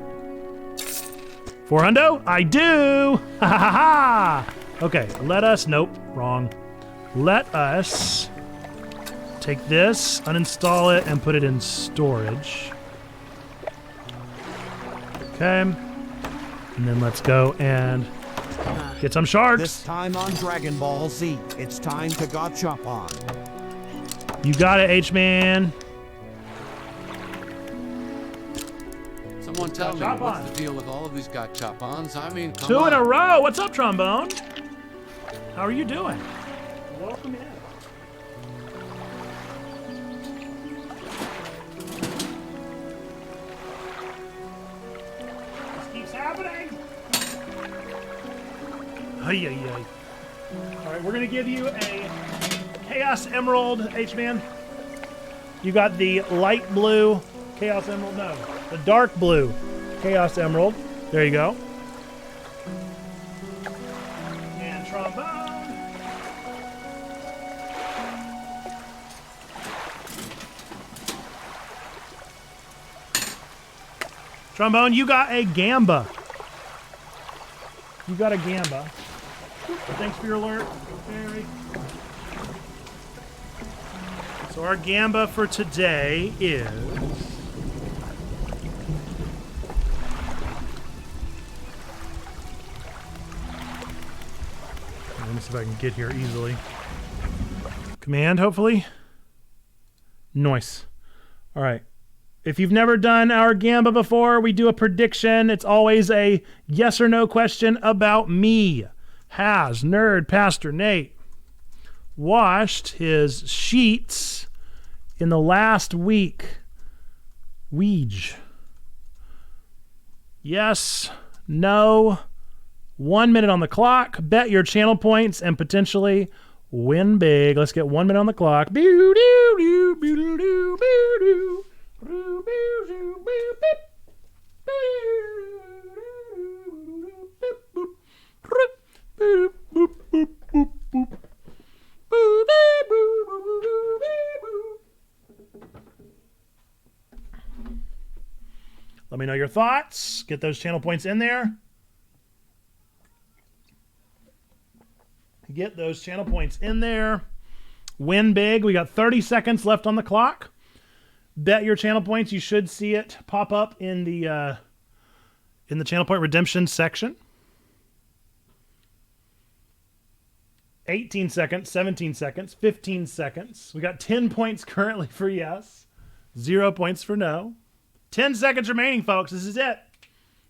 400? I do! Ha ha ha ha! Okay, let us... Nope, wrong. Let us take this, uninstall it, and put it in storage. Okay. And then let's go and get some sharks. This time on Dragon Ball Z, it's time to gachapon. You got it, H-Man. Someone tell me, what's the deal with all of these gachapons? I mean, come 2 on. in a row. What's up, Trombone? How are you doing? Welcome in. This keeps happening. Ay, ay, ay. All right, we're going to give you a Chaos Emerald, H-Man. You got the light blue Chaos Emerald. No, the dark blue Chaos Emerald. There you go. trombone. Trombone, you got a gamba. You got a gamba. Thanks for your alert, Barry. So our gamba for today is... Let me see if I can get here easily. Command, hopefully. Nice. All right. If you've never done our gamba before, we do a prediction. It's always a yes or no question about me. Has Nerd Pastor Nate washed his sheets in the last week? Weege. Yes, no, 1 minute on the clock. Bet your channel points and potentially win big. Let's get 1 minute on the clock. Let me know your thoughts. Get those channel points in there. Get those channel points in there. Win big. We got 30 seconds left on the clock. Bet your channel points. You should see it pop up in the channel point redemption section. 18 seconds, 17 seconds, 15 seconds. We got 10 points currently for yes, 0 points for no. 10 seconds remaining, folks. This is it.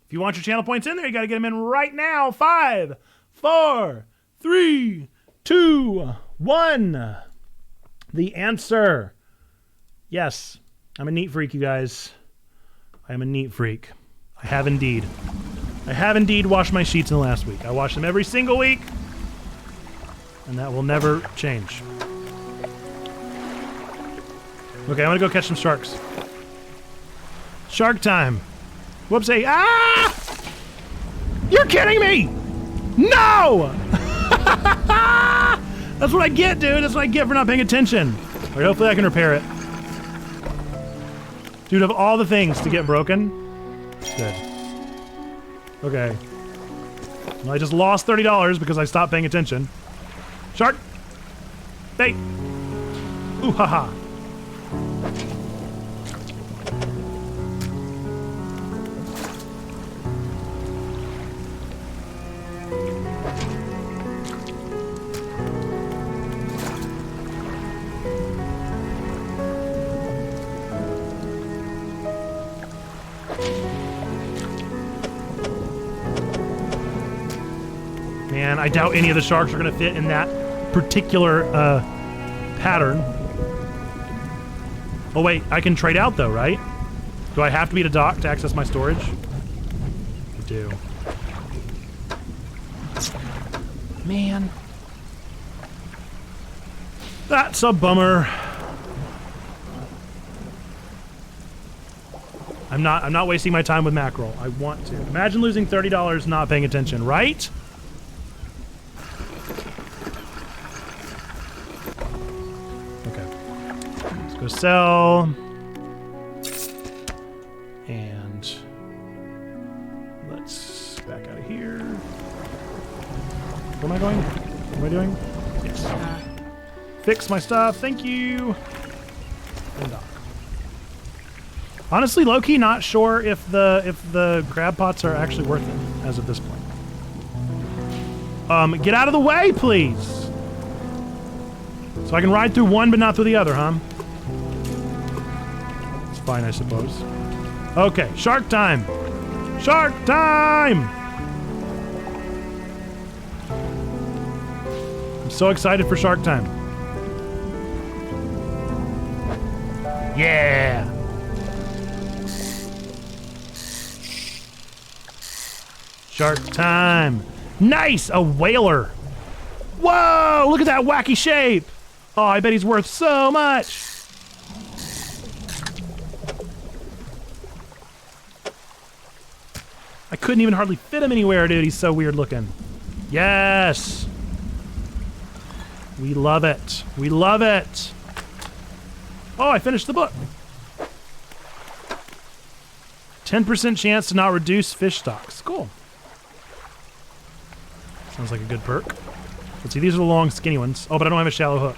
If you want your channel points in there, you got to get them in right now. 5, 4, 3, 2, 1. The answer. Yes. I'm a neat freak, you guys. I am a neat freak. I have indeed. I have indeed washed my sheets in the last week. I wash them every single week. And that will never change. Okay, I'm gonna go catch some sharks. Shark time. Whoopsie. Ah! You're kidding me! No! That's what I get, dude. That's what I get for not paying attention. All right, hopefully I can repair it. Dude, of all the things to get broken, good. Okay. Well, I just lost $30 because I stopped paying attention. Shark! Hey! Ooh, haha. Man, I doubt any of the sharks are going to fit in that particular pattern. Oh wait, I can trade out though, right? Do I have to be at a dock to access my storage? I do. Man. That's a bummer. I'm not wasting my time with mackerel. I want to. Imagine losing $30 not paying attention, right? Go sell. And let's back out of here. Where am I going? What am I doing? Yes. Fix my stuff. Thank you. And dock. Honestly, low-key not sure if the crab pots are actually worth it as of this point. Get out of the way, please. So I can ride through one but not through the other, huh? It's fine, I suppose. Okay, shark time. Shark time! I'm so excited for shark time. Yeah! Shark time. Nice! A whaler. Whoa! Look at that wacky shape! Oh, I bet he's worth so much! I couldn't even hardly fit him anywhere, dude. He's so weird looking. Yes! We love it. We love it. Oh, I finished the book. 10% chance to not reduce fish stocks. Cool. Sounds like a good perk. Let's see, these are the long, skinny ones. Oh, but I don't have a shallow hook.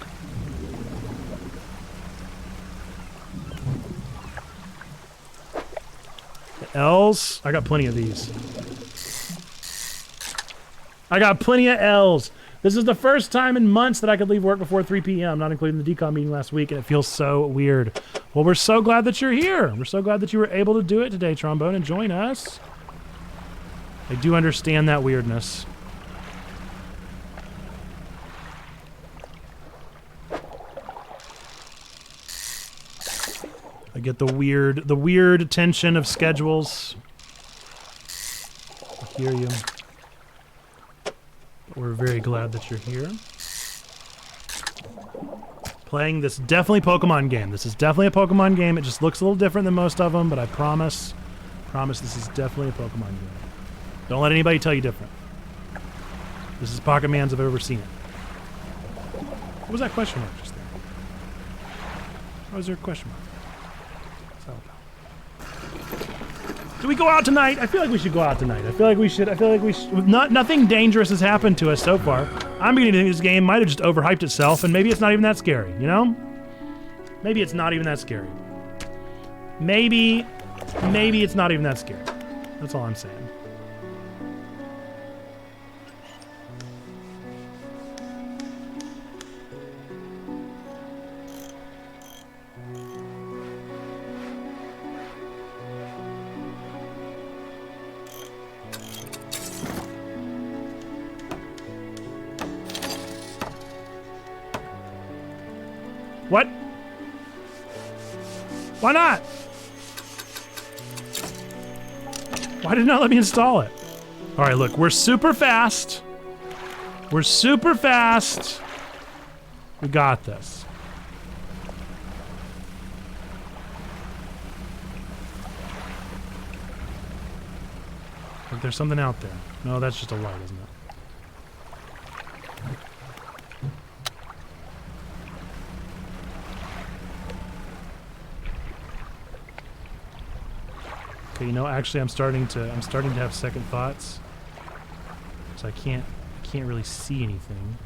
The L's. I got plenty of these. I got plenty of L's. This is the first time in months that I could leave work before 3 p.m., not including the decom meeting last week, and it feels so weird. Well, we're so glad that you're here. We're so glad that you were able to do it today, Trombone, and join us. I do understand that weirdness. I get the weird tension of schedules. I hear you. We're very glad that you're here. Playing this definitely Pokemon game. This is definitely a Pokemon game. It just looks a little different than most of them, but I promise this is definitely a Pokemon game. Don't let anybody tell you different. This is PokeMondays I've ever seen it. What was that question mark just there? Why was there a question mark? Do we go out tonight? I feel like we should go out tonight. I feel like we should. Nothing dangerous has happened to us so far. I'm beginning to think this game might have just overhyped itself, and maybe it's not even that scary, you know? Maybe it's not even that scary. Maybe it's not even that scary. That's all I'm saying. What? Why not? Why did it not let me install it? All right, look, we're super fast. We're super fast. We got this. Look, there's something out there. No, that's just a light, isn't it? Okay, you know, actually, I'm starting to have second thoughts, so I can't really see anything.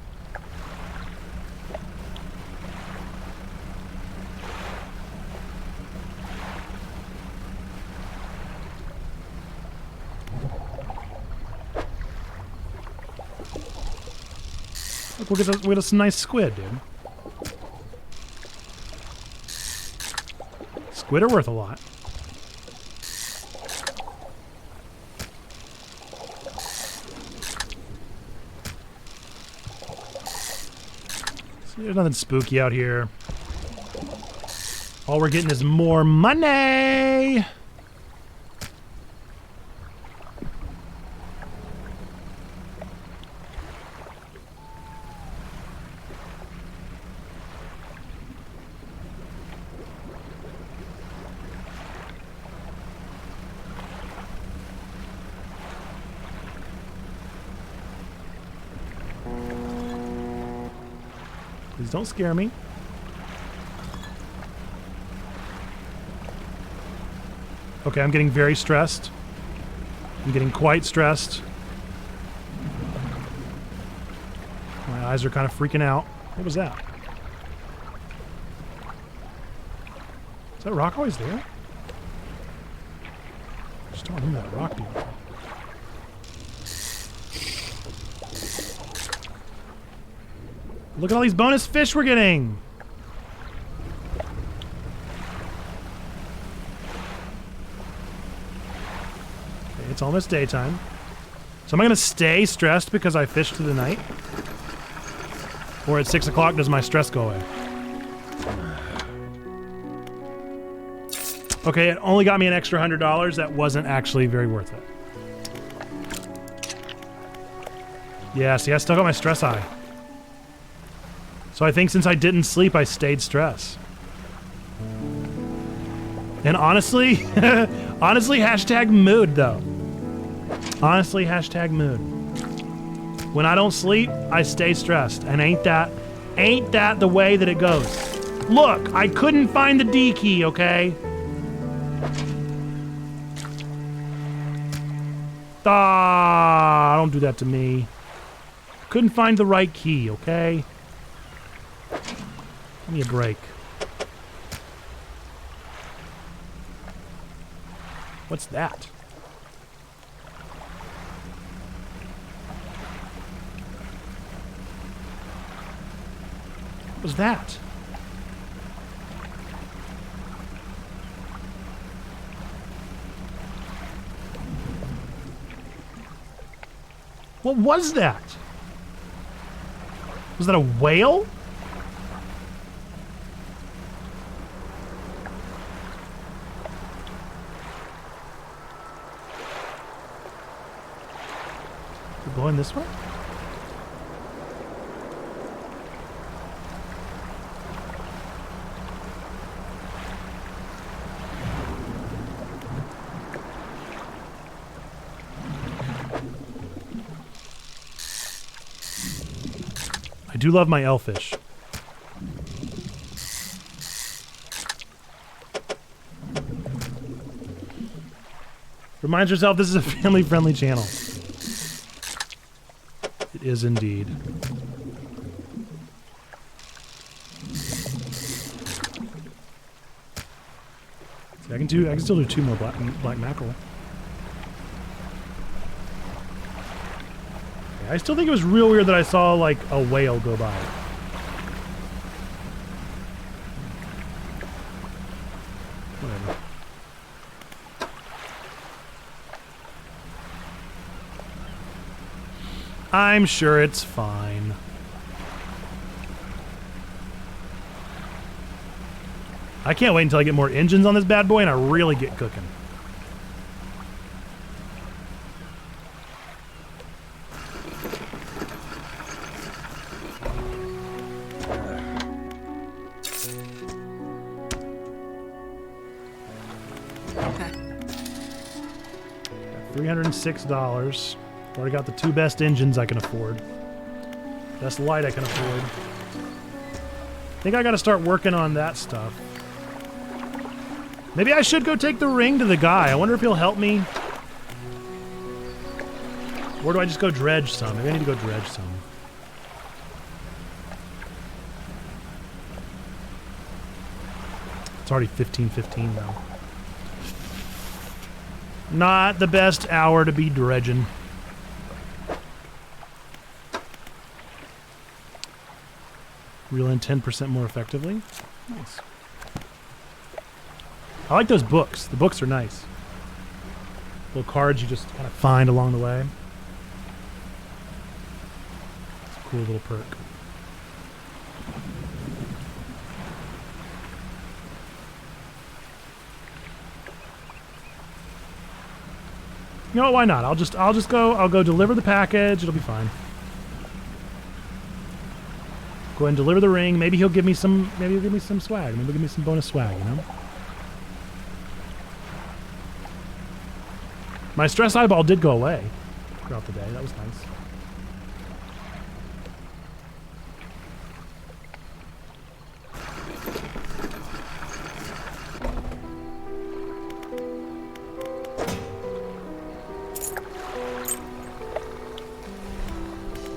Look, we get some nice squid, dude. Squid are worth a lot. There's nothing spooky out here. All we're getting is more money! Please don't scare me. Okay, I'm getting very stressed. I'm getting quite stressed. My eyes are kind of freaking out. What was that? Is that rock always there? I just don't remember that rock being there. Look at all these bonus fish we're getting! Okay, it's almost daytime. So am I gonna stay stressed because I fished through the night? Or at 6 o'clock does my stress go away? Okay, it only got me an extra $100. That wasn't actually very worth it. Yeah, see, I still got my stress high. So I think since I didn't sleep, I stayed stressed. And honestly, honestly, hashtag mood though. Honestly, hashtag mood. When I don't sleep, I stay stressed. And ain't that Ain't that the way that it goes? Look, I couldn't find the D key, okay? Ah, don't do that to me. Couldn't find the right key, okay? Give me a break. What's that? What was that? What was that? Was that a whale? We're going this way? I do love my elfish. Reminds yourself this is a family-friendly channel. It is indeed. See, I can still do 2 more black mackerel. I still think it was real weird that I saw, like, a whale go by. Whatever. I'm sure it's fine. I can't wait until I get more engines on this bad boy and I really get cooking. $306. Already got the 2 best engines I can afford. Best light I can afford. I think I gotta start working on that stuff. Maybe I should go take the ring to the guy. I wonder if he'll help me. Or do I just go dredge some? Maybe I need to go dredge some. It's already 15:15 though. Not the best hour to be dredging. Reel in 10% more effectively. Nice. I like those books. The books are nice. Little cards you just kind of find along the way. It's a cool little perk. You know what, why not? I'll go deliver the package, it'll be fine. Go ahead and deliver the ring. Maybe he'll give me some swag. Maybe he'll give me some bonus swag, you know? My stress eyeball did go away throughout the day. That was nice.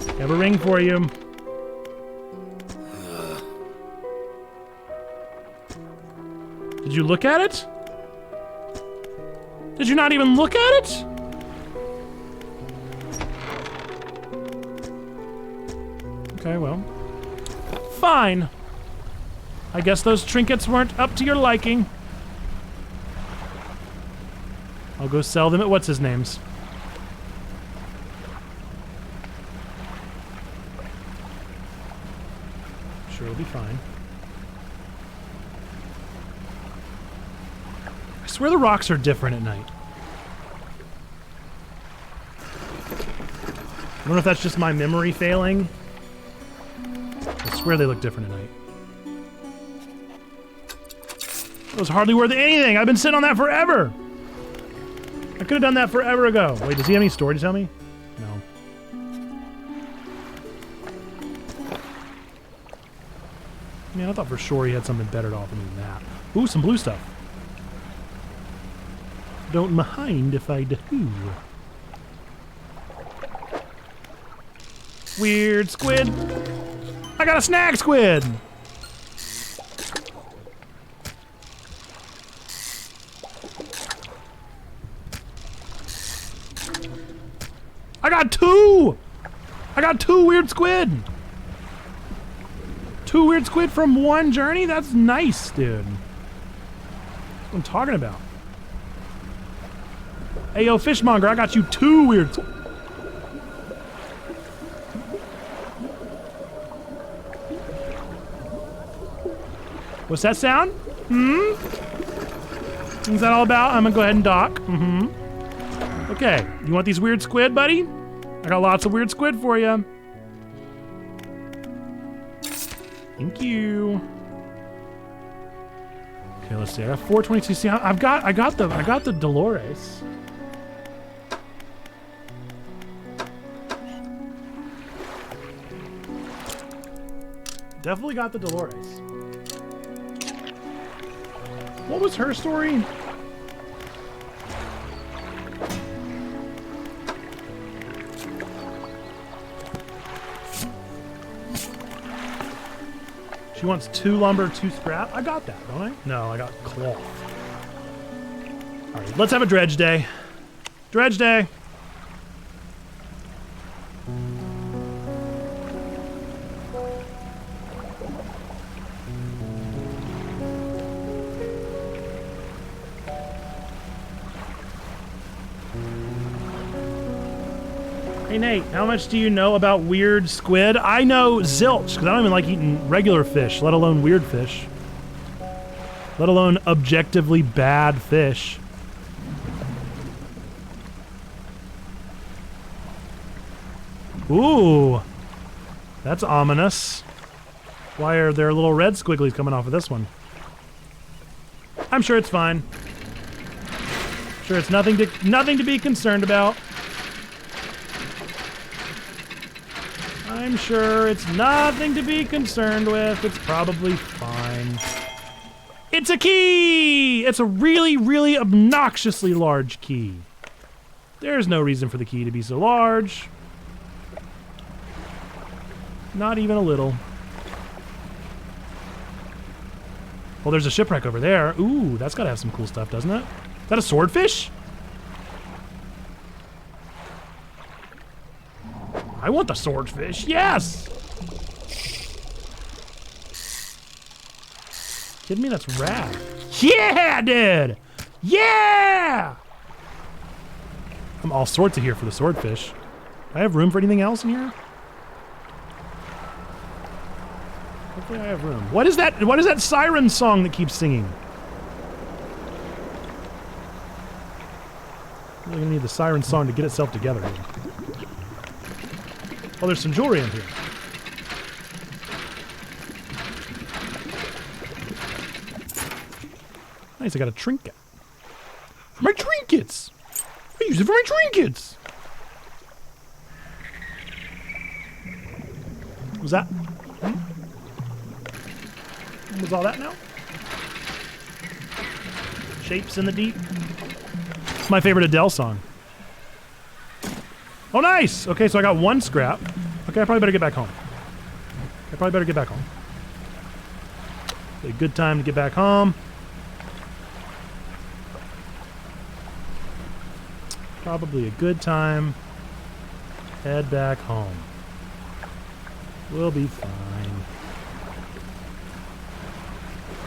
I have a ring for you. Did you look at it? Did you not even look at it? Okay, well. Fine. I guess those trinkets weren't up to your liking. I'll go sell them at what's-his-name's. Sure, it'll be fine. I swear the rocks are different at night. I don't know if that's just my memory failing. I swear they look different at night. It was hardly worth anything. I've been sitting on that forever. I could have done that forever ago. Wait, does he have any story to tell me? No. Man, I thought for sure he had something better to offer me than that. Ooh, some blue stuff. Don't mind if I do. Weird squid. I got a snag squid. I got two. I got two weird squid. Two weird squid from one journey? That's nice, dude. That's what I'm talking about. Hey, yo, fishmonger, I got you two weird squid. What's that sound? What's that all about? I'm gonna go ahead and dock. Okay, you want these weird squid, buddy? I got lots of weird squid for you. Thank you. Okay, let's see. I got 422. See, I got the Dolores. Definitely got the Dolores. What was her story? She wants 2 lumber, 2 scrap. I got that, don't I? No, I got cloth. All right, let's have a dredge day. Dredge day. Hey Nate, how much do you know about weird squid? I know zilch, because I don't even like eating regular fish, let alone weird fish. Let alone objectively bad fish. Ooh, that's ominous. Why are there little red squigglies coming off of this one? I'm sure it's fine. Sure, it's nothing to be concerned about. I'm sure it's nothing to be concerned with. It's probably fine. It's a key! It's a really, really obnoxiously large key. There's no reason for the key to be so large. Not even a little. Well, there's a shipwreck over there. Ooh, that's gotta have some cool stuff, doesn't it? Is that a swordfish? I want the swordfish, yes! Kidding me? That's rad. Yeah, dude! Yeah! I'm all sorts of here for the swordfish. Do I have room for anything else in here? Hopefully I have room. What is that siren song that keeps singing? We're gonna need the siren song to get itself together here. Oh, there's some jewelry in here. Nice, I got a trinket. For my trinkets! I use it for my trinkets! Was that? Was all that now? Shapes in the deep. It's my favorite Adele song. Oh, nice! Okay, so I got 1 scrap. Okay, I probably better get back home. A good time to get back home. Probably a good time. Head back home. We'll be fine.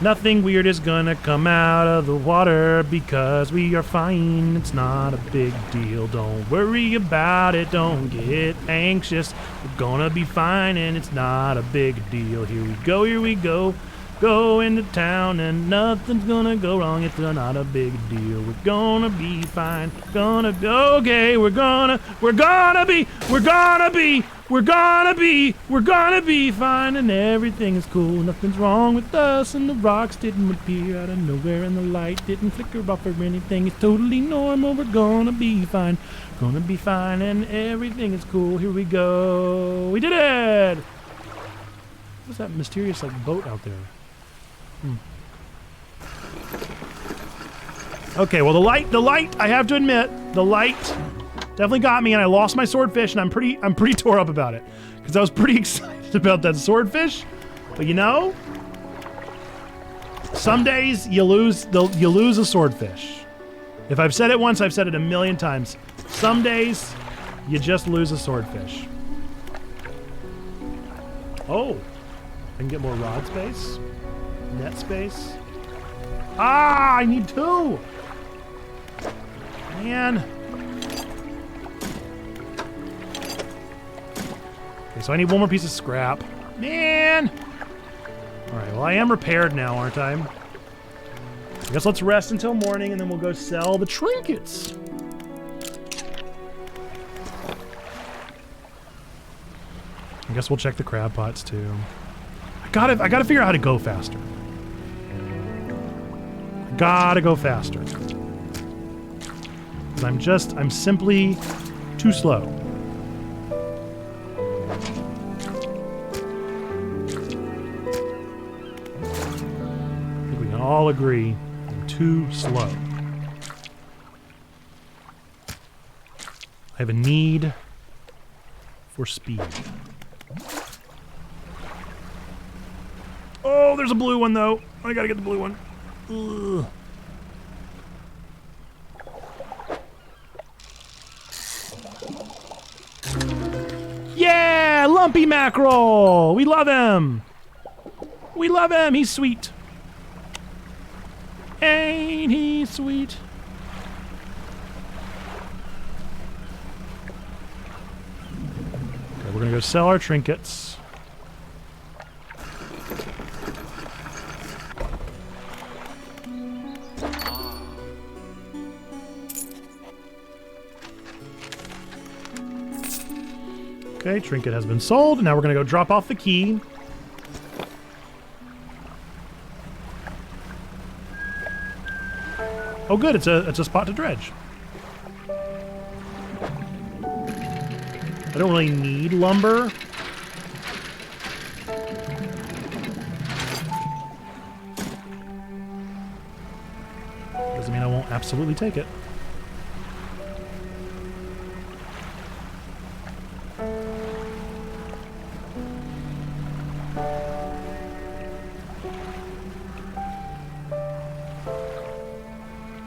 Nothing weird is gonna come out of the water because we are fine. It's not a big deal. Don't worry about it. Don't get anxious. We're gonna be fine and it's not a big deal. Here we go. Go into town and nothing's gonna go wrong. It's not a big deal. We're gonna be fine. We're gonna be fine and everything is cool. Nothing's wrong with us and the rocks didn't appear out of nowhere and the light didn't flicker off or anything. It's totally normal. We're gonna be fine. Gonna be fine and everything is cool. Here we go. We did it! What's that mysterious like boat out there? Okay, well the light, I have to admit, the light definitely got me and I lost my swordfish and I'm pretty tore up about it. Because I was pretty excited about that swordfish. But you know, some days you lose a swordfish. If I've said it once, I've said it a million times. Some days you just lose a swordfish. Oh, I can get more rod space, net space. Ah, I need 2. Man. Okay, so I need 1 more piece of scrap. Man. All right, well I am repaired now, aren't I? I guess let's rest until morning and then we'll go sell the trinkets. I guess we'll check the crab pots too. I gotta figure out how to go faster. Gotta go faster. Because I'm simply too slow. I think we can all agree I'm too slow. I have a need for speed. Oh, there's a blue one though. I gotta get the blue one. Ugh. Yeah, lumpy mackerel. We love him. We love him. He's sweet. Ain't he sweet? Okay, we're gonna go sell our trinkets. Okay, trinket has been sold. Now we're gonna go drop off the key. Oh good, it's a spot to dredge. I don't really need lumber. Doesn't mean I won't absolutely take it.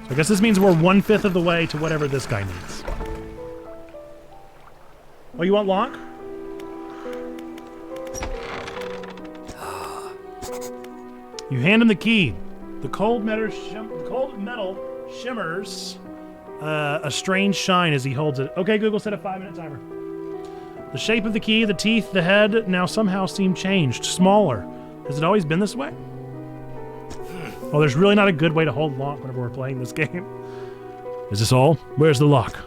I guess this means we're 1/5 of the way to whatever this guy needs. Oh, you want lock? You hand him the key. The cold metal shimmers a strange shine as he holds it. Okay, Google, set a 5-minute timer. The shape of the key, the teeth, the head now somehow seem changed, smaller. Has it always been this way? Oh, there's really not a good way to hold lock whenever we're playing this game. Is this all? Where's the lock?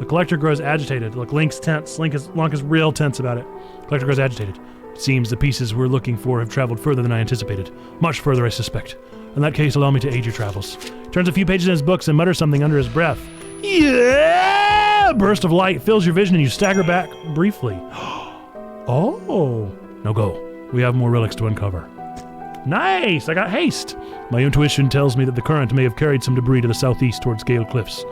The collector grows agitated. Look, Link's tense. Link is real tense about it. Collector grows agitated. It seems the pieces we're looking for have traveled further than I anticipated. Much further, I suspect. In that case, allow me to aid your travels. Turns a few pages in his books and mutters something under his breath. Yeah! A burst of light fills your vision and you stagger back briefly. Oh. Now go. We have more relics to uncover. Nice! I got haste! My intuition tells me that the current may have carried some debris to the southeast towards Gale Cliffs.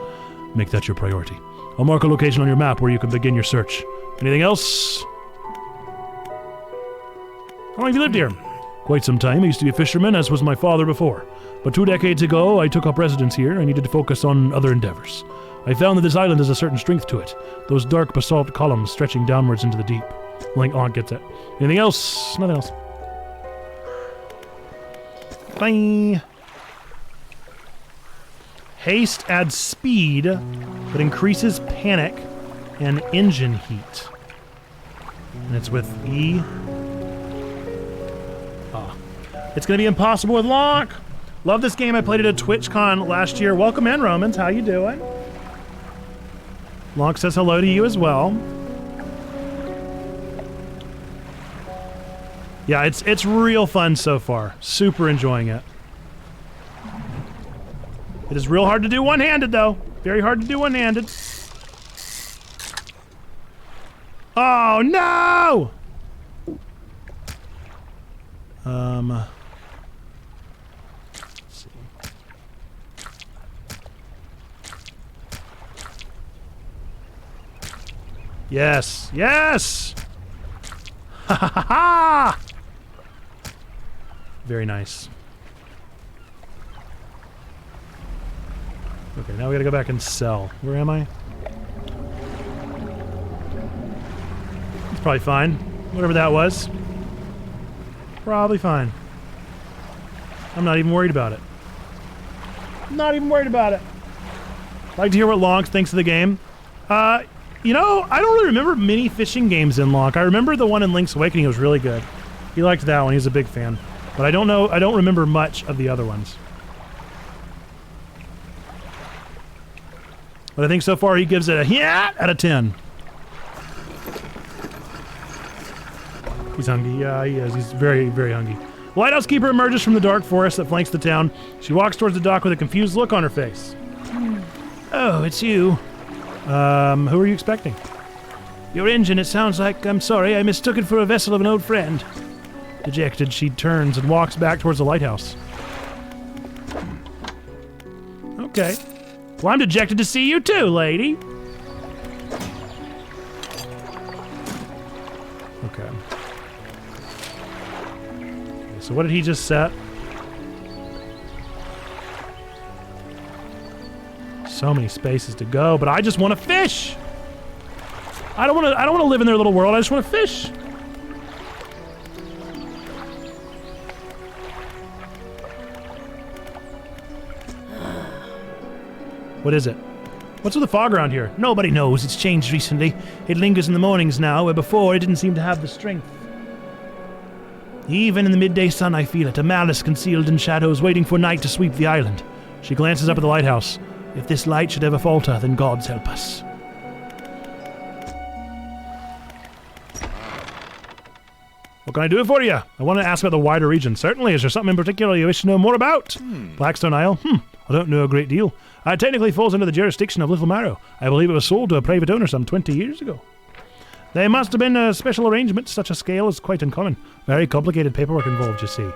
Make that your priority. I'll mark a location on your map where you can begin your search. Anything else? How long have you lived here? Quite some time. I used to be a fisherman, as was my father before. But 2 decades ago, I took up residence here. I needed to focus on other endeavors. I found that this island has a certain strength to it. Those dark basalt columns stretching downwards into the deep. Link gets it. Anything else? Nothing else. Bye. Haste adds speed, but increases panic and engine heat. And it's with E. It's gonna be impossible with lock. Love this game. I played it at TwitchCon last year. Welcome in, Romans. How you doing? Lock says hello to you as well. Yeah, it's real fun so far. Super enjoying it. It is real hard to do one-handed, though. Very hard to do one-handed. Oh, no! Let's see. Yes! Yes! Ha ha ha ha! Very nice. Okay, now we gotta go back and sell. Where am I? It's probably fine. Whatever that was. Probably fine. I'm not even worried about it. Not even worried about it. Like to hear what Lonk thinks of the game. You know, I don't really remember many fishing games in Lonk. I remember the one in Link's Awakening was really good. He liked that one. He was a big fan. But I don't remember much of the other ones. But I think so far he gives it a yeah out of 10. He's hungry. Yeah, he is. He's very, very hungry. The lighthouse keeper emerges from the dark forest that flanks the town. She walks towards the dock with a confused look on her face. Oh, it's you. Who are you expecting? Your engine, it sounds like. I'm sorry, I mistook it for a vessel of an old friend. Dejected, she turns and walks back towards the lighthouse. Okay. Well, I'm dejected to see you too, lady. Okay. So what did he just set? So many spaces to go, but I just want to fish. I don't want to live in their little world. I just want to fish. What is it? What's with the fog around here? Nobody knows. It's changed recently. It lingers in the mornings now, where before it didn't seem to have the strength. Even in the midday sun, I feel it, a malice concealed in shadows, waiting for night to sweep the island. She glances up at the lighthouse. If this light should ever falter, then gods help us. What can I do for you? I want to ask about the wider region. Certainly. Is there something in particular you wish to know more about? Blackstone Isle? I don't know a great deal. It technically falls under the jurisdiction of Little Marrow. I believe it was sold to a private owner some 20 years ago. There must have been a special arrangement. Such a scale is quite uncommon. Very complicated paperwork involved, you see.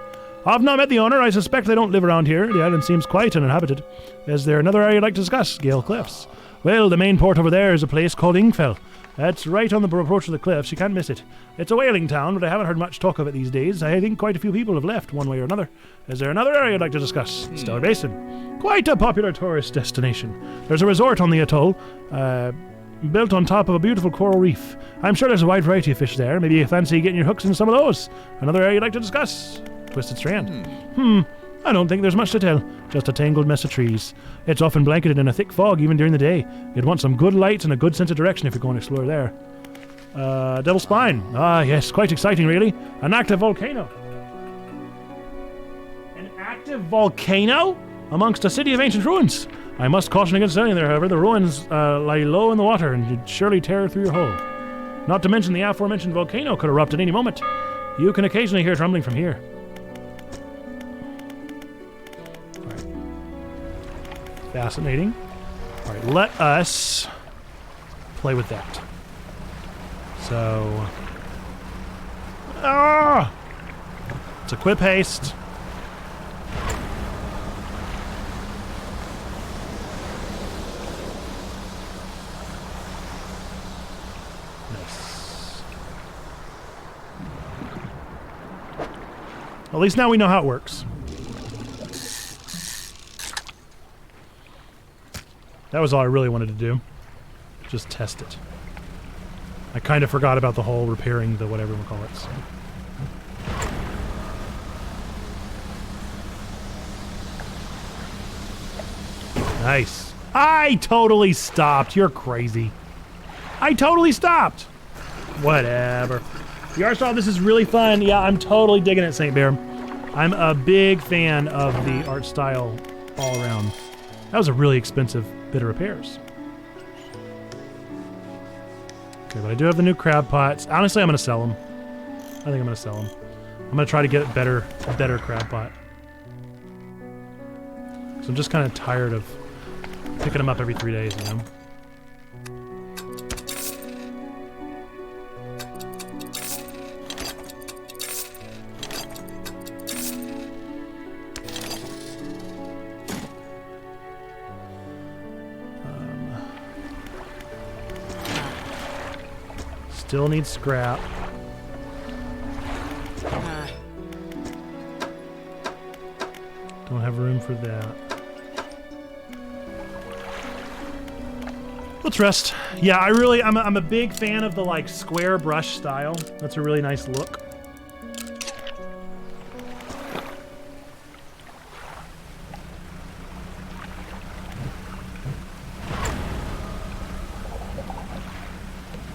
I've not met the owner. I suspect they don't live around here. The island seems quite uninhabited. Is there another area you'd like to discuss? Gale Cliffs. Well, the main port over there is a place called Ingfell. That's right on the approach to the cliffs. You can't miss it. It's a whaling town, but I haven't heard much talk of it these days. I think quite a few people have left, one way or another. Is there another area you'd like to discuss? Stellar Basin. Quite a popular tourist destination. There's a resort on the atoll, built on top of a beautiful coral reef. I'm sure there's a wide variety of fish there. Maybe you fancy getting your hooks in some of those. Another area you'd like to discuss? Twisted Strand. I don't think there's much to tell. Just a tangled mess of trees. It's often blanketed in a thick fog even during the day. You'd want some good light and a good sense of direction if you're going to explore there. Devil's Spine. Ah, yes, quite exciting, really. An active volcano. An active volcano? Amongst a city of ancient ruins. I must caution against staying there, however. The ruins lie low in the water and you'd surely tear through your hull. Not to mention the aforementioned volcano could erupt at any moment. You can occasionally hear trembling from here. Fascinating. All right, let us play with that. So, let's equip haste. Nice. At least now we know how it works. That was all I really wanted to do. Just test it. I kind of forgot about the whole repairing the whatever we call it. So. Nice. I totally stopped. You're crazy. I totally stopped. Whatever. The art style, this is really fun. Yeah, I'm totally digging it, St. Bear. I'm a big fan of the art style all around. That was a really expensive bit of repairs. Okay, but I do have the new crab pots. Honestly, I'm going to sell them. I think I'm going to sell them. I'm going to try to get a better crab pot. So I'm just kind of tired of picking them up every 3 days, you know? Still need scrap. Don't have room for that. Let's rest. Yeah, I'm a big fan of the like square brush style. That's a really nice look.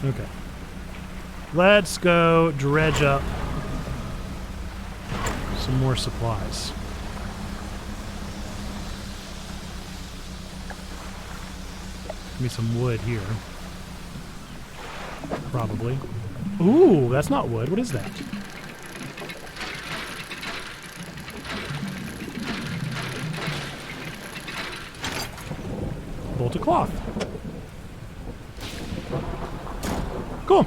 Okay. Let's go dredge up some more supplies. Give me some wood here. Probably. Ooh, that's not wood. What is that? Bolt of cloth. Cool.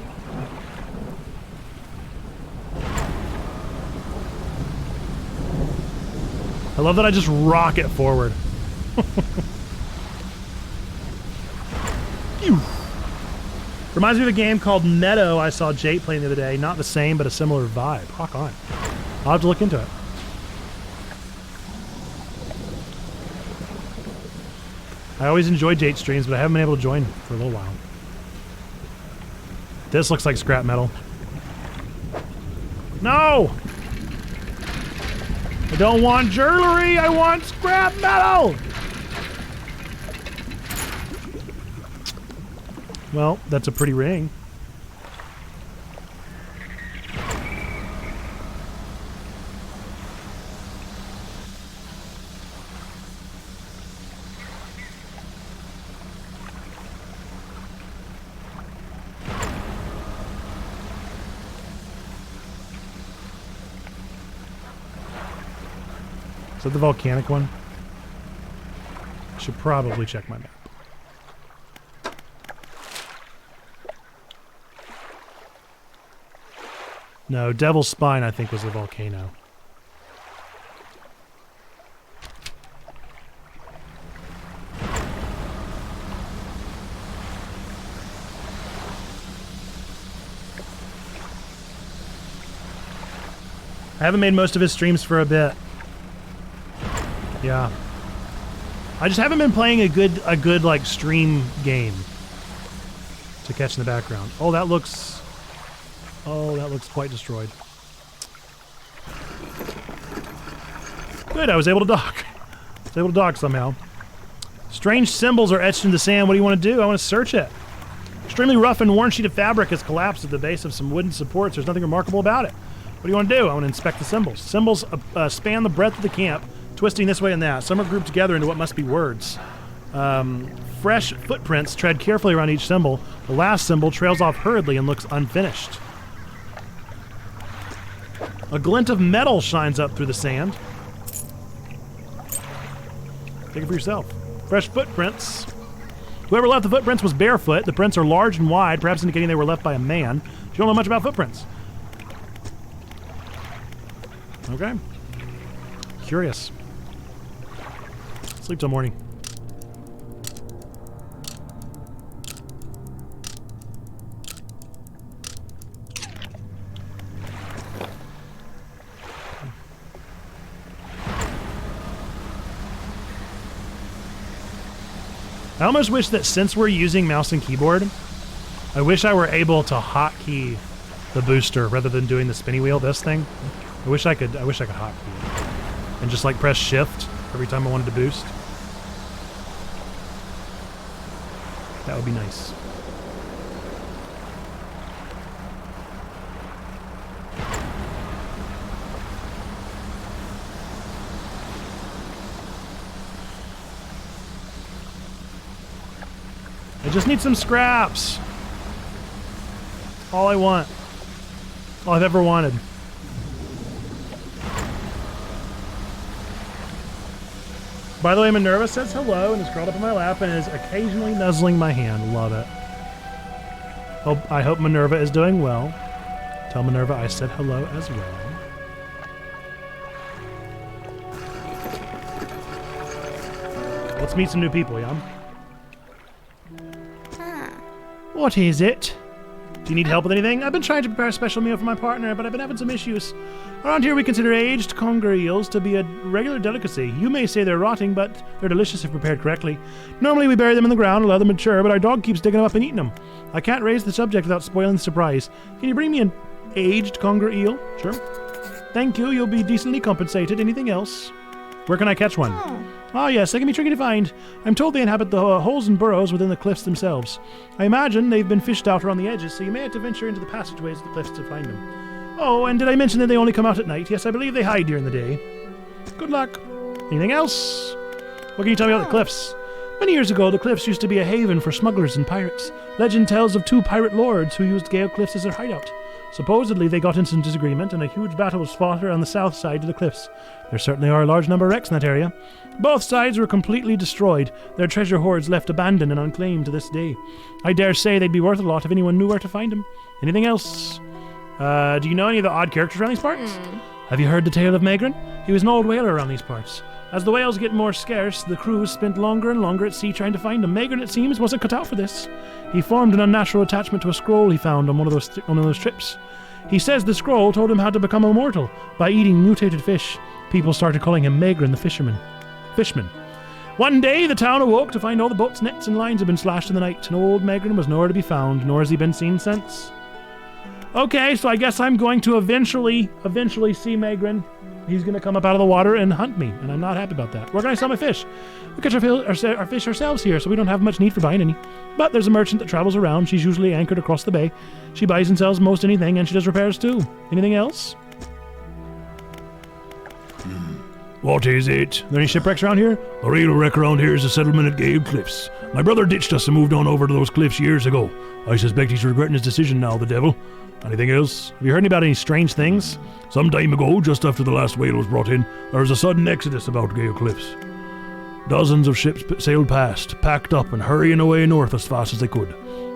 I love that I just rocket forward. Reminds me of a game called Meadow I saw Jake playing the other day. Not the same, but a similar vibe. Rock on. I'll have to look into it. I always enjoy Jake streams, but I haven't been able to join for a little while. This looks like scrap metal. No! I don't want jewelry! I want scrap metal! Well, that's a pretty ring. Is that the volcanic one? Should probably check my map. No, Devil's Spine, I think, was the volcano. I haven't made most of his streams for a bit. Yeah. I just haven't been playing a good like stream game to catch in the background. Oh, that looks quite destroyed. Good, I was able to dock. I was able to dock somehow. Strange symbols are etched in the sand. What do you want to do? I want to search it. Extremely rough and worn sheet of fabric has collapsed at the base of some wooden supports. There's nothing remarkable about it. What do you want to do? I want to inspect the symbols. Symbols span the breadth of the camp, twisting this way and that. Some are grouped together into what must be words. Fresh footprints tread carefully around each symbol. The last symbol trails off hurriedly and looks unfinished. A glint of metal shines up through the sand. Take it for yourself. Fresh footprints. Whoever left the footprints was barefoot. The prints are large and wide, perhaps indicating they were left by a man. You don't know much about footprints. Okay. Curious. Sleep till morning. I almost wish that since we're using mouse and keyboard, I wish I were able to hotkey the booster rather than doing the spinny wheel, this thing. I wish I could hotkey it. And just like press shift every time I wanted to boost. That would be nice. I just need some scraps. All I want. All I've ever wanted. By the way, Minerva says hello and is curled up in my lap and is occasionally nuzzling my hand. Love it. I hope Minerva is doing well. Tell Minerva I said hello as well. Let's meet some new people, yeah? What is it? Do you need help with anything? I've been trying to prepare a special meal for my partner, but I've been having some issues. Around here we consider aged conger eels to be a regular delicacy. You may say they're rotting, but they're delicious if prepared correctly. Normally we bury them in the ground and let them mature, but our dog keeps digging them up and eating them. I can't raise the subject without spoiling the surprise. Can you bring me an aged conger eel? Sure. Thank you, you'll be decently compensated. Anything else? Where can I catch one? Ah, yes, they can be tricky to find. I'm told they inhabit the holes and burrows within the cliffs themselves. I imagine they've been fished out around the edges, so you may have to venture into the passageways of the cliffs to find them. Oh, and did I mention that they only come out at night? Yes, I believe they hide during the day. Good luck. Anything else? What can you tell me about the cliffs? Many years ago, the cliffs used to be a haven for smugglers and pirates. Legend tells of 2 pirate lords who used Gale Cliffs as their hideout. Supposedly, they got into some disagreement, and a huge battle was fought on the south side of the cliffs. There certainly are a large number of wrecks in that area. Both sides were completely destroyed, their treasure hoards left abandoned and unclaimed to this day. I dare say they'd be worth a lot if anyone knew where to find them. Anything else? Do you know any of the odd characters around these parts? Have you heard the tale of Megrin? He was an old whaler around these parts. As the whales get more scarce, the crews spent longer and longer at sea trying to find him. Megrin, it seems, wasn't cut out for this. He formed an unnatural attachment to a scroll he found on one of those trips. He says the scroll told him how to become immortal by eating mutated fish. People started calling him Megrin the Fishman. One day, the town awoke to find all the boats, nets, and lines had been slashed in the night, and old Megrin was nowhere to be found, nor has he been seen since. Okay, so I guess I'm going to eventually see Megrin. He's going to come up out of the water and hunt me, and I'm not happy about that. Where can I sell my fish? We catch our fish ourselves here, so we don't have much need for buying any. But there's a merchant that travels around. She's usually anchored across the bay. She buys and sells most anything, and she does repairs too. Anything else? What is it? Are there any shipwrecks around here? The real wreck around here is the settlement at Gale Cliffs. My brother ditched us and moved on over to those cliffs years ago. I suspect he's regretting his decision now, the devil. Anything else? Have you heard about any strange things? Some time ago, just after the last whale was brought in, there was a sudden exodus about Gale Cliffs. Dozens of ships sailed past, packed up and hurrying away north as fast as they could.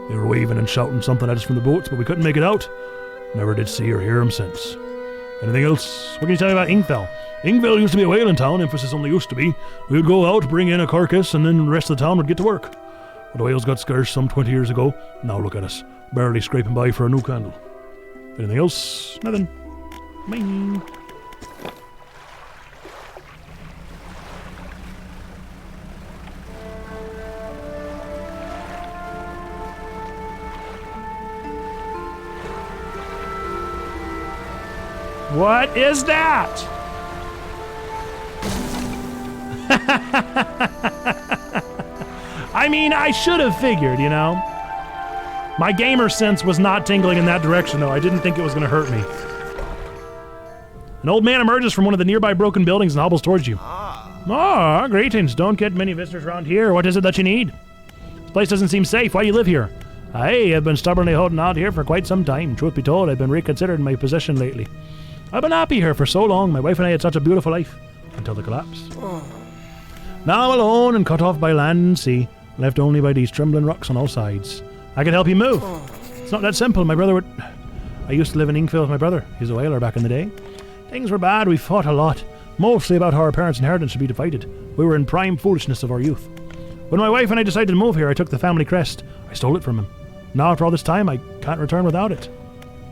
They were waving and shouting something at us from the boats, but we couldn't make it out. Never did see or hear them since. Anything else? What can you tell me about Ingfell? Ingfell used to be a whaling town, emphasis only used to be. We would go out, bring in a carcass, and then the rest of the town would get to work. But the whales got scarce some 20 years ago. Now look at us, barely scraping by for a new candle. Anything else? Nothing. Bye. What is that? I mean, I should have figured, you know. My gamer sense was not tingling in that direction, though. I didn't think it was going to hurt me. An old man emerges from one of the nearby broken buildings and hobbles towards you. Ah, greetings. Don't get many visitors around here. What is it that you need? This place doesn't seem safe. Why do you live here? I have been stubbornly holding out here for quite some time. Truth be told, I've been reconsidering my position lately. I've been happy here for so long. My wife and I had such a beautiful life. Until the collapse. Now alone and cut off by land and sea, left only by these trembling rocks on all sides. I can help you move. It's not that simple. I used to live in Ingfell with my brother. He's a whaler back in the day. Things were bad. We fought a lot. Mostly about how our parents' inheritance should be divided. We were in prime foolishness of our youth. When my wife and I decided to move here, I took the family crest. I stole it from him. Now after all this time, I can't return without it.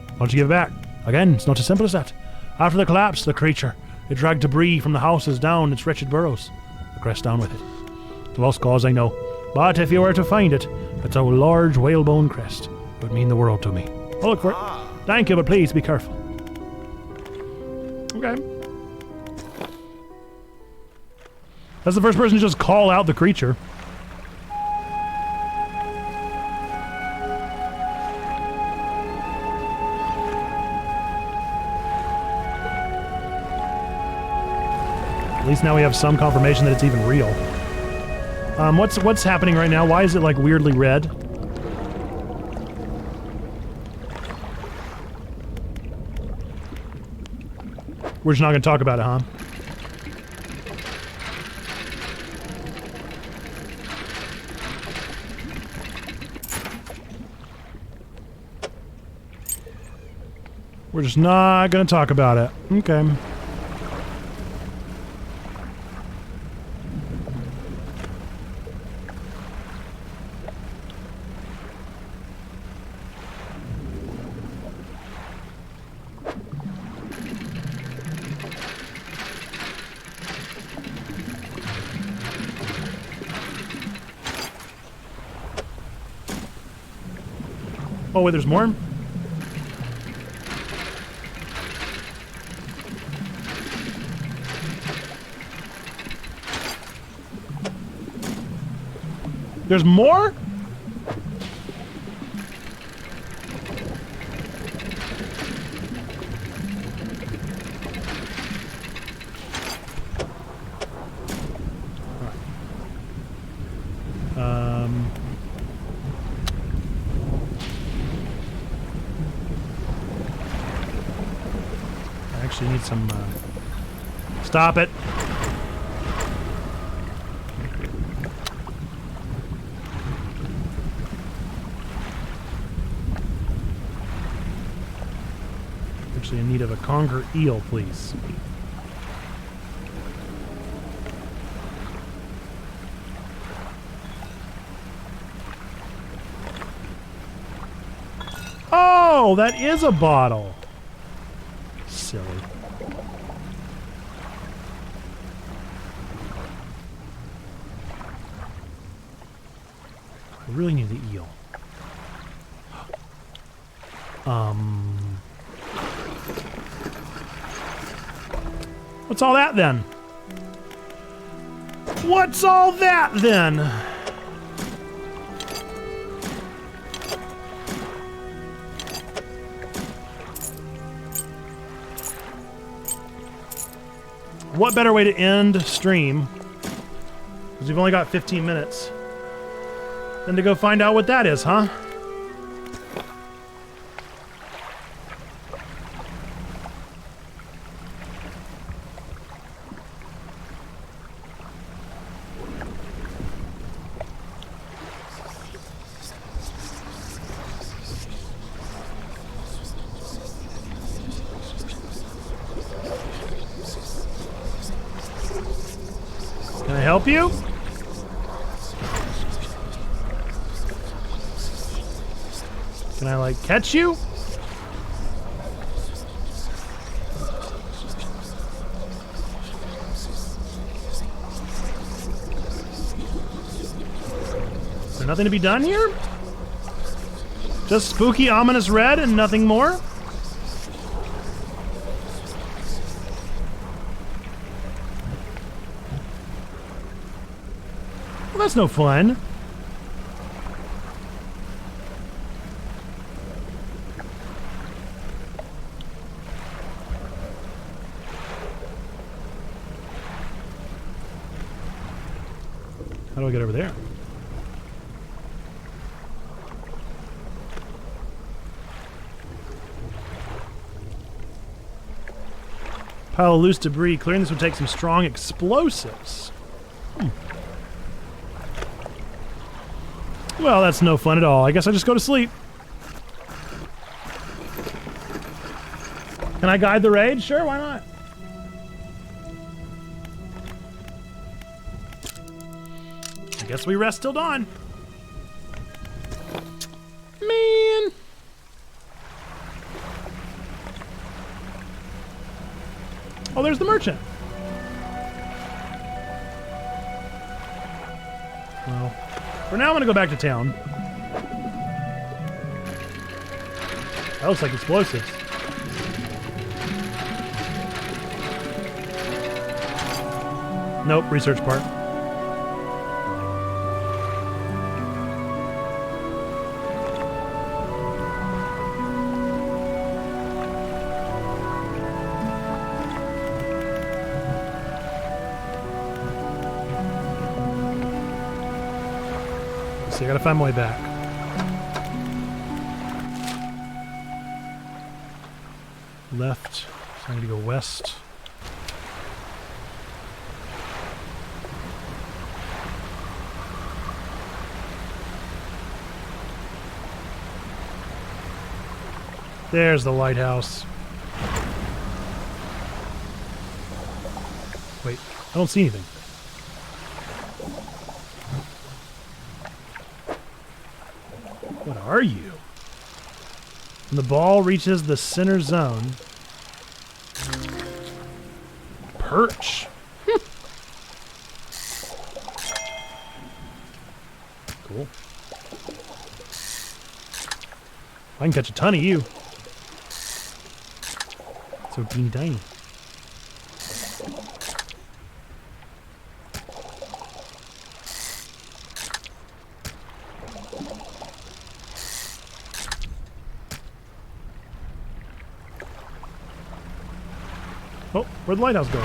Why don't you give it back? Again, it's not as simple as that. After the collapse, the creature, it dragged debris from the houses down its wretched burrows. The crest down with it. It's a lost cause, I know. But if you were to find it, it's a large whalebone crest. It would mean the world to me. I'll look for it. Thank you, but please be careful. Okay. That's the first person to just call out the creature. At least now we have some confirmation that it's even real. What's happening right now? Why is it like weirdly red? We're just not going to talk about it, huh? We're just not going to talk about it. Okay. Oh, wait, there's more? There's more? I actually need some, stop it. Actually in need of a conger eel, please. Oh, that is a bottle. Silly. I really need the eel. What's all that then? What's all that then? What better way to end stream, because we've only got 15 minutes, than to go find out what that is, huh? Can I help you? Can I, like, catch you? Is there nothing to be done here? Just spooky, ominous red and nothing more? Well, that's no fun. How do I get over there? Pile of loose debris. Clearing this would take some strong explosives. Well, that's no fun at all. I guess I just go to sleep. Can I guide the raid? Sure, why not? I guess we rest till dawn. Man. Oh, there's the merchant. Well, for now I'm gonna go back to town. That looks like explosives. Nope, research part. I gotta find my way back. Left, so I need to go west. There's the lighthouse. Wait, I don't see anything. What are you? When the ball reaches the center zone. Perch. Cool. I can catch a ton of you. So teeny tiny. Oh, where'd the lighthouse go?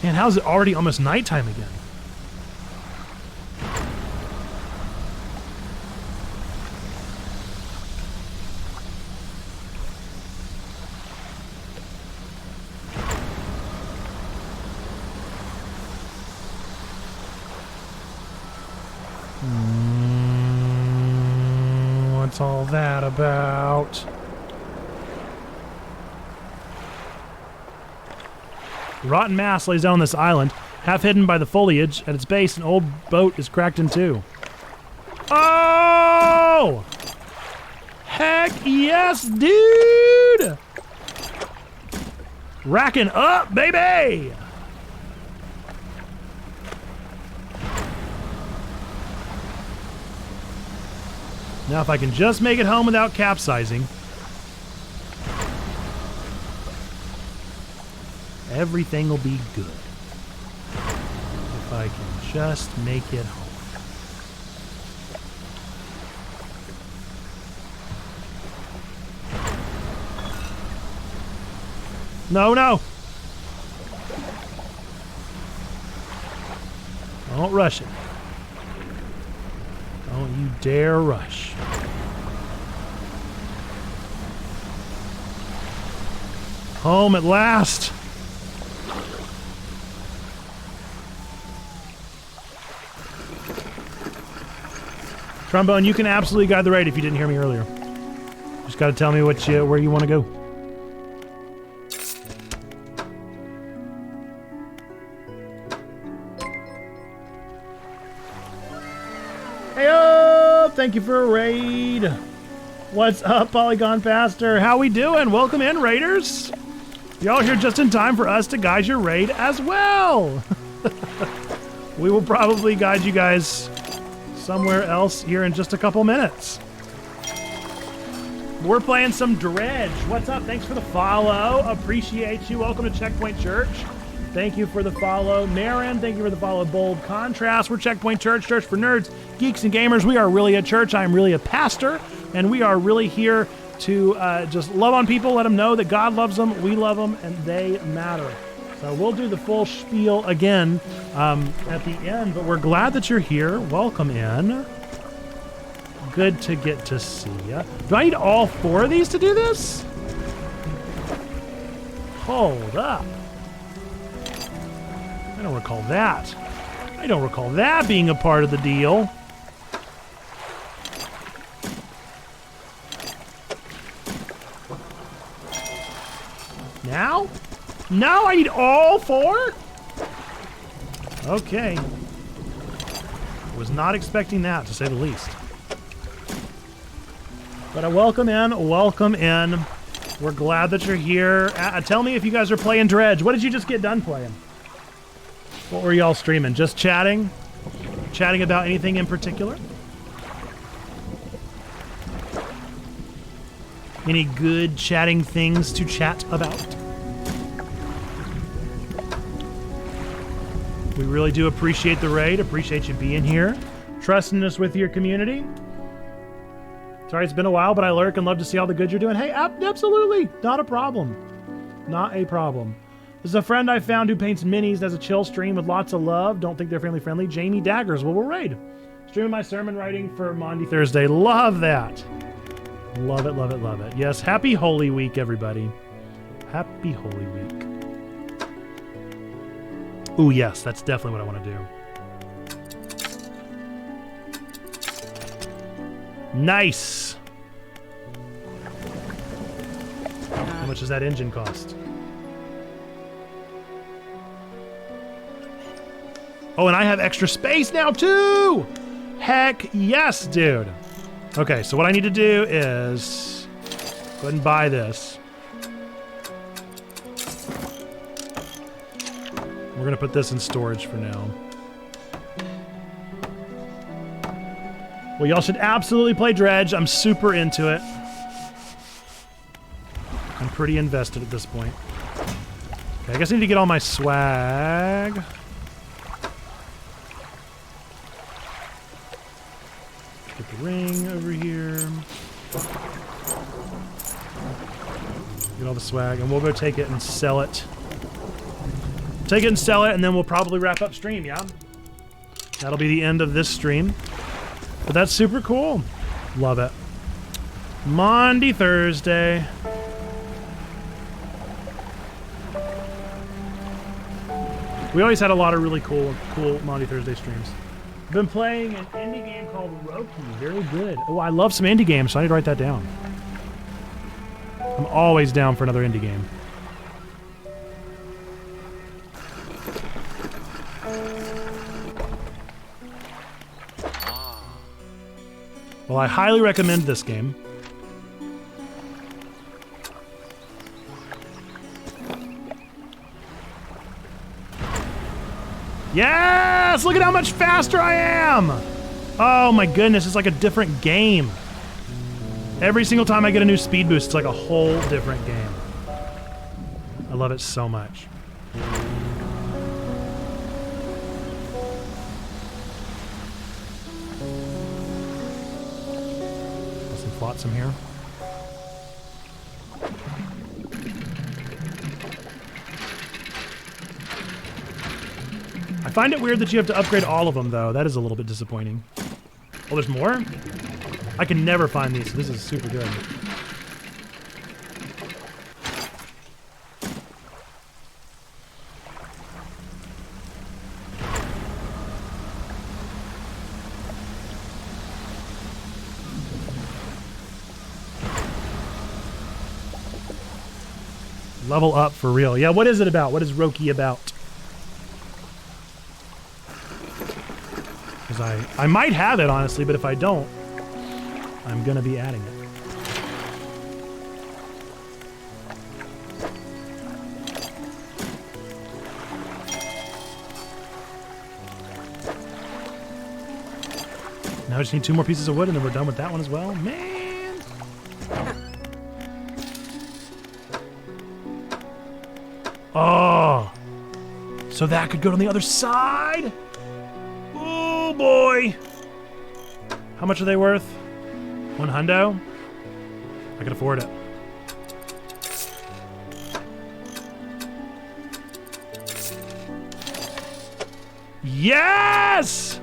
Man, how's it already almost nighttime again? What's all that about? Rotten mass lays down on this island, half hidden by the foliage. At its base, an old boat is cracked in two. Oh! Heck yes, dude! Racking up, baby! Now, if I can just make it home without capsizing, everything will be good. If I can just make it home. No, no. Don't rush it. Don't you dare rush. Home at last. Trombone, you can absolutely guide the raid if you didn't hear me earlier. Just got to tell me where you want to go. Hey-o! Thank you for a raid. What's up, Polygon Pastor? How we doing? Welcome in, raiders. Y'all here just in time for us to guide your raid as well. We will probably guide you guys somewhere else here in just a couple minutes. We're playing some Dredge. What's up? Thanks for the follow. Appreciate you. Welcome to Checkpoint Church. Thank you for the follow. Marin, thank you for the follow. Bold Contrast. We're Checkpoint Church, church for nerds, geeks, and gamers. We are really a church. I'm really a pastor, and we are really here to just love on people, let them know that God loves them, we love them, and they matter. So we'll do the full spiel again at the end, but we're glad that you're here. Welcome in. Good to get to see you. Do I need all 4 of these to do this? Hold up. I don't recall that. I don't recall that being a part of the deal. Now? Now I need all 4? Okay. Was not expecting that, to say the least. But welcome in, welcome in. We're glad that you're here. Tell me if you guys are playing Dredge. What did you just get done playing? What were y'all streaming? Just chatting? Chatting about anything in particular? Any good chatting things to chat about? We really do appreciate the raid. Appreciate you being here. Trusting us with your community. Sorry, it's been a while, but I lurk and love to see all the good you're doing. Hey, absolutely. Not a problem. Not a problem. This is a friend I found who paints minis, does a chill stream with lots of love. Don't think they're family friendly. Jamie Daggers. Well, we'll raid. Streaming my sermon writing for Maundy Thursday. Love that. Love it, love it, love it. Yes, happy Holy Week, everybody. Happy Holy Week. Ooh, yes, that's definitely what I want to do. Nice. How much does that engine cost? Oh, and I have extra space now, too! Heck yes, dude. Okay, so what I need to do is go ahead and buy this. We're going to put this in storage for now. Well, y'all should absolutely play Dredge. I'm super into it. I'm pretty invested at this point. Okay, I guess I need to get all my swag. Get the ring over here. Get all the swag, and we'll go take it and sell it. Take it and sell it, and then we'll probably wrap up stream, yeah? That'll be the end of this stream. But that's super cool. Love it. Monday, Thursday. We always had a lot of really cool Monday, Thursday streams. I've been playing an indie game called Roki. Very good. Oh, I love some indie games, so I need to write that down. I'm always down for another indie game. Well, I highly recommend this game. Yes! Look at how much faster I am! Oh my goodness, it's like a different game. Every single time I get a new speed boost, it's like a whole different game. I love it so much. Some flotsam here. I find it weird that you have to upgrade all of them, though. That is a little bit disappointing. Oh, there's more? I can never find these, so this is super good. Level up for real. Yeah, what is it about? What is Roki about? Because I might have it, honestly, but if I don't, I'm going to be adding it. Now I just need 2 more pieces of wood and then we're done with that one as well. Man! Oh! So that could go on the other side? Oh boy! How much are they worth? 1 hundo? I could afford it. Yes!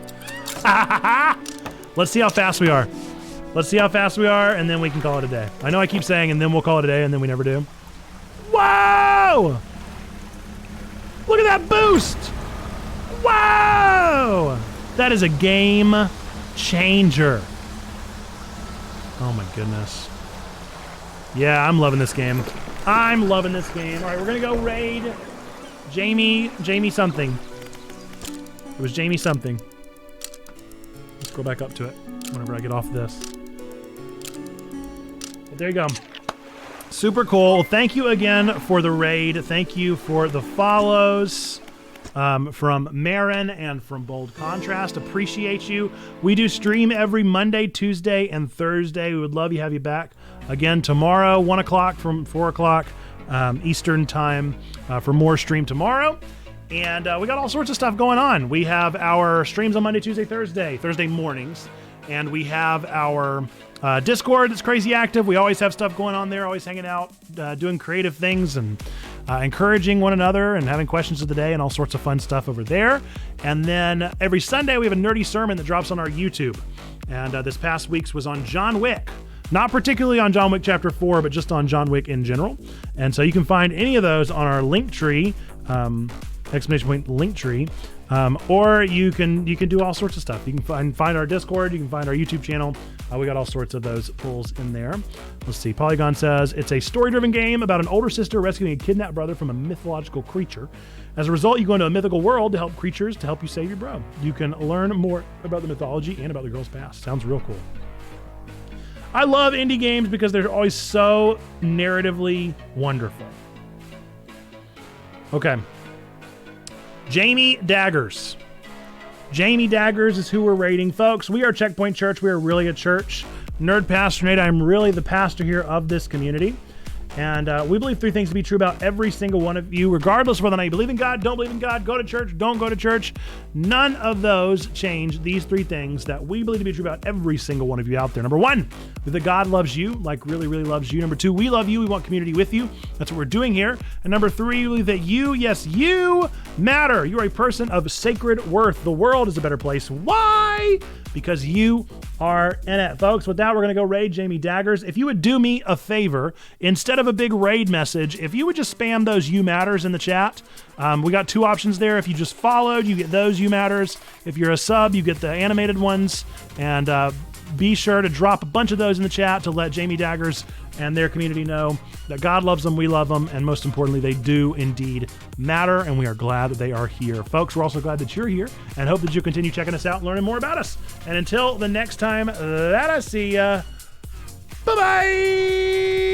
Let's see how fast we are. Let's see how fast we are, and then we can call it a day. I know I keep saying, and then we'll call it a day, and then we never do. Whoa! Look at that boost! Whoa! That is a game changer. Oh my goodness. Yeah, I'm loving this game. I'm loving this game. All right, we're gonna go raid Jamie something. It was Jamie something. Let's go back up to it whenever I get off this. But there you go. Super cool. Thank you again for the raid. Thank you for the follows from Marin and from Bold Contrast. Appreciate you. We do stream every Monday, Tuesday, and Thursday. We would love to have you back again tomorrow, 1 o'clock from 4 o'clock Eastern time for more stream tomorrow. And we got all sorts of stuff going on. We have our streams on Monday, Tuesday, Thursday mornings. And we have our Discord that's crazy active. We always have stuff going on there, always hanging out, doing creative things and encouraging one another and having questions of the day and all sorts of fun stuff over there. And then every Sunday we have a nerdy sermon that drops on our YouTube. And this past week's was on John Wick. Not particularly on John Wick Chapter 4, but just on John Wick in general. And so you can find any of those on our Linktree, Linktree. Or you can do all sorts of stuff. You can find our Discord, you can find our YouTube channel. We got all sorts of those pulls in there. Let's see. Polygon says it's a story-driven game about an older sister rescuing a kidnapped brother from a mythological creature. As a result, you go into a mythical world to help creatures to help you save your bro. You can learn more about the mythology and about the girl's past. Sounds real cool. I love indie games because they're always so narratively wonderful. Okay. Jamie Daggers. Jamie Daggers is who we're rating. Folks, we are Checkpoint Church. We are really a church. Nerd Pastor Nate, I'm really the pastor here of this community. And we believe three things to be true about every single one of you, regardless of whether or not you believe in God, don't believe in God, go to church, don't go to church. None of those change these three things that we believe to be true about every single one of you out there. Number one, that God loves you, like really, really loves you. Number two, we love you. We want community with you. That's what we're doing here. And number three, we believe that you, yes, you matter. You are a person of sacred worth. The world is a better place. Why? Because you are in it. Folks, with that, we're going to go raid Jamie Daggers. If you would do me a favor, instead of a big raid message, if you would just spam those you matters in the chat. We got two options there. If you just followed, you get those you matters. If you're a sub, you get the animated ones. And be sure to drop a bunch of those in the chat to let Jamie Daggers and their community know that God loves them, we love them, and most importantly, they do indeed matter, and we are glad that they are here. Folks, we're also glad that you're here and hope that you continue checking us out and learning more about us. And until the next time that I see ya, bye-bye!